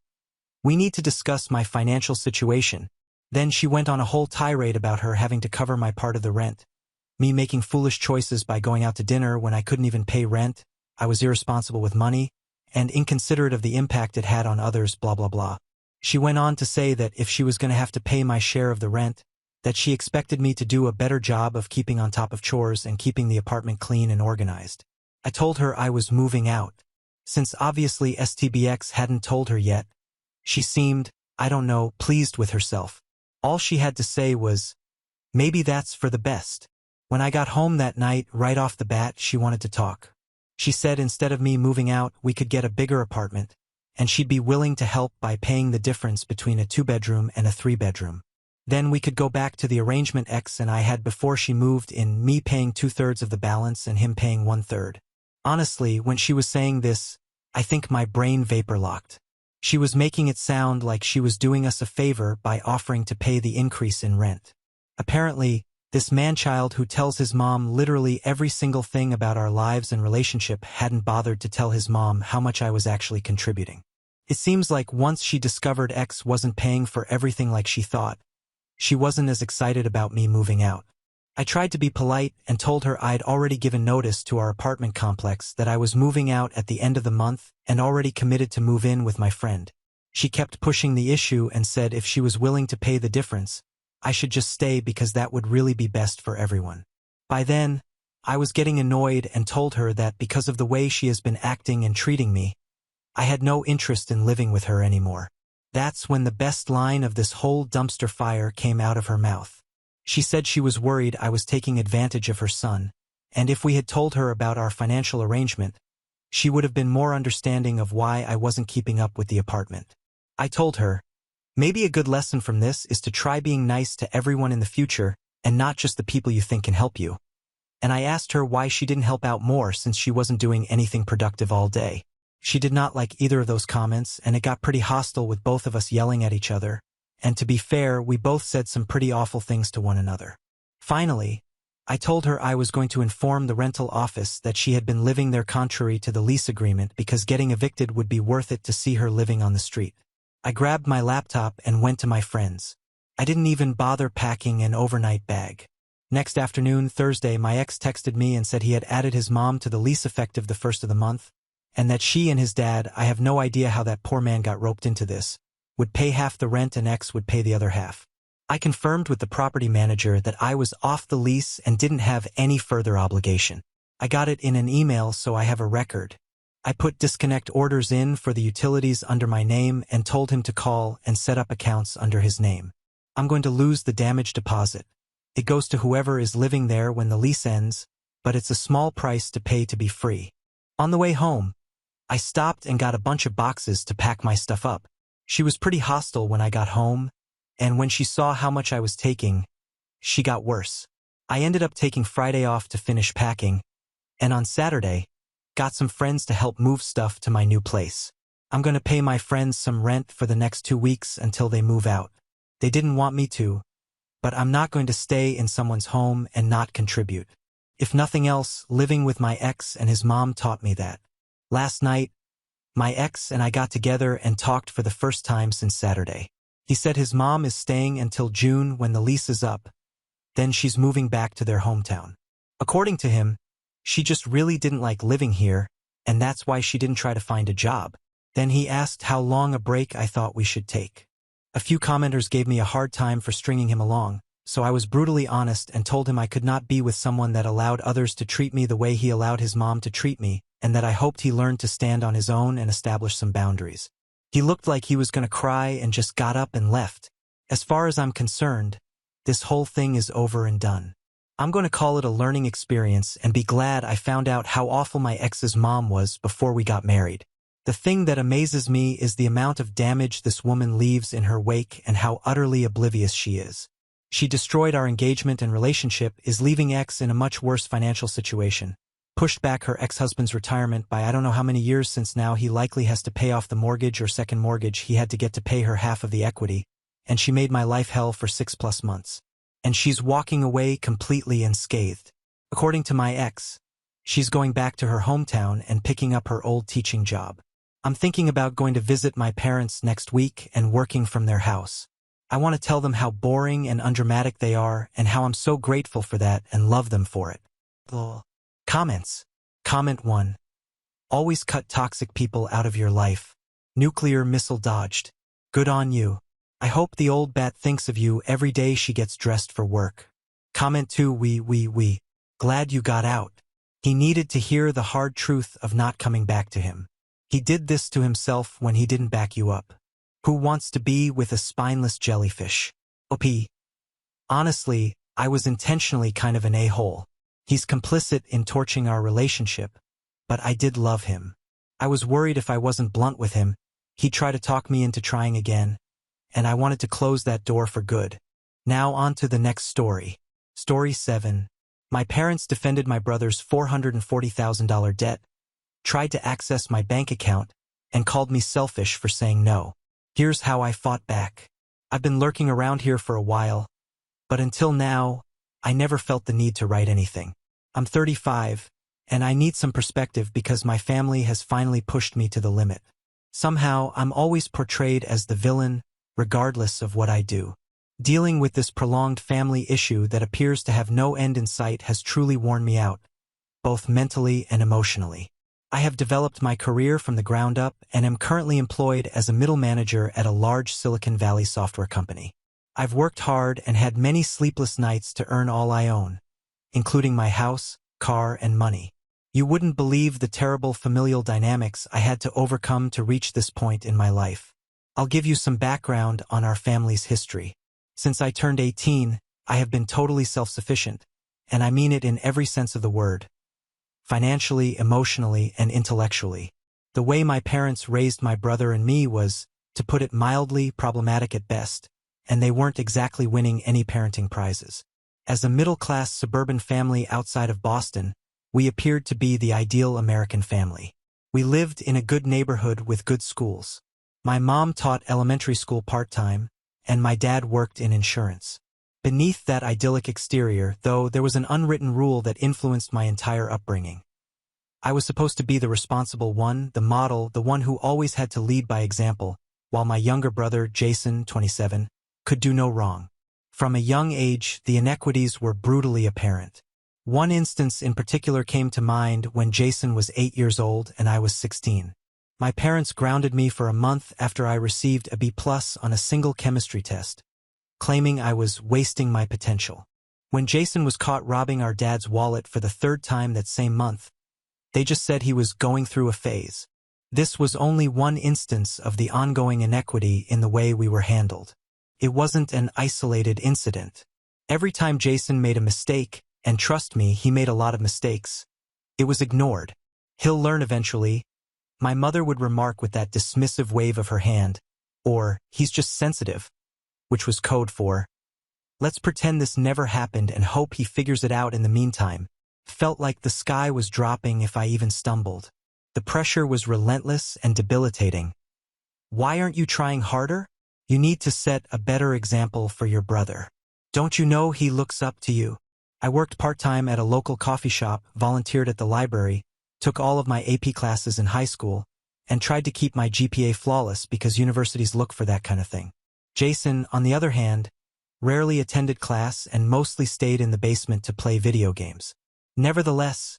S1: "We need to discuss my financial situation." Then she went on a whole tirade about her having to cover my part of the rent, me making foolish choices by going out to dinner when I couldn't even pay rent, I was irresponsible with money, and inconsiderate of the impact it had on others, blah blah blah. She went on to say that if she was going to have to pay my share of the rent, that she expected me to do a better job of keeping on top of chores and keeping the apartment clean and organized. I told her I was moving out. Since obviously STBX hadn't told her yet, she seemed, I don't know, pleased with herself. All she had to say was, maybe that's for the best. When I got home that night, right off the bat, she wanted to talk. She said instead of me moving out, we could get a bigger apartment, and she'd be willing to help by paying the difference between a 2-bedroom and a 3-bedroom. Then we could go back to the arrangement X and I had before she moved in, me paying 2/3 of the balance and him paying 1/3. Honestly, when she was saying this, I think my brain vapor locked. She was making it sound like she was doing us a favor by offering to pay the increase in rent. Apparently, this man-child who tells his mom literally every single thing about our lives and relationship hadn't bothered to tell his mom how much I was actually contributing. It seems like once she discovered X wasn't paying for everything like she thought, she wasn't as excited about me moving out. I tried to be polite and told her I'd already given notice to our apartment complex that I was moving out at the end of the month and already committed to move in with my friend. She kept pushing the issue and said if she was willing to pay the difference, I should just stay because that would really be best for everyone. By then, I was getting annoyed and told her that because of the way she has been acting and treating me, I had no interest in living with her anymore. That's when the best line of this whole dumpster fire came out of her mouth. She said she was worried I was taking advantage of her son, and if we had told her about our financial arrangement, she would have been more understanding of why I wasn't keeping up with the apartment. I told her, maybe a good lesson from this is to try being nice to everyone in the future and not just the people you think can help you. And I asked her why she didn't help out more since she wasn't doing anything productive all day. She did not like either of those comments, and it got pretty hostile with both of us yelling at each other. And to be fair, we both said some pretty awful things to one another. Finally, I told her I was going to inform the rental office that she had been living there contrary to the lease agreement because getting evicted would be worth it to see her living on the street. I grabbed my laptop and went to my friends. I didn't even bother packing an overnight bag. Next afternoon, Thursday, my ex texted me and said he had added his mom to the lease effective the first of the month, and that she and his dad, I have no idea how that poor man got roped into this, would pay half the rent and X would pay the other half. I confirmed with the property manager that I was off the lease and didn't have any further obligation. I got it in an email, so I have a record. I put disconnect orders in for the utilities under my name and told him to call and set up accounts under his name. I'm going to lose the damage deposit. It goes to whoever is living there when the lease ends, but it's a small price to pay to be free. On the way home, I stopped and got a bunch of boxes to pack my stuff up. She was pretty hostile when I got home, and when she saw how much I was taking, she got worse. I ended up taking Friday off to finish packing, and on Saturday, got some friends to help move stuff to my new place. I'm going to pay my friends some rent for the next 2 weeks until they move out. They didn't want me to, but I'm not going to stay in someone's home and not contribute. If nothing else, living with my ex and his mom taught me that. Last night, my ex and I got together and talked for the first time since Saturday. He said his mom is staying until June when the lease is up. Then she's moving back to their hometown. According to him, she just really didn't like living here, and that's why she didn't try to find a job. Then he asked how long a break I thought we should take. A few commenters gave me a hard time for stringing him along, so I was brutally honest and told him I could not be with someone that allowed others to treat me the way he allowed his mom to treat me, and that I hoped he learned to stand on his own and establish some boundaries. He looked like he was going to cry and just got up and left. As far as I'm concerned, this whole thing is over and done. I'm going to call it a learning experience and be glad I found out how awful my ex's mom was before we got married. The thing that amazes me is the amount of damage this woman leaves in her wake and how utterly oblivious she is. She destroyed our engagement and relationship, is leaving ex in a much worse financial situation. Pushed back her ex-husband's retirement by I don't know how many years since now he likely has to pay off the mortgage or second mortgage he had to get to pay her half of the equity, and she made my life hell for 6+ months. And she's walking away completely unscathed. According to my ex, she's going back to her hometown and picking up her old teaching job. I'm thinking about going to visit my parents next week and working from their house. I want to tell them how boring and undramatic they are and how I'm so grateful for that and love them for it. Comments. Comment 1. Always cut toxic people out of your life. Nuclear missile dodged. Good on you. I hope the old bat thinks of you every day she gets dressed for work. Comment 2 we. Glad you got out. He needed to hear the hard truth of not coming back to him. He did this to himself when he didn't back you up. Who wants to be with a spineless jellyfish? OP. Honestly, I was intentionally kind of an a-hole. He's complicit in torching our relationship, but I did love him. I was worried if I wasn't blunt with him, he'd try to talk me into trying again, and I wanted to close that door for good. Now on to the next story. Story 7. My parents defended my brother's $440,000 debt, tried to access my bank account, and called me selfish for saying no. Here's how I fought back. I've been lurking around here for a while, but until now, I never felt the need to write anything. I'm 35, and I need some perspective because my family has finally pushed me to the limit. Somehow, I'm always portrayed as the villain, regardless of what I do. Dealing with this prolonged family issue that appears to have no end in sight has truly worn me out, both mentally and emotionally. I have developed my career from the ground up and am currently employed as a middle manager at a large Silicon Valley software company. I've worked hard and had many sleepless nights to earn all I own, including my house, car, and money. You wouldn't believe the terrible familial dynamics I had to overcome to reach this point in my life. I'll give you some background on our family's history. Since I turned 18, I have been totally self-sufficient, and I mean it in every sense of the word. Financially, emotionally, and intellectually. The way my parents raised my brother and me was, to put it mildly, problematic at best, and they weren't exactly winning any parenting prizes. As a middle-class suburban family outside of Boston, we appeared to be the ideal American family. We lived in a good neighborhood with good schools. My mom taught elementary school part-time, and my dad worked in insurance. Beneath that idyllic exterior, though, there was an unwritten rule that influenced my entire upbringing. I was supposed to be the responsible one, the model, the one who always had to lead by example, while my younger brother, Jason, 27, could do no wrong. From a young age, the inequities were brutally apparent. One instance in particular came to mind when Jason was 8 years old and I was 16. My parents grounded me for a month after I received a B+ on a single chemistry test, claiming I was wasting my potential. When Jason was caught robbing our dad's wallet for the 3rd time that same month, they just said he was going through a phase. This was only one instance of the ongoing inequity in the way we were handled. It wasn't an isolated incident. Every time Jason made a mistake, and trust me, he made a lot of mistakes, it was ignored. He'll learn eventually, my mother would remark with that dismissive wave of her hand, or, he's just sensitive, which was code for, let's pretend this never happened and hope he figures it out in the meantime. Felt like the sky was dropping if I even stumbled. The pressure was relentless and debilitating. Why aren't you trying harder? You need to set a better example for your brother. Don't you know he looks up to you? I worked part-time at a local coffee shop, volunteered at the library, took all of my AP classes in high school, and tried to keep my GPA flawless because universities look for that kind of thing. Jason, on the other hand, rarely attended class and mostly stayed in the basement to play video games. Nevertheless,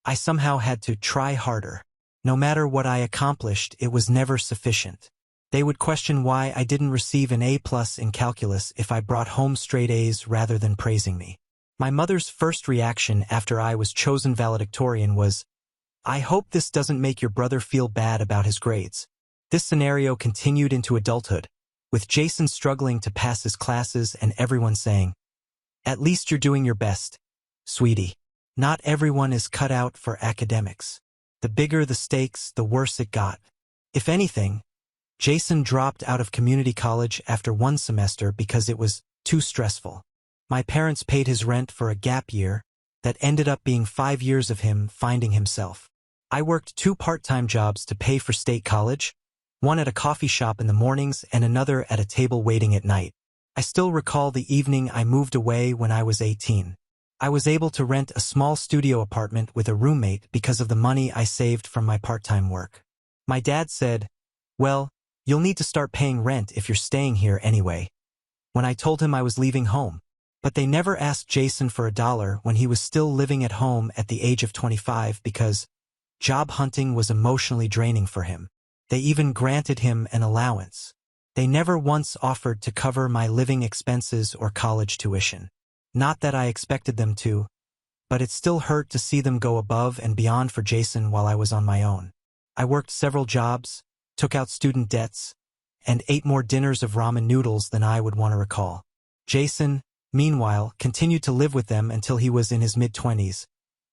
S1: I somehow had to try harder. No matter what I accomplished, it was never sufficient. They would question why I didn't receive an A+ in calculus if I brought home straight A's rather than praising me. My mother's first reaction after I was chosen valedictorian was, I hope this doesn't make your brother feel bad about his grades. This scenario continued into adulthood, with Jason struggling to pass his classes and everyone saying, at least you're doing your best, sweetie. Not everyone is cut out for academics. The bigger the stakes, the worse it got. If anything, Jason dropped out of community college after 1 semester because it was too stressful. My parents paid his rent for a gap year that ended up being 5 years of him finding himself. I worked 2 part-time jobs to pay for state college, one at a coffee shop in the mornings and another at a table waiting at night. I still recall the evening I moved away when I was 18. I was able to rent a small studio apartment with a roommate because of the money I saved from my part-time work. My dad said, well, you'll need to start paying rent if you're staying here anyway, when I told him I was leaving home. But they never asked Jason for $1 when he was still living at home at the age of 25 because, Job hunting was emotionally draining for him. They even granted him an allowance. They never once offered to cover my living expenses or college tuition. Not that I expected them to, but it still hurt to see them go above and beyond for Jason while I was on my own. I worked several jobs, took out student debts, and ate more dinners of ramen noodles than I would want to recall. Jason, meanwhile, continued to live with them until he was in his mid-20s,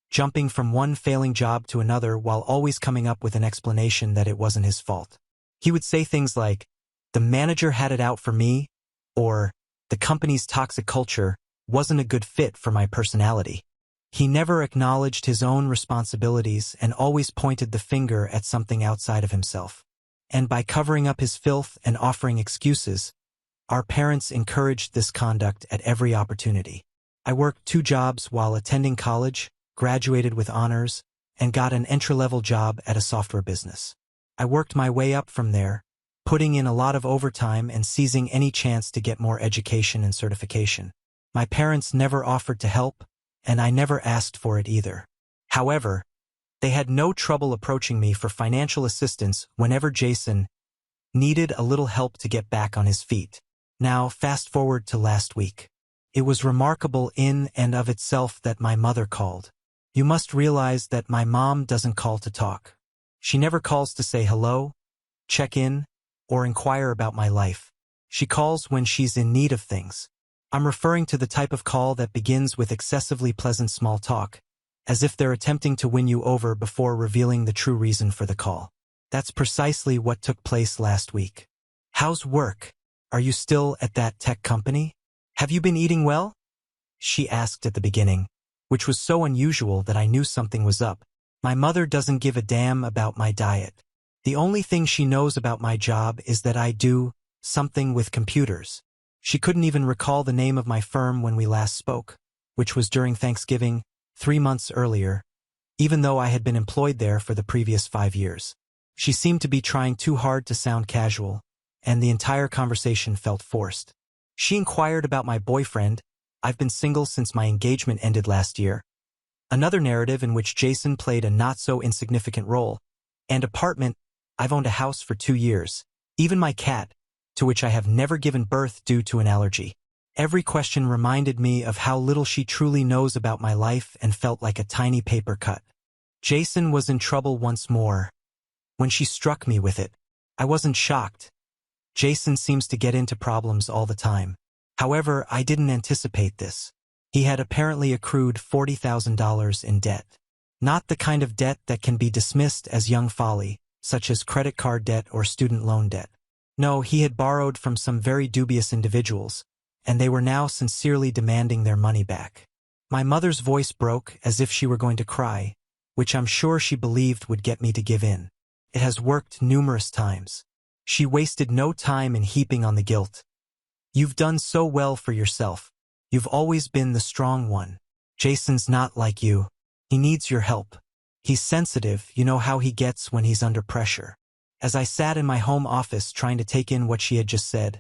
S1: jumping from one failing job to another while always coming up with an explanation that it wasn't his fault. He would say things like, "The manager had it out for me," or "The company's toxic culture wasn't a good fit for my personality." He never acknowledged his own responsibilities and always pointed the finger at something outside of himself. And by covering up his filth and offering excuses, our parents encouraged this conduct at every opportunity. I worked 2 jobs while attending college, graduated with honors, and got an entry-level job at a software business. I worked my way up from there, putting in a lot of overtime and seizing any chance to get more education and certification. My parents never offered to help, and I never asked for it either. However, they had no trouble approaching me for financial assistance whenever Jason needed a little help to get back on his feet. Now, fast forward to last week. It was remarkable in and of itself that my mother called. You must realize that my mom doesn't call to talk. She never calls to say hello, check in, or inquire about my life. She calls when she's in need of things. I'm referring to the type of call that begins with excessively pleasant small talk, as if they're attempting to win you over before revealing the true reason for the call. That's precisely what took place last week. "How's work? Are you still at that tech company? Have you been eating well?" she asked at the beginning, which was so unusual that I knew something was up. My mother doesn't give a damn about my diet. The only thing she knows about my job is that I do something with computers. She couldn't even recall the name of my firm when we last spoke, which was during Thanksgiving, 3 months earlier, even though I had been employed there for the previous 5 years. She seemed to be trying too hard to sound casual, and the entire conversation felt forced. She inquired about my boyfriend. I've been single since my engagement ended last year. Another narrative in which Jason played a not-so-insignificant role. And apartment. I've owned a house for 2 years. Even my cat, to which I have never given birth due to an allergy. Every question reminded me of how little she truly knows about my life and felt like a tiny paper cut. Jason was in trouble once more. When she struck me with it, I wasn't shocked. Jason seems to get into problems all the time. However, I didn't anticipate this. He had apparently accrued $40,000 in debt. Not the kind of debt that can be dismissed as young folly, such as credit card debt or student loan debt. No, he had borrowed from some very dubious individuals, and they were now sincerely demanding their money back. My mother's voice broke as if she were going to cry, which I'm sure she believed would get me to give in. It has worked numerous times. She wasted no time in heaping on the guilt. "You've done so well for yourself. You've always been the strong one. Jason's not like you. He needs your help. He's sensitive, you know how he gets when he's under pressure." As I sat in my home office trying to take in what she had just said,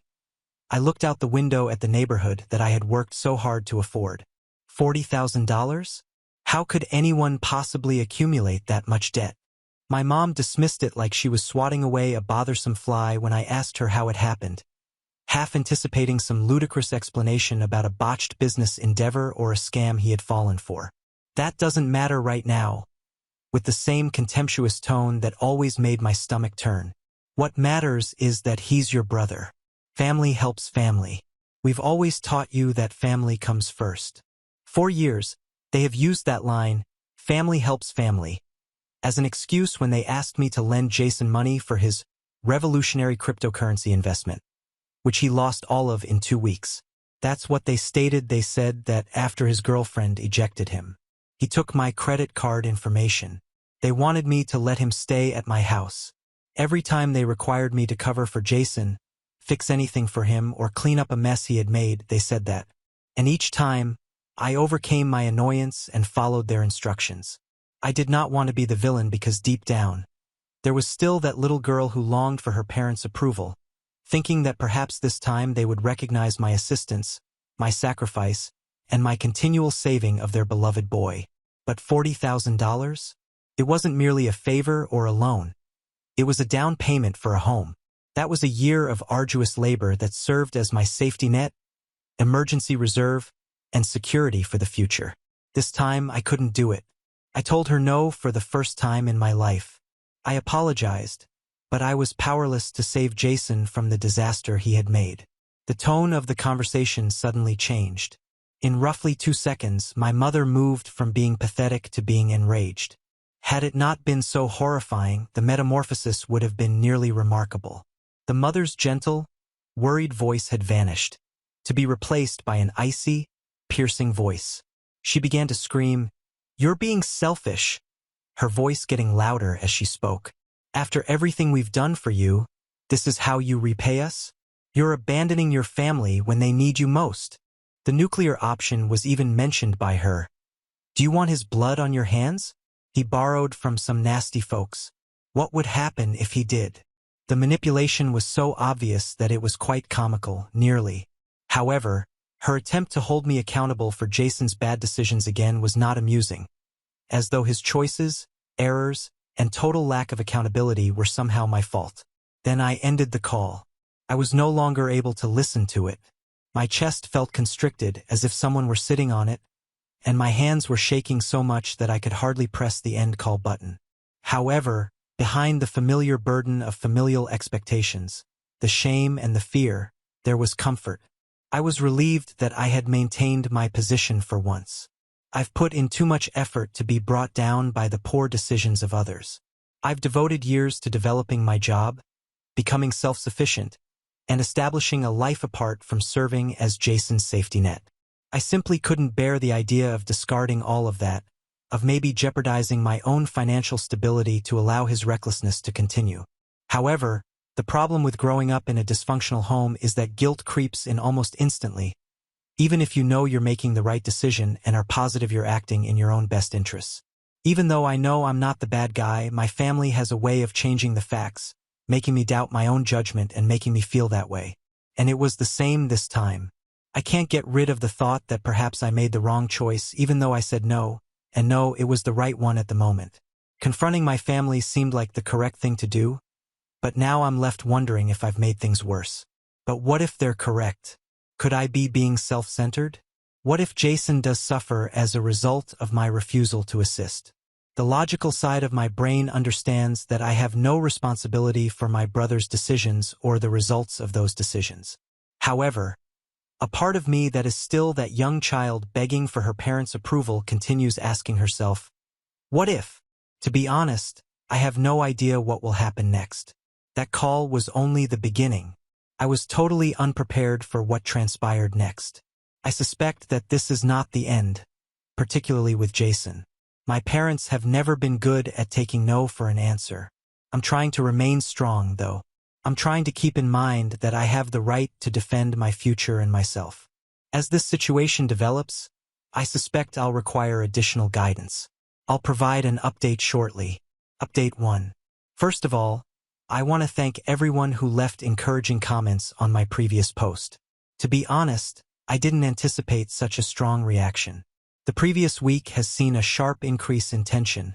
S1: I looked out the window at the neighborhood that I had worked so hard to afford. $40,000? How could anyone possibly accumulate that much debt? My mom dismissed it like she was swatting away a bothersome fly when I asked her how it happened, half anticipating some ludicrous explanation about a botched business endeavor or a scam he had fallen for. "That doesn't matter right now," with the same contemptuous tone that always made my stomach turn. "What matters is that he's your brother. Family helps family. We've always taught you that family comes first." For years, they have used that line, "family helps family," as an excuse when they asked me to lend Jason money for his revolutionary cryptocurrency investment, which he lost all of in 2 weeks. That's what they stated. They said that after his girlfriend ejected him, he took my credit card information. They wanted me to let him stay at my house. Every time they required me to cover for Jason, fix anything for him, or clean up a mess he had made, they said that. And each time, I overcame my annoyance and followed their instructions. I did not want to be the villain because deep down, there was still that little girl who longed for her parents' approval, thinking that perhaps this time they would recognize my assistance, my sacrifice, and my continual saving of their beloved boy. But $40,000? It wasn't merely a favor or a loan. It was a down payment for a home. That was a year of arduous labor that served as my safety net, emergency reserve, and security for the future. This time, I couldn't do it. I told her no for the first time in my life. I apologized, but I was powerless to save Jason from the disaster he had made. The tone of the conversation suddenly changed. In roughly 2 seconds, my mother moved from being pathetic to being enraged. Had it not been so horrifying, the metamorphosis would have been nearly remarkable. The mother's gentle, worried voice had vanished, to be replaced by an icy, piercing voice. She began to scream, "You're being selfish," her voice getting louder as she spoke. "After everything we've done for you, this is how you repay us? You're abandoning your family when they need you most." The nuclear option was even mentioned by her. "Do you want his blood on your hands? He borrowed from some nasty folks. What would happen if he did?" The manipulation was so obvious that it was quite comical, nearly. However, her attempt to hold me accountable for Jason's bad decisions again was not amusing, as though his choices, errors, and total lack of accountability were somehow my fault. Then I ended the call. I was no longer able to listen to it. My chest felt constricted as if someone were sitting on it, and my hands were shaking so much that I could hardly press the end call button. However, behind the familiar burden of familial expectations, the shame and the fear, there was comfort. I was relieved that I had maintained my position for once. I've put in too much effort to be brought down by the poor decisions of others. I've devoted years to developing my job, becoming self-sufficient, and establishing a life apart from serving as Jason's safety net. I simply couldn't bear the idea of discarding all of that, of maybe jeopardizing my own financial stability to allow his recklessness to continue. However, the problem with growing up in a dysfunctional home is that guilt creeps in almost instantly, even if you know you're making the right decision and are positive you're acting in your own best interests. Even though I know I'm not the bad guy, my family has a way of changing the facts, making me doubt my own judgment and making me feel that way. And it was the same this time. I can't get rid of the thought that perhaps I made the wrong choice, even though I said no, and no, it was the right one at the moment. Confronting my family seemed like the correct thing to do, but now I'm left wondering if I've made things worse. But what if they're correct? Could I be being self-centered? What if Jason does suffer as a result of my refusal to assist? The logical side of my brain understands that I have no responsibility for my brother's decisions or the results of those decisions. However, a part of me that is still that young child begging for her parents' approval continues asking herself, what if? To be honest, I have no idea what will happen next. That call was only the beginning. I was totally unprepared for what transpired next. I suspect that this is not the end, particularly with Jason. My parents have never been good at taking no for an answer. I'm trying to remain strong, though. I'm trying to keep in mind that I have the right to defend my future and myself. As this situation develops, I suspect I'll require additional guidance. I'll provide an update shortly. Update 1. First of all, I want to thank everyone who left encouraging comments on my previous post. To be honest, I didn't anticipate such a strong reaction. The previous week has seen a sharp increase in tension,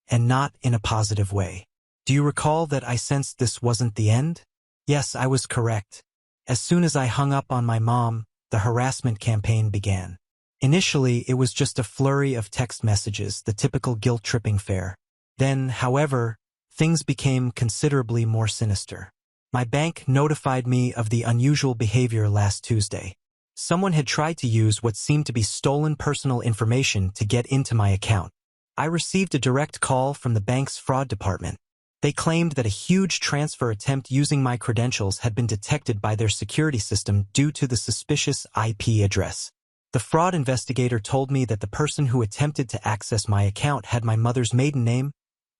S1: and not in a positive way. Do you recall that I sensed this wasn't the end? Yes, I was correct. As soon as I hung up on my mom, the harassment campaign began. Initially, it was just a flurry of text messages, the typical guilt-tripping fare. Then, however, things became considerably more sinister. My bank notified me of the unusual behavior last Tuesday. Someone had tried to use what seemed to be stolen personal information to get into my account. I received a direct call from the bank's fraud department. They claimed that a huge transfer attempt using my credentials had been detected by their security system due to the suspicious IP address. The fraud investigator told me that the person who attempted to access my account had my mother's maiden name,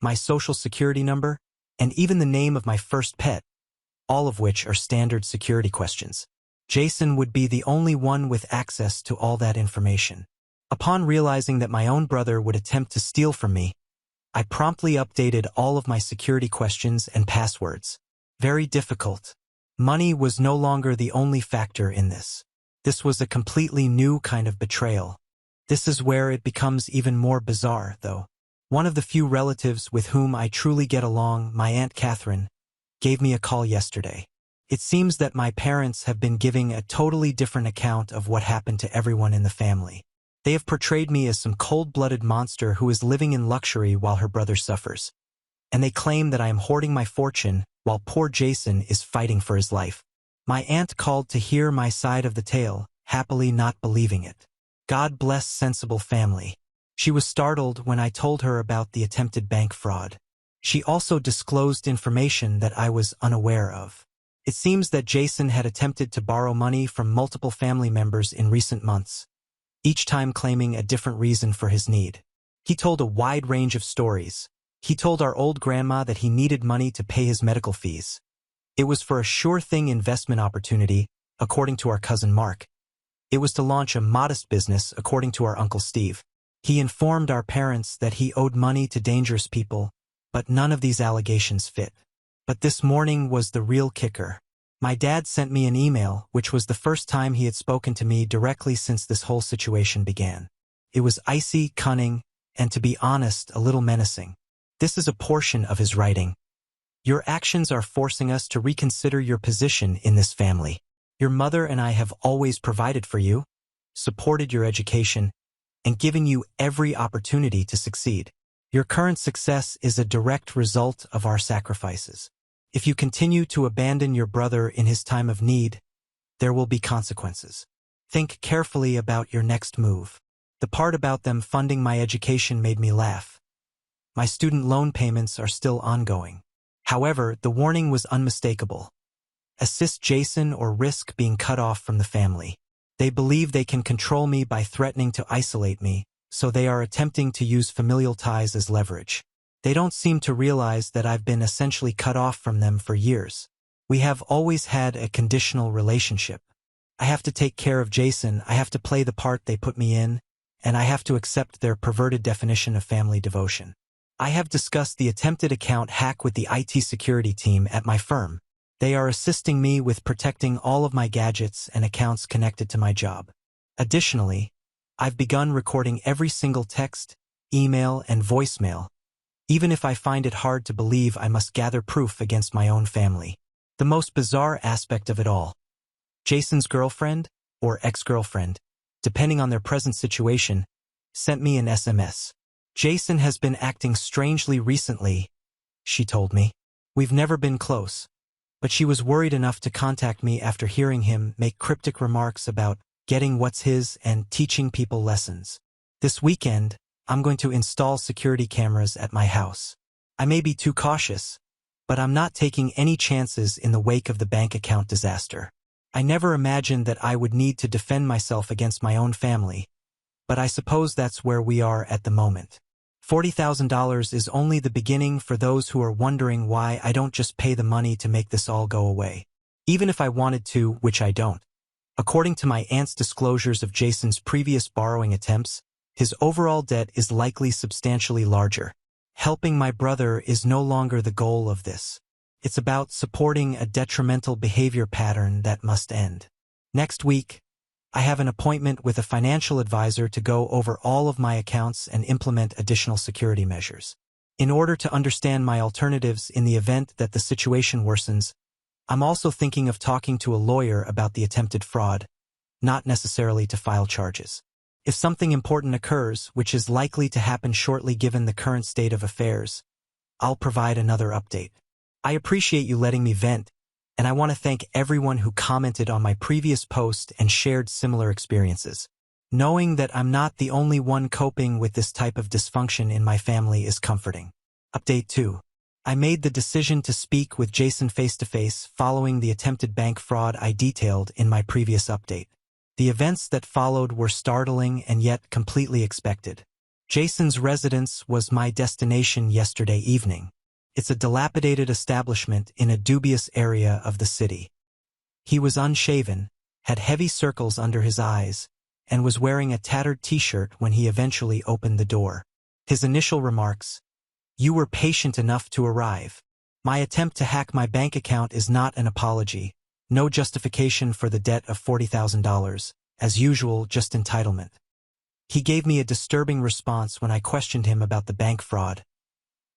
S1: my social security number, and even the name of my first pet, all of which are standard security questions. Jason would be the only one with access to all that information. Upon realizing that my own brother would attempt to steal from me, I promptly updated all of my security questions and passwords. Very difficult. Money was no longer the only factor in this. This was a completely new kind of betrayal. This is where it becomes even more bizarre, though. One of the few relatives with whom I truly get along, my Aunt Catherine, gave me a call yesterday. It seems that my parents have been giving a totally different account of what happened to everyone in the family. They have portrayed me as some cold-blooded monster who is living in luxury while her brother suffers. And they claim that I am hoarding my fortune while poor Jason is fighting for his life. My aunt called to hear my side of the tale, happily not believing it. God bless sensible family. She was startled when I told her about the attempted bank fraud. She also disclosed information that I was unaware of. It seems that Jason had attempted to borrow money from multiple family members in recent months, each time claiming a different reason for his need. He told a wide range of stories. He told our old grandma that he needed money to pay his medical fees. It was for a sure-thing investment opportunity, according to our cousin Mark. It was to launch a modest business, according to our Uncle Steve. He informed our parents that he owed money to dangerous people, but none of these allegations fit. But this morning was the real kicker. My dad sent me an email, which was the first time he had spoken to me directly since this whole situation began. It was icy, cunning, and to be honest, a little menacing. This is a portion of his writing. Your actions are forcing us to reconsider your position in this family. Your mother and I have always provided for you, supported your education, and given you every opportunity to succeed. Your current success is a direct result of our sacrifices. If you continue to abandon your brother in his time of need, there will be consequences. Think carefully about your next move. The part about them funding my education made me laugh. My student loan payments are still ongoing. However, the warning was unmistakable. Assist Jason or risk being cut off from the family. They believe they can control me by threatening to isolate me, so they are attempting to use familial ties as leverage. They don't seem to realize that I've been essentially cut off from them for years. We have always had a conditional relationship. I have to take care of Jason, I have to play the part they put me in, and I have to accept their perverted definition of family devotion. I have discussed the attempted account hack with the IT security team at my firm. They are assisting me with protecting all of my gadgets and accounts connected to my job. Additionally, I've begun recording every single text, email, and voicemail. Even if I find it hard to believe, I must gather proof against my own family. The most bizarre aspect of it all. Jason's girlfriend, or ex-girlfriend, depending on their present situation, sent me an SMS. Jason has been acting strangely recently, she told me. We've never been close, but she was worried enough to contact me after hearing him make cryptic remarks about getting what's his and teaching people lessons. This weekend, I'm going to install security cameras at my house. I may be too cautious, but I'm not taking any chances in the wake of the bank account disaster. I never imagined that I would need to defend myself against my own family, but I suppose that's where we are at the moment. $40,000 is only the beginning for those who are wondering why I don't just pay the money to make this all go away. Even if I wanted to, which I don't. According to my aunt's disclosures of Jason's previous borrowing attempts, his overall debt is likely substantially larger. Helping my brother is no longer the goal of this. It's about supporting a detrimental behavior pattern that must end. Next week, I have an appointment with a financial advisor to go over all of my accounts and implement additional security measures. In order to understand my alternatives in the event that the situation worsens, I'm also thinking of talking to a lawyer about the attempted fraud, not necessarily to file charges. If something important occurs, which is likely to happen shortly given the current state of affairs, I'll provide another update. I appreciate you letting me vent, and I want to thank everyone who commented on my previous post and shared similar experiences. Knowing that I'm not the only one coping with this type of dysfunction in my family is comforting. Update 2. I made the decision to speak with Jason face-to-face following the attempted bank fraud I detailed in my previous update. The events that followed were startling and yet completely expected. Jason's residence was my destination yesterday evening. It's a dilapidated establishment in a dubious area of the city. He was unshaven, had heavy circles under his eyes, and was wearing a tattered t-shirt when he eventually opened the door. His initial remarks: "You were patient enough to arrive. My attempt to hack my bank account is not an apology, no justification for the debt of $40,000, as usual, just entitlement." He gave me a disturbing response when I questioned him about the bank fraud.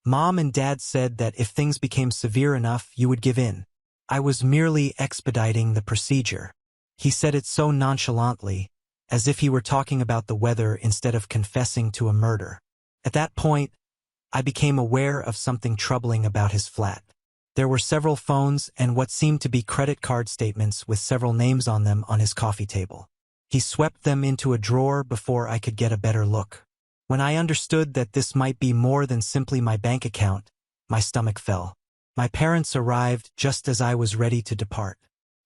S1: Mom and Dad said that if things became severe enough, you would give in. I was merely expediting the procedure. He said it so nonchalantly, as if he were talking about the weather instead of confessing to a murder. At that point, I became aware of something troubling about his flat. There were several phones and what seemed to be credit card statements with several names on them on his coffee table. He swept them into a drawer before I could get a better look. When I understood that this might be more than simply my bank account, my stomach fell. My parents arrived just as I was ready to depart.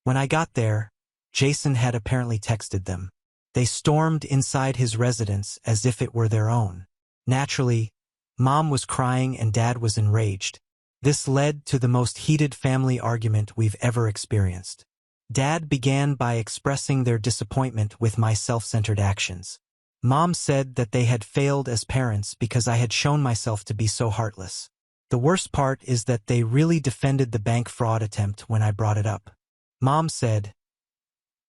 S1: When I got there, Jason had apparently texted them. They stormed inside his residence as if it were their own. Naturally, Mom was crying and Dad was enraged. This led to the most heated family argument we've ever experienced. Dad began by expressing their disappointment with my self-centered actions. Mom said that they had failed as parents because I had shown myself to be so heartless. The worst part is that they really defended the bank fraud attempt when I brought it up. Mom said,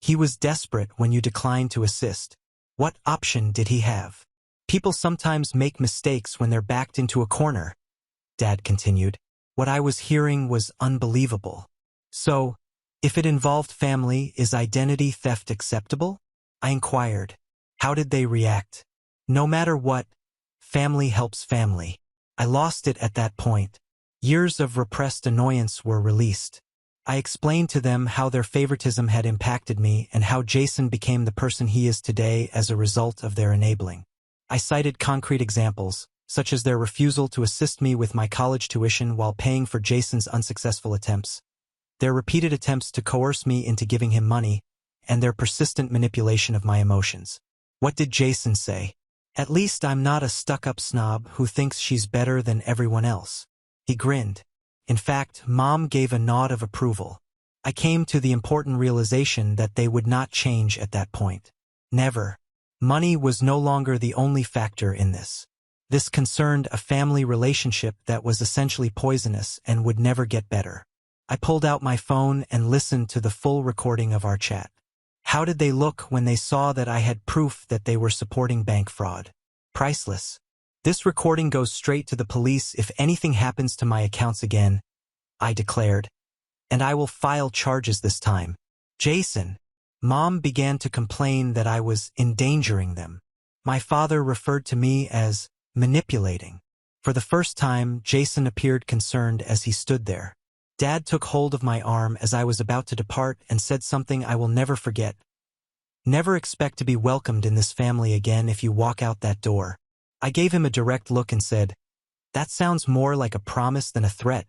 S1: "He was desperate when you declined to assist. What option did he have? People sometimes make mistakes when they're backed into a corner," Dad continued. What I was hearing was unbelievable. So, if it involved family, is identity theft acceptable? I inquired. How did they react? No matter what, family helps family. I lost it at that point. Years of repressed annoyance were released. I explained to them how their favoritism had impacted me and how Jason became the person he is today as a result of their enabling. I cited concrete examples, such as their refusal to assist me with my college tuition while paying for Jason's unsuccessful attempts, their repeated attempts to coerce me into giving him money, and their persistent manipulation of my emotions. What did Jason say? "At least I'm not a stuck-up snob who thinks she's better than everyone else." He grinned. In fact, Mom gave a nod of approval. I came to the important realization that they would not change at that point. Never. Money was no longer the only factor in this. This concerned a family relationship that was essentially poisonous and would never get better. I pulled out my phone and listened to the full recording of our chat. How did they look when they saw that I had proof that they were supporting bank fraud? Priceless. "This recording goes straight to the police if anything happens to my accounts again," I declared. "And I will file charges this time." "Jason." Mom began to complain that I was endangering them. My father referred to me as manipulating. For the first time, Jason appeared concerned as he stood there. Dad took hold of my arm as I was about to depart and said something I will never forget. "Never expect to be welcomed in this family again if you walk out that door." I gave him a direct look and said, "That sounds more like a promise than a threat,"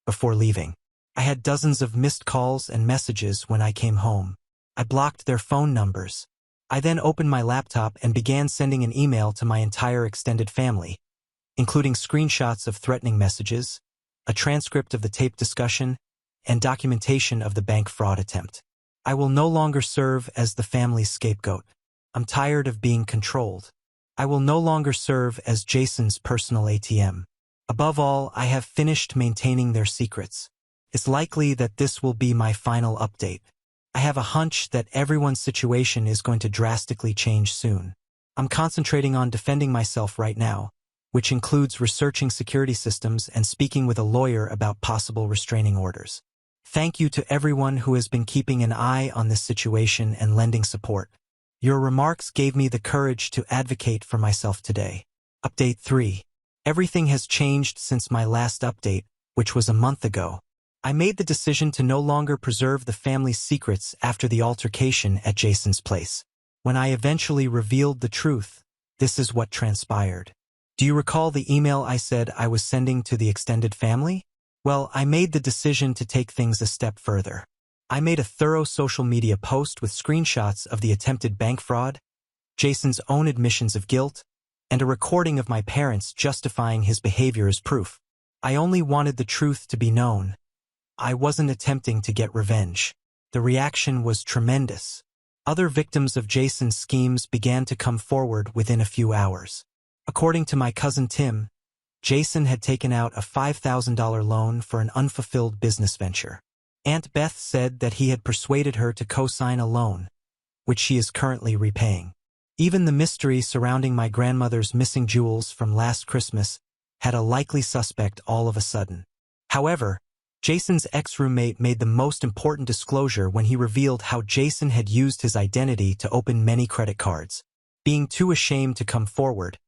S1: before leaving. I had dozens of missed calls and messages when I came home. I blocked their phone numbers. I then opened my laptop and began sending an email to my entire extended family, including screenshots of threatening messages, a transcript of the taped discussion, and documentation of the bank fraud attempt. I will no longer serve as the family's scapegoat. I'm tired of being controlled. I will no longer serve as Jason's personal ATM. Above all, I have finished maintaining their secrets. It's likely that this will be my final update. I have a hunch that everyone's situation is going to drastically change soon. I'm concentrating on defending myself right now, which includes researching security systems and speaking with a lawyer about possible restraining orders. Thank you to everyone who has been keeping an eye on this situation and lending support. Your remarks gave me the courage to advocate for myself today. Update 3. Everything has changed since my last update, which was a month ago. I made the decision to no longer preserve the family's secrets after the altercation at Jason's place. When I eventually revealed the truth, this is what transpired. Do you recall the email I said I was sending to the extended family? Well, I made the decision to take things a step further. I made a thorough social media post with screenshots of the attempted bank fraud, Jason's own admissions of guilt, and a recording of my parents justifying his behavior as proof. I only wanted the truth to be known. I wasn't attempting to get revenge. The reaction was tremendous. Other victims of Jason's schemes began to come forward within a few hours. According to my cousin Tim, Jason had taken out a $5,000 loan for an unfulfilled business venture. Aunt Beth said that he had persuaded her to co-sign a loan, which she is currently repaying. Even the mystery surrounding my grandmother's missing jewels from last Christmas had a likely suspect all of a sudden. However, Jason's ex-roommate made the most important disclosure when he revealed how Jason had used his identity to open many credit cards. Being too ashamed to come forward,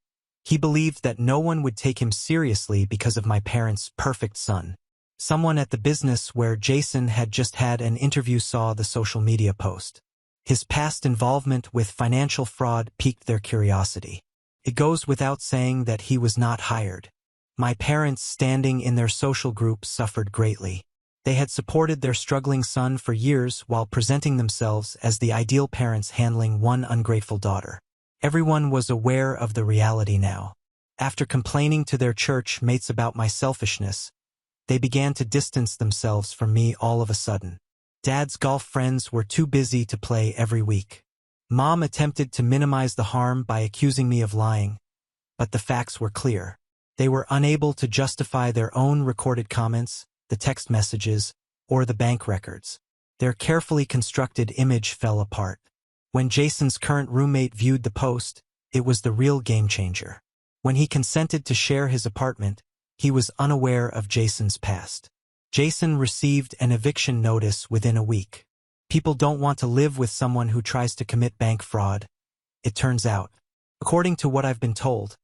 S1: he believed that no one would take him seriously because of my parents' perfect son. Someone at the business where Jason had just had an interview saw the social media post. His past involvement with financial fraud piqued their curiosity. It goes without saying that he was not hired. My parents' standing in their social group suffered greatly. They had supported their struggling son for years while presenting themselves as the ideal parents handling one ungrateful daughter. Everyone was aware of the reality now. After complaining to their church mates about my selfishness, they began to distance themselves from me all of a sudden. Dad's golf friends were too busy to play every week. Mom attempted to minimize the harm by accusing me of lying, but the facts were clear. They were unable to justify their own recorded comments, the text messages, or the bank records. Their carefully constructed image fell apart. When Jason's current roommate viewed the post, it was the real game changer. When he consented to share his apartment, he was unaware of Jason's past. Jason received an eviction notice within a week. People don't want to live with someone who tries to commit bank fraud, it turns out. According to what I've been told,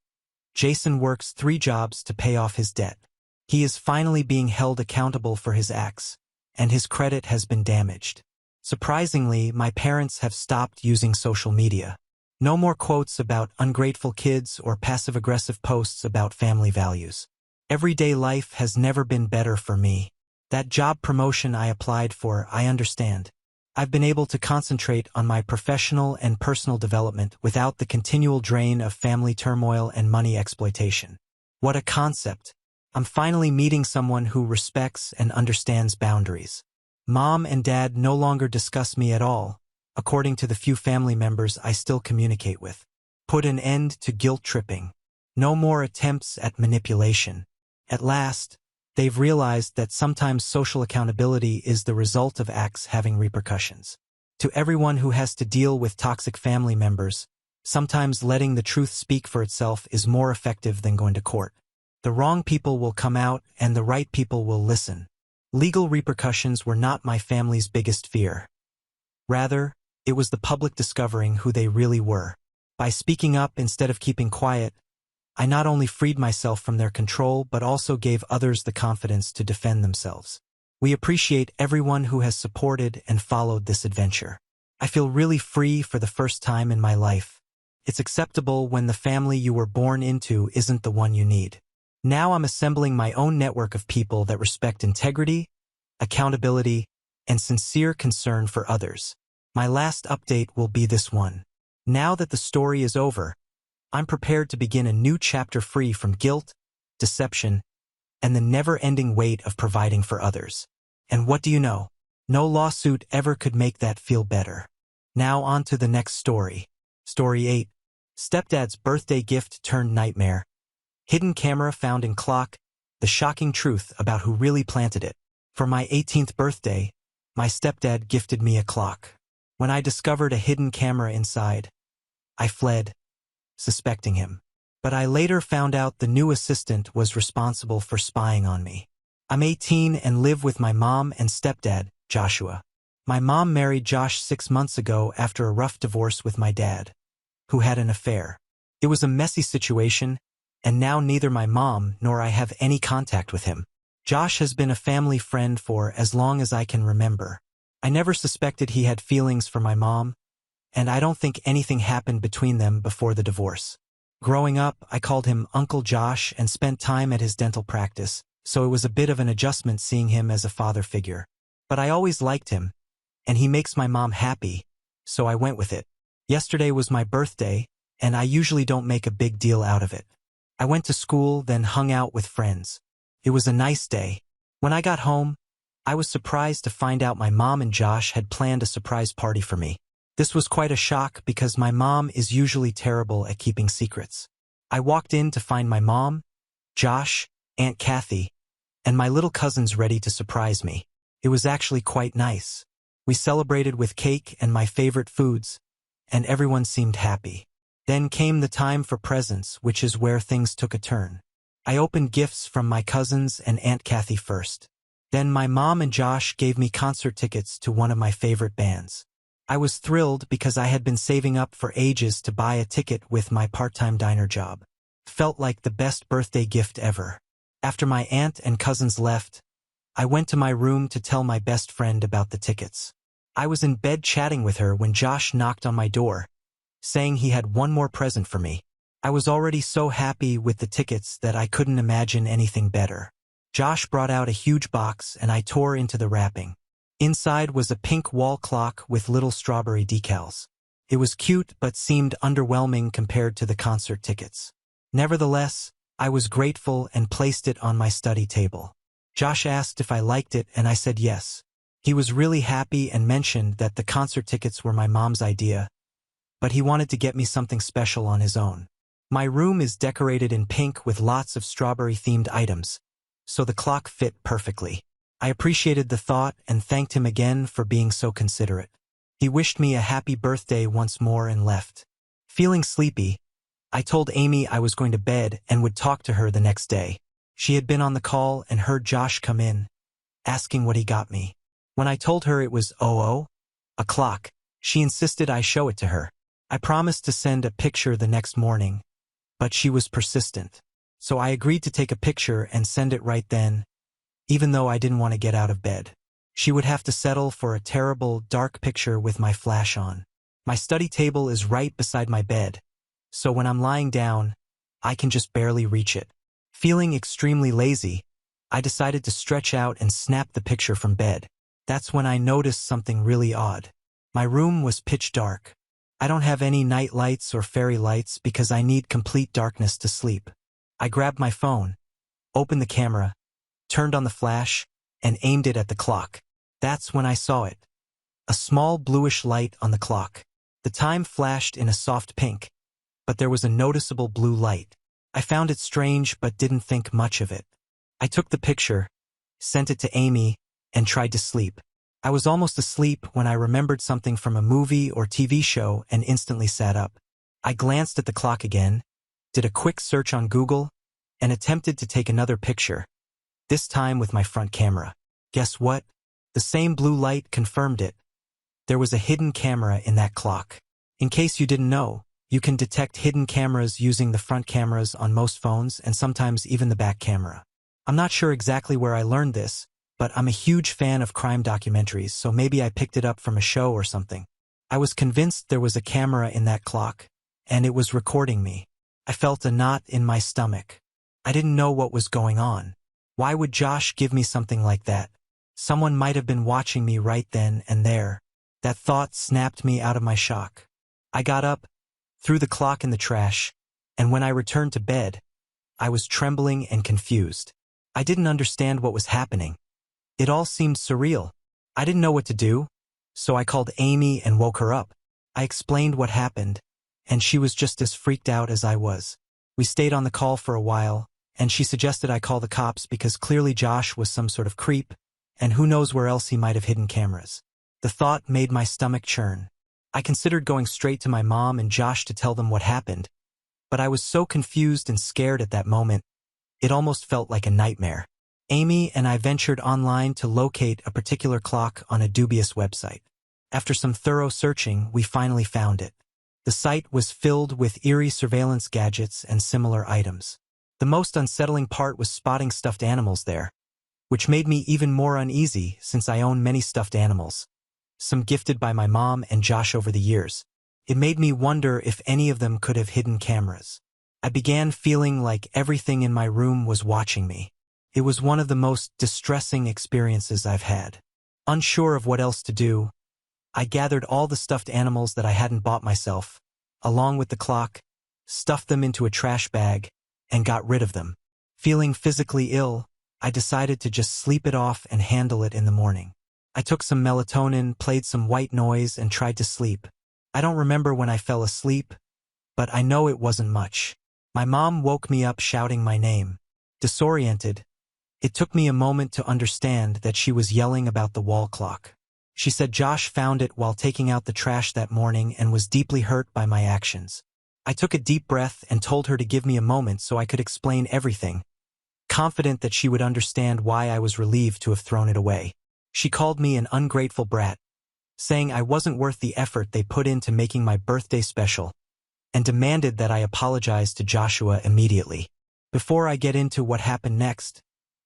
S1: Jason works 3 jobs to pay off his debt. He is finally being held accountable for his acts, and his credit has been damaged. Surprisingly, my parents have stopped using social media. No more quotes about ungrateful kids or passive-aggressive posts about family values. Everyday life has never been better for me. That job promotion I applied for, I understand. I've been able to concentrate on my professional and personal development without the continual drain of family turmoil and money exploitation. What a concept. I'm finally meeting someone who respects and understands boundaries. Mom and Dad no longer discuss me at all, according to the few family members I still communicate with. Put an end to guilt tripping. No more attempts at manipulation. At last, they've realized that sometimes social accountability is the result of acts having repercussions. To everyone who has to deal with toxic family members, sometimes letting the truth speak for itself is more effective than going to court. The wrong people will come out and the right people will listen. Legal repercussions were not my family's biggest fear. Rather, it was the public discovering who they really were. By speaking up instead of keeping quiet, I not only freed myself from their control but also gave others the confidence to defend themselves. We appreciate everyone who has supported and followed this adventure. I feel really free for the first time in my life. It's acceptable when the family you were born into isn't the one you need. Now I'm assembling my own network of people that respect integrity, accountability, and sincere concern for others. My last update will be this one. Now that the story is over, I'm prepared to begin a new chapter free from guilt, deception, and the never-ending weight of providing for others. And what do you know? No lawsuit ever could make that feel better. Now on to the next story. Story 8. Stepdad's birthday gift turned nightmare. Hidden camera found in clock, the shocking truth about who really planted it. For my 18th birthday, my stepdad gifted me a clock. When I discovered a hidden camera inside, I fled, suspecting him. But I later found out the new assistant was responsible for spying on me. I'm 18 and live with my mom and stepdad, Joshua. My mom married Josh 6 months ago after a rough divorce with my dad, who had an affair. It was a messy situation, and now neither my mom nor I have any contact with him. Josh has been a family friend for as long as I can remember. I never suspected he had feelings for my mom, and I don't think anything happened between them before the divorce. Growing up, I called him Uncle Josh and spent time at his dental practice, so it was a bit of an adjustment seeing him as a father figure. But I always liked him, and he makes my mom happy, so I went with it. Yesterday was my birthday, and I usually don't make a big deal out of it. I went to school, then hung out with friends. It was a nice day. When I got home, I was surprised to find out my mom and Josh had planned a surprise party for me. This was quite a shock because my mom is usually terrible at keeping secrets. I walked in to find my mom, Josh, Aunt Kathy, and my little cousins ready to surprise me. It was actually quite nice. We celebrated with cake and my favorite foods, and everyone seemed happy. Then came the time for presents, which is where things took a turn. I opened gifts from my cousins and Aunt Kathy first. Then my mom and Josh gave me concert tickets to one of my favorite bands. I was thrilled because I had been saving up for ages to buy a ticket with my part-time diner job. Felt like the best birthday gift ever. After my aunt and cousins left, I went to my room to tell my best friend about the tickets. I was in bed chatting with her when Josh knocked on my door, saying he had one more present for me. I was already so happy with the tickets that I couldn't imagine anything better. Josh brought out a huge box and I tore into the wrapping. Inside was a pink wall clock with little strawberry decals. It was cute but seemed underwhelming compared to the concert tickets. Nevertheless, I was grateful and placed it on my study table. Josh asked if I liked it and I said yes. He was really happy and mentioned that the concert tickets were my mom's idea, but he wanted to get me something special on his own. My room is decorated in pink with lots of strawberry-themed items, so the clock fit perfectly. I appreciated the thought and thanked him again for being so considerate. He wished me a happy birthday once more and left. Feeling sleepy, I told Amy I was going to bed and would talk to her the next day. She had been on the call and heard Josh come in, asking what he got me. When I told her it was a clock, she insisted I show it to her. I promised to send a picture the next morning, but she was persistent. So I agreed to take a picture and send it right then, even though I didn't want to get out of bed. She would have to settle for a terrible, dark picture with my flash on. My study table is right beside my bed, so when I'm lying down, I can just barely reach it. Feeling extremely lazy, I decided to stretch out and snap the picture from bed. That's when I noticed something really odd. My room was pitch dark. I don't have any night lights or fairy lights because I need complete darkness to sleep. I grabbed my phone, opened the camera, turned on the flash, and aimed it at the clock. That's when I saw it. A small bluish light on the clock. The time flashed in a soft pink, but there was a noticeable blue light. I found it strange but didn't think much of it. I took the picture, sent it to Amy, and tried to sleep. I was almost asleep when I remembered something from a movie or TV show and instantly sat up. I glanced at the clock again, did a quick search on Google, and attempted to take another picture, this time with my front camera. Guess what? The same blue light confirmed it. There was a hidden camera in that clock. In case you didn't know, you can detect hidden cameras using the front cameras on most phones and sometimes even the back camera. I'm not sure exactly where I learned this, but I'm a huge fan of crime documentaries, so maybe I picked it up from a show or something. I was convinced there was a camera in that clock, and it was recording me. I felt a knot in my stomach. I didn't know what was going on. Why would Josh give me something like that? Someone might have been watching me right then and there. That thought snapped me out of my shock. I got up, threw the clock in the trash, and when I returned to bed, I was trembling and confused. I didn't understand what was happening. It all seemed surreal. I didn't know what to do, so I called Amy and woke her up. I explained what happened, and she was just as freaked out as I was. We stayed on the call for a while, and she suggested I call the cops because clearly Josh was some sort of creep, and who knows where else he might have hidden cameras. The thought made my stomach churn. I considered going straight to my mom and Josh to tell them what happened, but I was so confused and scared at that moment, it almost felt like a nightmare. Amy and I ventured online to locate a particular clock on a dubious website. After some thorough searching, we finally found it. The site was filled with eerie surveillance gadgets and similar items. The most unsettling part was spotting stuffed animals there, which made me even more uneasy since I own many stuffed animals, some gifted by my mom and Josh over the years. It made me wonder if any of them could have hidden cameras. I began feeling like everything in my room was watching me. It was one of the most distressing experiences I've had. Unsure of what else to do, I gathered all the stuffed animals that I hadn't bought myself, along with the clock, stuffed them into a trash bag, and got rid of them. Feeling physically ill, I decided to just sleep it off and handle it in the morning. I took some melatonin, played some white noise, and tried to sleep. I don't remember when I fell asleep, but I know it wasn't much. My mom woke me up shouting my name. Disoriented, it took me a moment to understand that she was yelling about the wall clock. She said Josh found it while taking out the trash that morning and was deeply hurt by my actions. I took a deep breath and told her to give me a moment so I could explain everything, confident that she would understand why I was relieved to have thrown it away. She called me an ungrateful brat, saying I wasn't worth the effort they put into making my birthday special, and demanded that I apologize to Joshua immediately. Before I get into what happened next,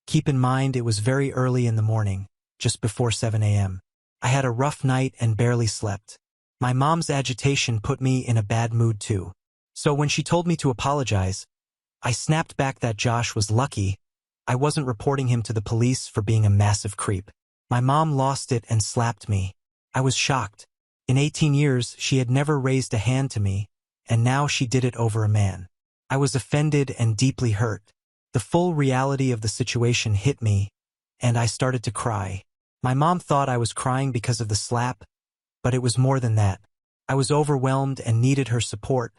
S1: keep in mind it was very early in the morning, just before 7 a.m. I had a rough night and barely slept. My mom's agitation put me in a bad mood too. So when she told me to apologize, I snapped back that Josh was lucky I wasn't reporting him to the police for being a massive creep. My mom lost it and slapped me. I was shocked. In 18 years, she had never raised a hand to me, and now she did it over a man. I was offended and deeply hurt. The full reality of the situation hit me, and I started to cry. My mom thought I was crying because of the slap, but it was more than that. I was overwhelmed and needed her support,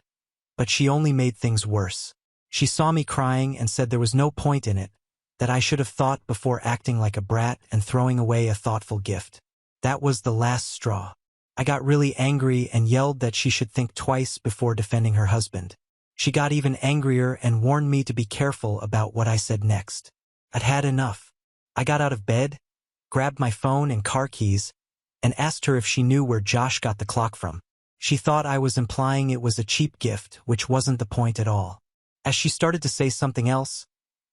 S1: but she only made things worse. She saw me crying and said there was no point in it, that I should have thought before acting like a brat and throwing away a thoughtful gift. That was the last straw. I got really angry and yelled that she should think twice before defending her husband. She got even angrier and warned me to be careful about what I said next. I'd had enough. I got out of bed, grabbed my phone and car keys, and asked her if she knew where Josh got the clock from. She thought I was implying it was a cheap gift, which wasn't the point at all. As she started to say something else,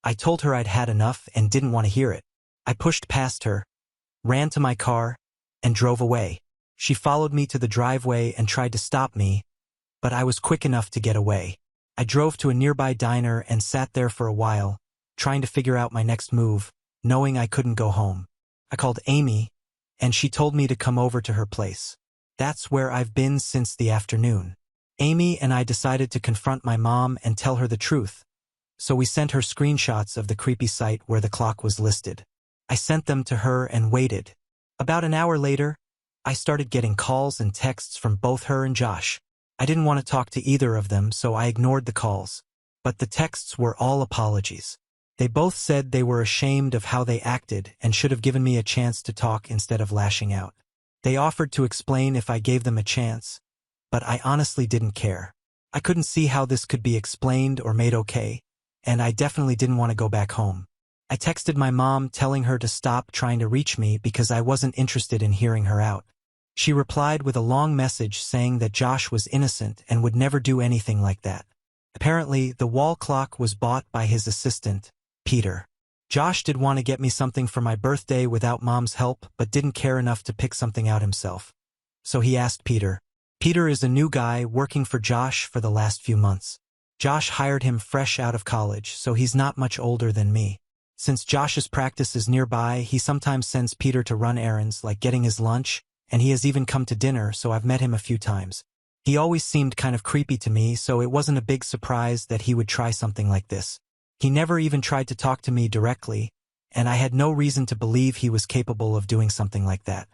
S1: I told her I'd had enough and didn't want to hear it. I pushed past her, ran to my car, and drove away. She followed me to the driveway and tried to stop me, but I was quick enough to get away. I drove to a nearby diner and sat there for a while, trying to figure out my next move, knowing I couldn't go home. I called Amy, and she told me to come over to her place. That's where I've been since the afternoon. Amy and I decided to confront my mom and tell her the truth, so we sent her screenshots of the creepy site where the clock was listed. I sent them to her and waited. About an hour later, I started getting calls and texts from both her and Josh. I didn't want to talk to either of them, so I ignored the calls. But the texts were all apologies. They both said they were ashamed of how they acted and should have given me a chance to talk instead of lashing out. They offered to explain if I gave them a chance, but I honestly didn't care. I couldn't see how this could be explained or made okay, and I definitely didn't want to go back home. I texted my mom telling her to stop trying to reach me because I wasn't interested in hearing her out. She replied with a long message saying that Josh was innocent and would never do anything like that. Apparently, the wall clock was bought by his assistant, Peter. Josh did want to get me something for my birthday without Mom's help, but didn't care enough to pick something out himself. So he asked Peter. Peter is a new guy working for Josh for the last few months. Josh hired him fresh out of college, so he's not much older than me. Since Josh's practice is nearby, he sometimes sends Peter to run errands like getting his lunch, and he has even come to dinner, so I've met him a few times. He always seemed kind of creepy to me, so it wasn't a big surprise that he would try something like this. He never even tried to talk to me directly, and I had no reason to believe he was capable of doing something like that.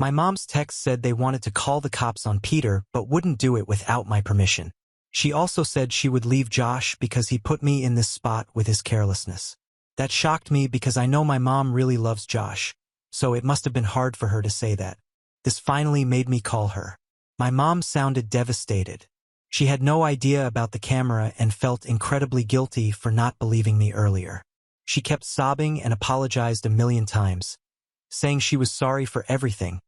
S1: My mom's text said they wanted to call the cops on Peter, but wouldn't do it without my permission. She also said she would leave Josh because he put me in this spot with his carelessness. That shocked me because I know my mom really loves Josh, so it must have been hard for her to say that. This finally made me call her. My mom sounded devastated. She had no idea about the camera and felt incredibly guilty for not believing me earlier. She kept sobbing and apologized a million times, saying she was sorry for everything,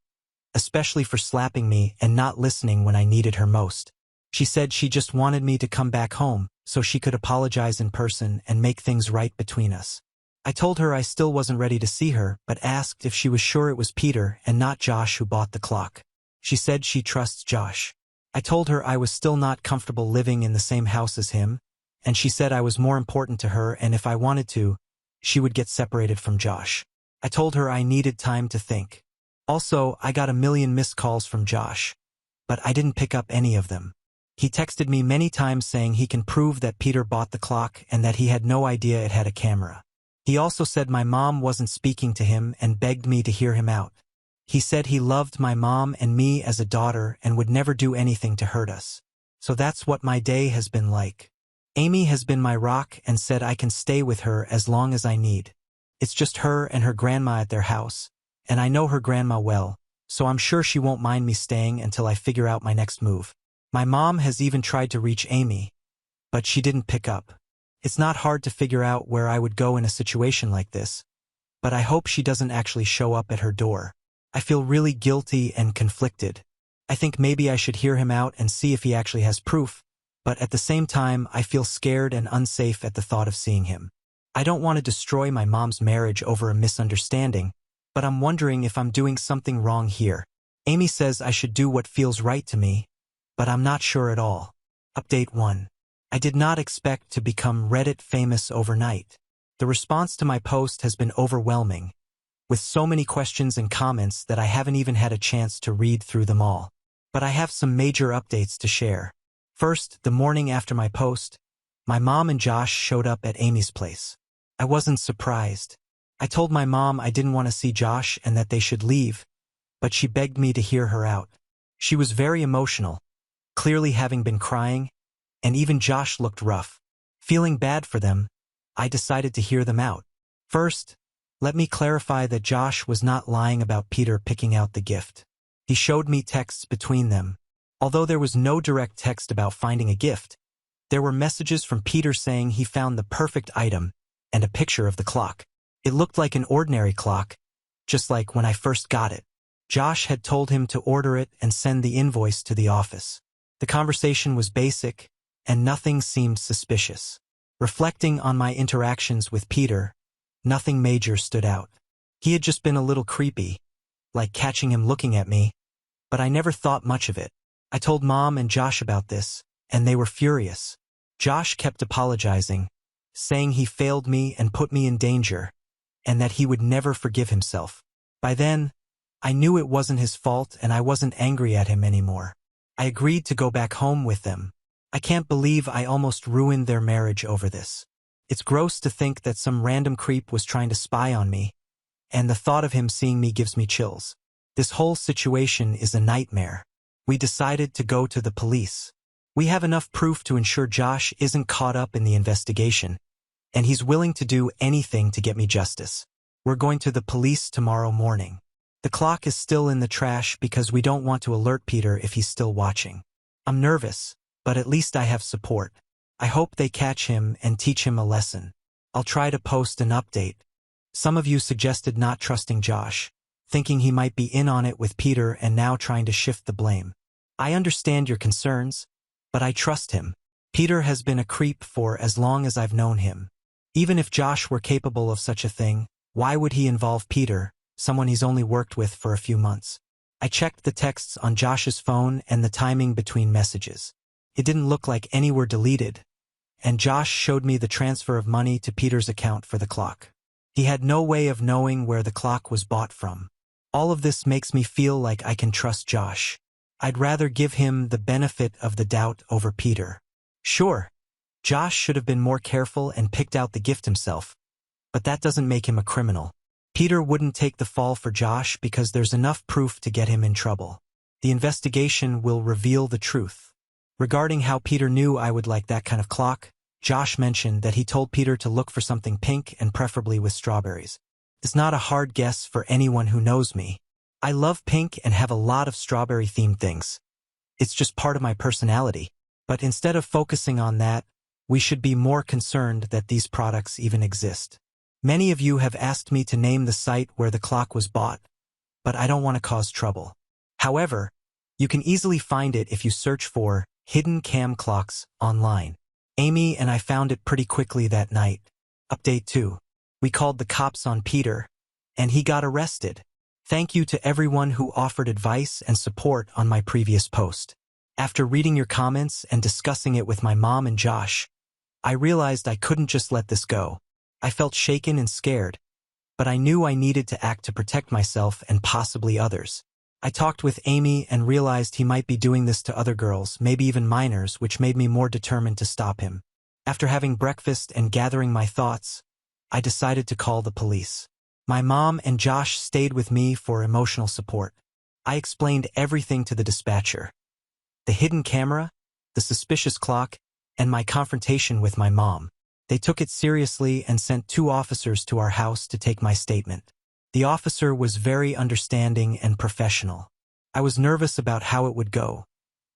S1: especially for slapping me and not listening when I needed her most. She said she just wanted me to come back home so she could apologize in person and make things right between us. I told her I still wasn't ready to see her, but asked if she was sure it was Peter and not Josh who bought the clock. She said she trusts Josh. I told her I was still not comfortable living in the same house as him, and she said I was more important to her and if I wanted to, she would get separated from Josh. I told her I needed time to think. Also, I got a million missed calls from Josh, but I didn't pick up any of them. He texted me many times saying he can prove that Peter bought the clock and that he had no idea it had a camera. He also said my mom wasn't speaking to him and begged me to hear him out. He said he loved my mom and me as a daughter and would never do anything to hurt us. So that's what my day has been like. Amy has been my rock and said I can stay with her as long as I need. It's just her and her grandma at their house, and I know her grandma well, so I'm sure she won't mind me staying until I figure out my next move. My mom has even tried to reach Amy, but she didn't pick up. It's not hard to figure out where I would go in a situation like this, but I hope she doesn't actually show up at her door. I feel really guilty and conflicted. I think maybe I should hear him out and see if he actually has proof, but at the same time, I feel scared and unsafe at the thought of seeing him. I don't want to destroy my mom's marriage over a misunderstanding, but I'm wondering if I'm doing something wrong here. Amy says I should do what feels right to me, but I'm not sure at all. Update 1. I did not expect to become Reddit famous overnight. The response to my post has been overwhelming, with so many questions and comments that I haven't even had a chance to read through them all. But I have some major updates to share. First, the morning after my post, my mom and Josh showed up at Amy's place. I wasn't surprised. I told my mom I didn't want to see Josh and that they should leave, but she begged me to hear her out. She was very emotional, clearly having been crying, and even Josh looked rough. Feeling bad for them, I decided to hear them out. First, let me clarify that Josh was not lying about Peter picking out the gift. He showed me texts between them. Although there was no direct text about finding a gift, there were messages from Peter saying he found the perfect item and a picture of the clock. It looked like an ordinary clock, just like when I first got it. Josh had told him to order it and send the invoice to the office. The conversation was basic, and nothing seemed suspicious. Reflecting on my interactions with Peter, nothing major stood out. He had just been a little creepy, like catching him looking at me, but I never thought much of it. I told Mom and Josh about this, and they were furious. Josh kept apologizing, saying he failed me and put me in danger, and that he would never forgive himself. By then, I knew it wasn't his fault and I wasn't angry at him anymore. I agreed to go back home with them. I can't believe I almost ruined their marriage over this. It's gross to think that some random creep was trying to spy on me, and the thought of him seeing me gives me chills. This whole situation is a nightmare. We decided to go to the police. We have enough proof to ensure Josh isn't caught up in the investigation, and he's willing to do anything to get me justice. We're going to the police tomorrow morning. The clock is still in the trash because we don't want to alert Peter if he's still watching. I'm nervous, but at least I have support. I hope they catch him and teach him a lesson. I'll try to post an update. Some of you suggested not trusting Josh, thinking he might be in on it with Peter and now trying to shift the blame. I understand your concerns, but I trust him. Peter has been a creep for as long as I've known him. Even if Josh were capable of such a thing, why would he involve Peter, someone he's only worked with for a few months? I checked the texts on Josh's phone and the timing between messages. It didn't look like any were deleted, and Josh showed me the transfer of money to Peter's account for the clock. He had no way of knowing where the clock was bought from. All of this makes me feel like I can trust Josh. I'd rather give him the benefit of the doubt over Peter. Sure, Josh should have been more careful and picked out the gift himself, but that doesn't make him a criminal. Peter wouldn't take the fall for Josh because there's enough proof to get him in trouble. The investigation will reveal the truth. Regarding how Peter knew I would like that kind of clock, Josh mentioned that he told Peter to look for something pink and preferably with strawberries. It's not a hard guess for anyone who knows me. I love pink and have a lot of strawberry-themed things. It's just part of my personality. But instead of focusing on that, we should be more concerned that these products even exist. Many of you have asked me to name the site where the clock was bought, but I don't want to cause trouble. However, you can easily find it if you search for hidden cam clocks online. Amy and I found it pretty quickly that night. Update 2. We called the cops on Peter, and he got arrested. Thank you to everyone who offered advice and support on my previous post. After reading your comments and discussing it with my mom and Josh, I realized I couldn't just let this go. I felt shaken and scared, but I knew I needed to act to protect myself and possibly others. I talked with Amy and realized he might be doing this to other girls, maybe even minors, which made me more determined to stop him. After having breakfast and gathering my thoughts, I decided to call the police. My mom and Josh stayed with me for emotional support. I explained everything to the dispatcher. The hidden camera, the suspicious clock, and my confrontation with my mom. They took it seriously and sent 2 officers to our house to take my statement. The officer was very understanding and professional. I was nervous about how it would go,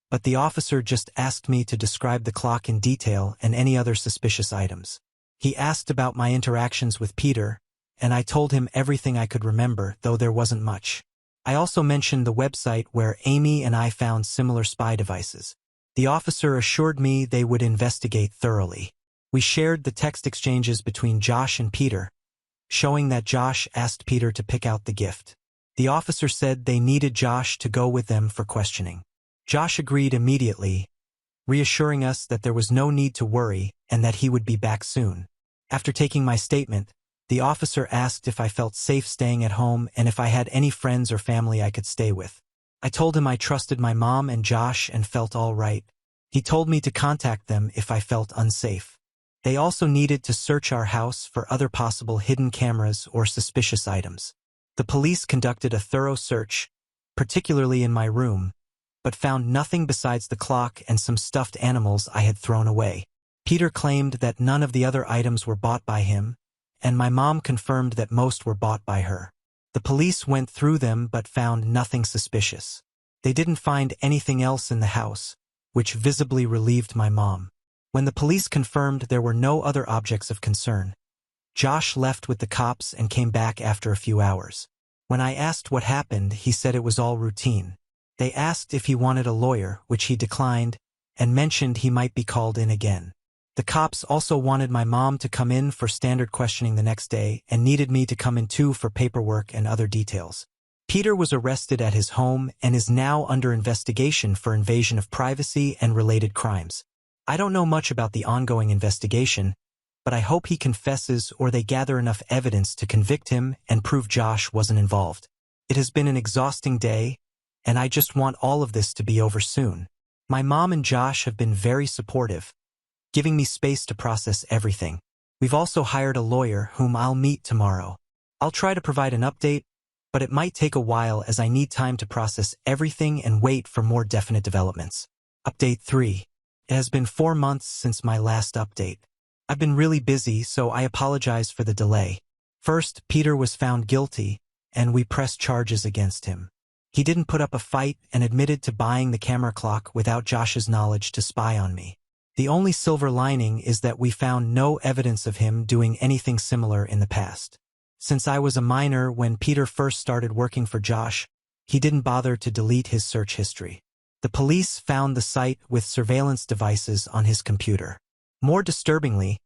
S1: but the officer just asked me to describe the clock in detail and any other suspicious items. He asked about my interactions with Peter, and I told him everything I could remember, though there wasn't much. I also mentioned the website where Amy and I found similar spy devices. The officer assured me they would investigate thoroughly. We shared the text exchanges between Josh and Peter, showing that Josh asked Peter to pick out the gift. The officer said they needed Josh to go with them for questioning. Josh agreed immediately, reassuring us that there was no need to worry and that he would be back soon. After taking my statement, the officer asked if I felt safe staying at home and if I had any friends or family I could stay with. I told him I trusted my mom and Josh and felt all right. He told me to contact them if I felt unsafe. They also needed to search our house for other possible hidden cameras or suspicious items. The police conducted a thorough search, particularly in my room, but found nothing besides the clock and some stuffed animals I had thrown away. Peter claimed that none of the other items were bought by him, and my mom confirmed that most were bought by her. The police went through them but found nothing suspicious. They didn't find anything else in the house, which visibly relieved my mom. When the police confirmed there were no other objects of concern, Josh left with the cops and came back after a few hours. When I asked what happened, he said it was all routine. They asked if he wanted a lawyer, which he declined, and mentioned he might be called in again. The cops also wanted my mom to come in for standard questioning the next day and needed me to come in too for paperwork and other details. Peter was arrested at his home and is now under investigation for invasion of privacy and related crimes. I don't know much about the ongoing investigation, but I hope he confesses or they gather enough evidence to convict him and prove Josh wasn't involved. It has been an exhausting day, and I just want all of this to be over soon. My mom and Josh have been very supportive, giving me space to process everything. We've also hired a lawyer whom I'll meet tomorrow. I'll try to provide an update, but it might take a while as I need time to process everything and wait for more definite developments. Update 3. It has been 4 months since my last update. I've been really busy, so I apologize for the delay. First, Peter was found guilty, and we pressed charges against him. He didn't put up a fight and admitted to buying the camera clock without Josh's knowledge to spy on me. The only silver lining is that we found no evidence of him doing anything similar in the past. Since I was a minor when Peter first started working for Josh, he didn't bother to delete his search history. The police found the site with surveillance devices on his computer. More disturbingly,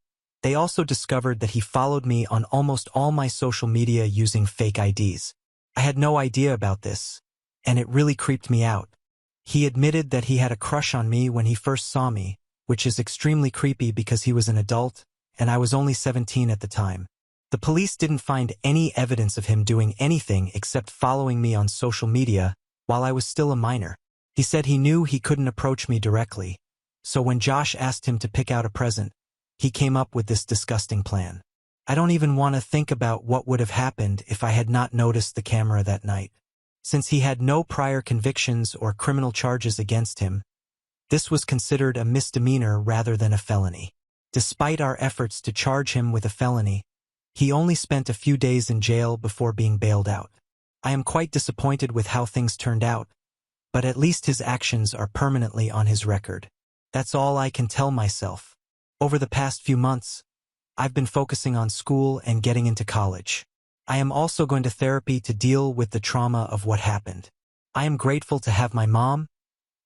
S1: they also discovered that he followed me on almost all my social media using fake IDs. I had no idea about this, and it really creeped me out. He admitted that he had a crush on me when he first saw me, which is extremely creepy because he was an adult, and I was only 17 at the time. The police didn't find any evidence of him doing anything except following me on social media while I was still a minor. He said he knew he couldn't approach me directly, so when Josh asked him to pick out a present, he came up with this disgusting plan. I don't even want to think about what would have happened if I had not noticed the camera that night. Since he had no prior convictions or criminal charges against him, this was considered a misdemeanor rather than a felony. Despite our efforts to charge him with a felony, he only spent a few days in jail before being bailed out. I am quite disappointed with how things turned out, but at least his actions are permanently on his record. That's all I can tell myself. Over the past few months, I've been focusing on school and getting into college. I am also going to therapy to deal with the trauma of what happened. I am grateful to have my mom,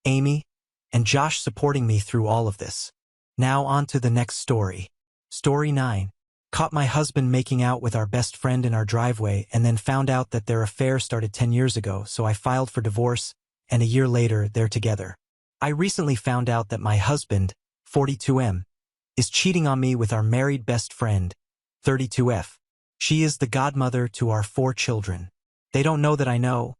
S1: Amy, and Josh supporting me through all of this. Now on to the next story. Story 9. Caught my husband making out with our best friend in our driveway and then found out that their affair started 10 years ago, so I filed for divorce, and a year later they're together. I recently found out that my husband, 42M, is cheating on me with our married best friend, 32F. She is the godmother to our 4 children. They don't know that I know,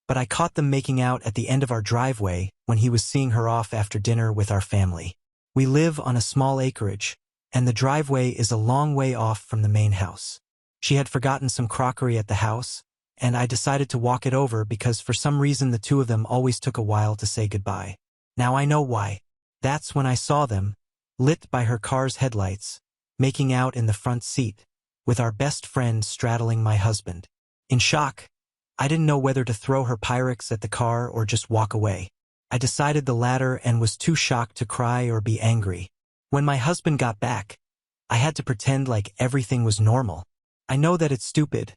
S1: but I caught them making out at the end of our driveway when he was seeing her off after dinner with our family. We live on a small acreage, and the driveway is a long way off from the main house. She had forgotten some crockery at the house, and I decided to walk it over because for some reason the two of them always took a while to say goodbye. Now I know why. That's when I saw them, lit by her car's headlights, making out in the front seat, with our best friend straddling my husband. In shock, I didn't know whether to throw her Pyrex at the car or just walk away. I decided the latter and was too shocked to cry or be angry. When my husband got back, I had to pretend like everything was normal. I know that it's stupid,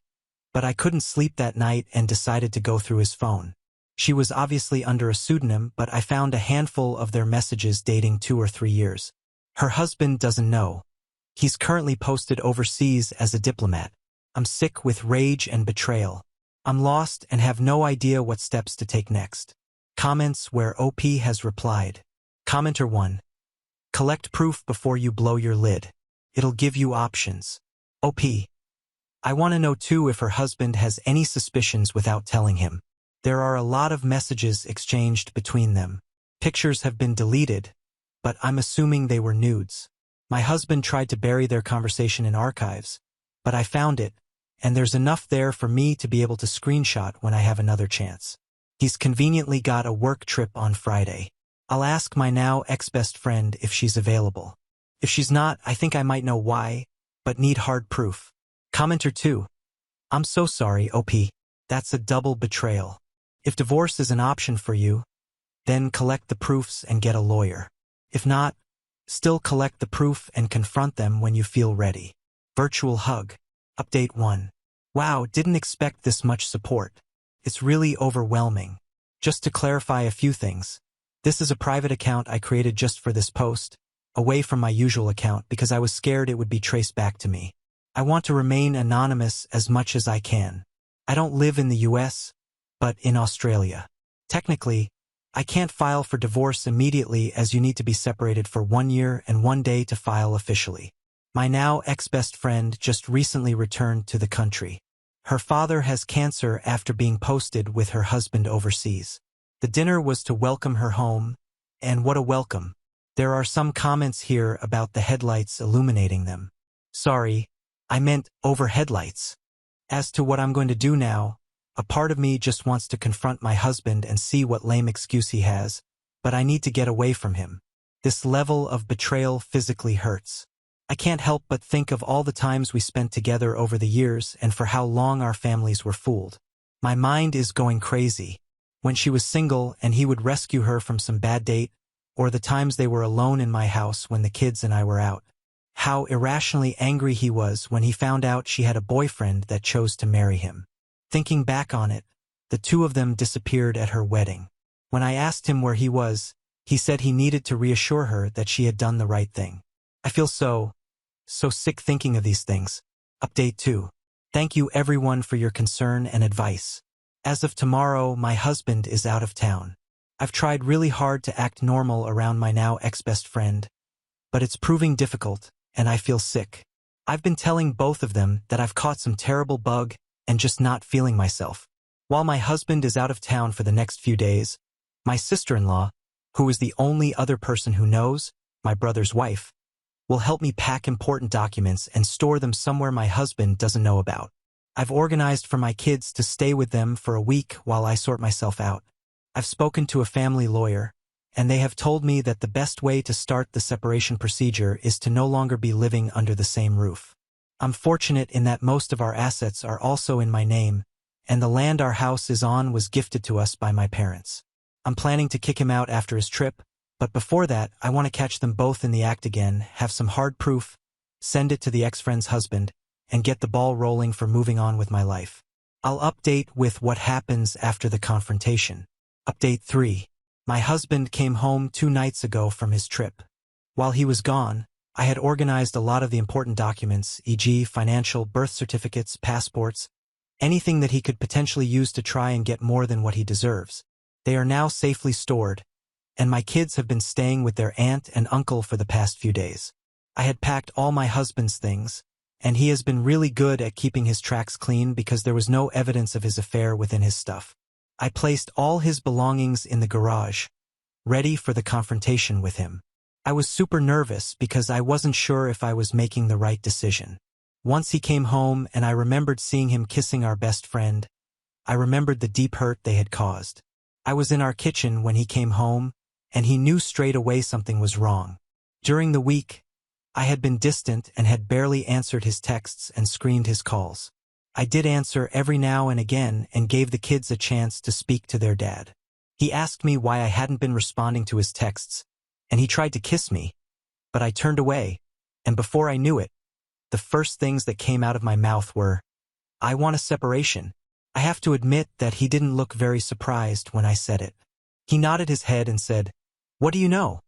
S1: but I couldn't sleep that night and decided to go through his phone. She was obviously under a pseudonym, but I found a handful of their messages dating 2 or 3 years. Her husband doesn't know. He's currently posted overseas as a diplomat. I'm sick with rage and betrayal. I'm lost and have no idea what steps to take next. Comments where OP has replied. Commenter 1. Collect proof before you blow your lid. It'll give you options. OP. I want to know too if her husband has any suspicions without telling him. There are a lot of messages exchanged between them. Pictures have been deleted, but I'm assuming they were nudes. My husband tried to bury their conversation in archives, but I found it, and there's enough there for me to be able to screenshot when I have another chance. He's conveniently got a work trip on Friday. I'll ask my now ex-best friend if she's available. If she's not, I think I might know why, but need hard proof. Commenter 2. I'm so sorry, OP. That's a double betrayal. If divorce is an option for you, then collect the proofs and get a lawyer. If not, still collect the proof and confront them when you feel ready. Virtual hug. Update 1. Wow, didn't expect this much support. It's really overwhelming. Just to clarify a few things. This is a private account I created just for this post, away from my usual account because I was scared it would be traced back to me. I want to remain anonymous as much as I can. I don't live in the US, but in Australia. Technically, I can't file for divorce immediately as you need to be separated for 1 year and 1 day to file officially. My now ex-best friend just recently returned to the country. Her father has cancer after being posted with her husband overseas. The dinner was to welcome her home, and what a welcome. There are some comments here about the headlights illuminating them. Sorry, I meant over headlights. As to what I'm going to do now, a part of me just wants to confront my husband and see what lame excuse he has, but I need to get away from him. This level of betrayal physically hurts. I can't help but think of all the times we spent together over the years and for how long our families were fooled. My mind is going crazy. When she was single and he would rescue her from some bad date, or the times they were alone in my house when the kids and I were out. How irrationally angry he was when he found out she had a boyfriend that chose to marry him. Thinking back on it, the two of them disappeared at her wedding. When I asked him where he was, he said he needed to reassure her that she had done the right thing. I feel so sick thinking of these things. Update 2. Thank you everyone for your concern and advice. As of tomorrow, my husband is out of town. I've tried really hard to act normal around my now ex-best friend, but it's proving difficult, and I feel sick. I've been telling both of them that I've caught some terrible bug and just not feeling myself. While my husband is out of town for the next few days, my sister-in-law, who is the only other person who knows, my brother's wife, will help me pack important documents and store them somewhere my husband doesn't know about. I've organized for my kids to stay with them for a week while I sort myself out. I've spoken to a family lawyer, and they have told me that the best way to start the separation procedure is to no longer be living under the same roof. I'm fortunate in that most of our assets are also in my name, and the land our house is on was gifted to us by my parents. I'm planning to kick him out after his trip, but before that, I want to catch them both in the act again, have some hard proof, send it to the ex-friend's husband, and get the ball rolling for moving on with my life. I'll update with what happens after the confrontation. Update 3. My husband came home 2 nights ago from his trip. While he was gone, I had organized a lot of the important documents, e.g. financial, birth certificates, passports, anything that he could potentially use to try and get more than what he deserves. They are now safely stored, and my kids have been staying with their aunt and uncle for the past few days. I had packed all my husband's things, and he has been really good at keeping his tracks clean because there was no evidence of his affair within his stuff. I placed all his belongings in the garage, ready for the confrontation with him. I was super nervous because I wasn't sure if I was making the right decision. Once he came home and I remembered seeing him kissing our best friend, I remembered the deep hurt they had caused. I was in our kitchen when he came home, and he knew straight away something was wrong. During the week, I had been distant and had barely answered his texts and screened his calls. I did answer every now and again and gave the kids a chance to speak to their dad. He asked me why I hadn't been responding to his texts, and he tried to kiss me, but I turned away, and before I knew it, the first things that came out of my mouth were, "I want a separation." I have to admit that he didn't look very surprised when I said it. He nodded his head and said, "What do you know?"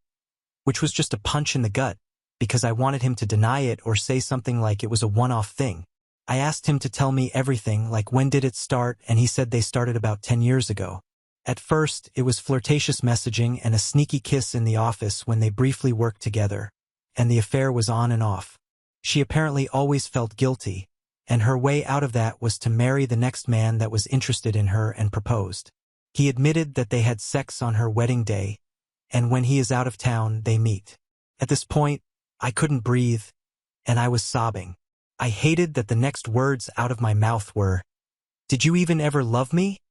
S1: Which was just a punch in the gut, because I wanted him to deny it or say something like it was a one-off thing. I asked him to tell me everything, like when did it start, and he said they started about 10 years ago. At first, it was flirtatious messaging and a sneaky kiss in the office when they briefly worked together, and the affair was on and off. She apparently always felt guilty, and her way out of that was to marry the next man that was interested in her and proposed. He admitted that they had sex on her wedding day, and when he is out of town, they meet. At this point, I couldn't breathe, and I was sobbing. I hated that the next words out of my mouth were, "Did you even ever love me?"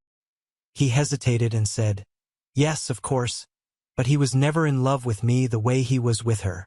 S1: He hesitated and said, "Yes, of course, but he was never in love with me the way he was with her."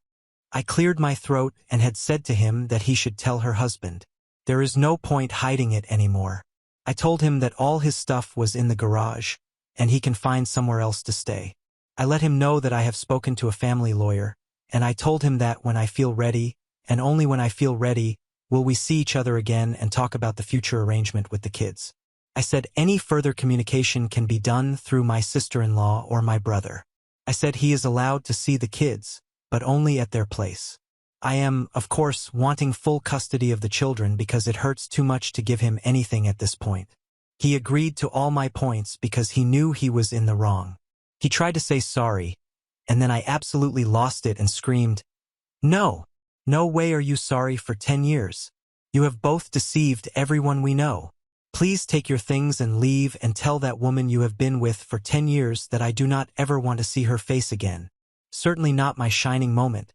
S1: I cleared my throat and had said to him that he should tell her husband. There is no point hiding it anymore. I told him that all his stuff was in the garage, and he can find somewhere else to stay. I let him know that I have spoken to a family lawyer, and I told him that when I feel ready, and only when I feel ready, will we see each other again and talk about the future arrangement with the kids. I said any further communication can be done through my sister-in-law or my brother. I said he is allowed to see the kids, but only at their place. I am, of course, wanting full custody of the children because it hurts too much to give him anything at this point. He agreed to all my points because he knew he was in the wrong. He tried to say sorry, and then I absolutely lost it and screamed, "No, no way are you sorry for 10 years. You have both deceived everyone we know. Please take your things and leave and tell that woman you have been with for 10 years that I do not ever want to see her face again." Certainly not my shining moment,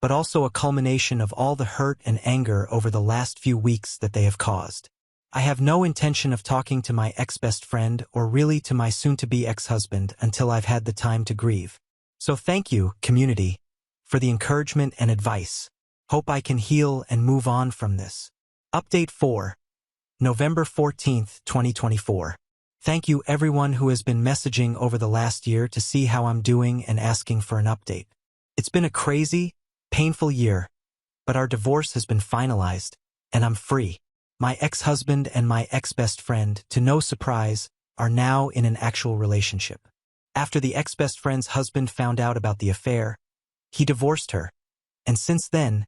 S1: but also a culmination of all the hurt and anger over the last few weeks that they have caused. I have no intention of talking to my ex-best friend or really to my soon-to-be ex-husband until I've had the time to grieve. So thank you, community, for the encouragement and advice. Hope I can heal and move on from this. Update 4, November 14th, 2024. Thank you everyone who has been messaging over the last year to see how I'm doing and asking for an update. It's been a crazy, painful year, but our divorce has been finalized, and I'm free. My ex-husband and my ex-best friend, to no surprise, are now in an actual relationship. After the ex-best friend's husband found out about the affair, he divorced her, and since then,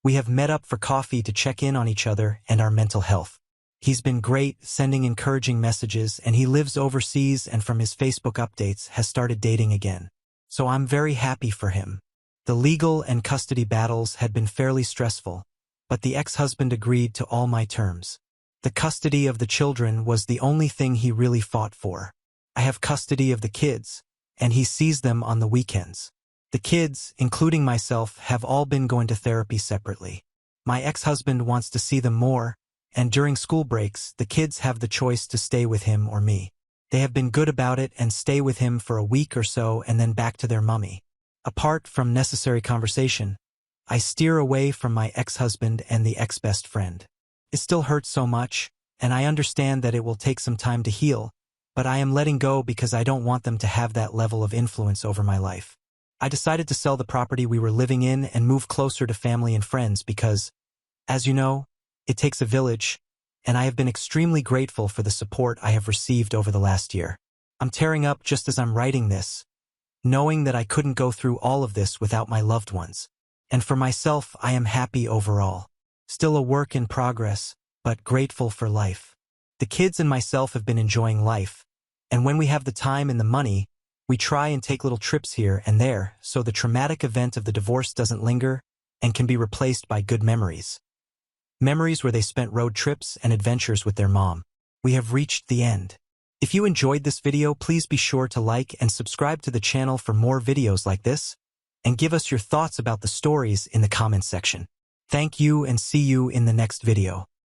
S1: we have met up for coffee to check in on each other and our mental health. He's been great, sending encouraging messages, and he lives overseas and from his Facebook updates has started dating again. So I'm very happy for him. The legal and custody battles had been fairly stressful, but the ex-husband agreed to all my terms. The custody of the children was the only thing he really fought for. I have custody of the kids, and he sees them on the weekends. The kids, including myself, have all been going to therapy separately. My ex-husband wants to see them more, and during school breaks, the kids have the choice to stay with him or me. They have been good about it and stay with him for a week or so and then back to their mummy. Apart from necessary conversation, I steer away from my ex-husband and the ex-best friend. It still hurts so much, and I understand that it will take some time to heal, but I am letting go because I don't want them to have that level of influence over my life. I decided to sell the property we were living in and move closer to family and friends because, as you know, it takes a village, and I have been extremely grateful for the support I have received over the last year. I'm tearing up just as I'm writing this, knowing that I couldn't go through all of this without my loved ones. And for myself, I am happy overall. Still a work in progress, but grateful for life. The kids and myself have been enjoying life, and when we have the time and the money, we try and take little trips here and there so the traumatic event of the divorce doesn't linger and can be replaced by good memories. Memories where they spent road trips and adventures with their mom. We have reached the end. If you enjoyed this video, please be sure to like and subscribe to the channel for more videos like this, and give us your thoughts about the stories in the comments section. Thank you and see you in the next video.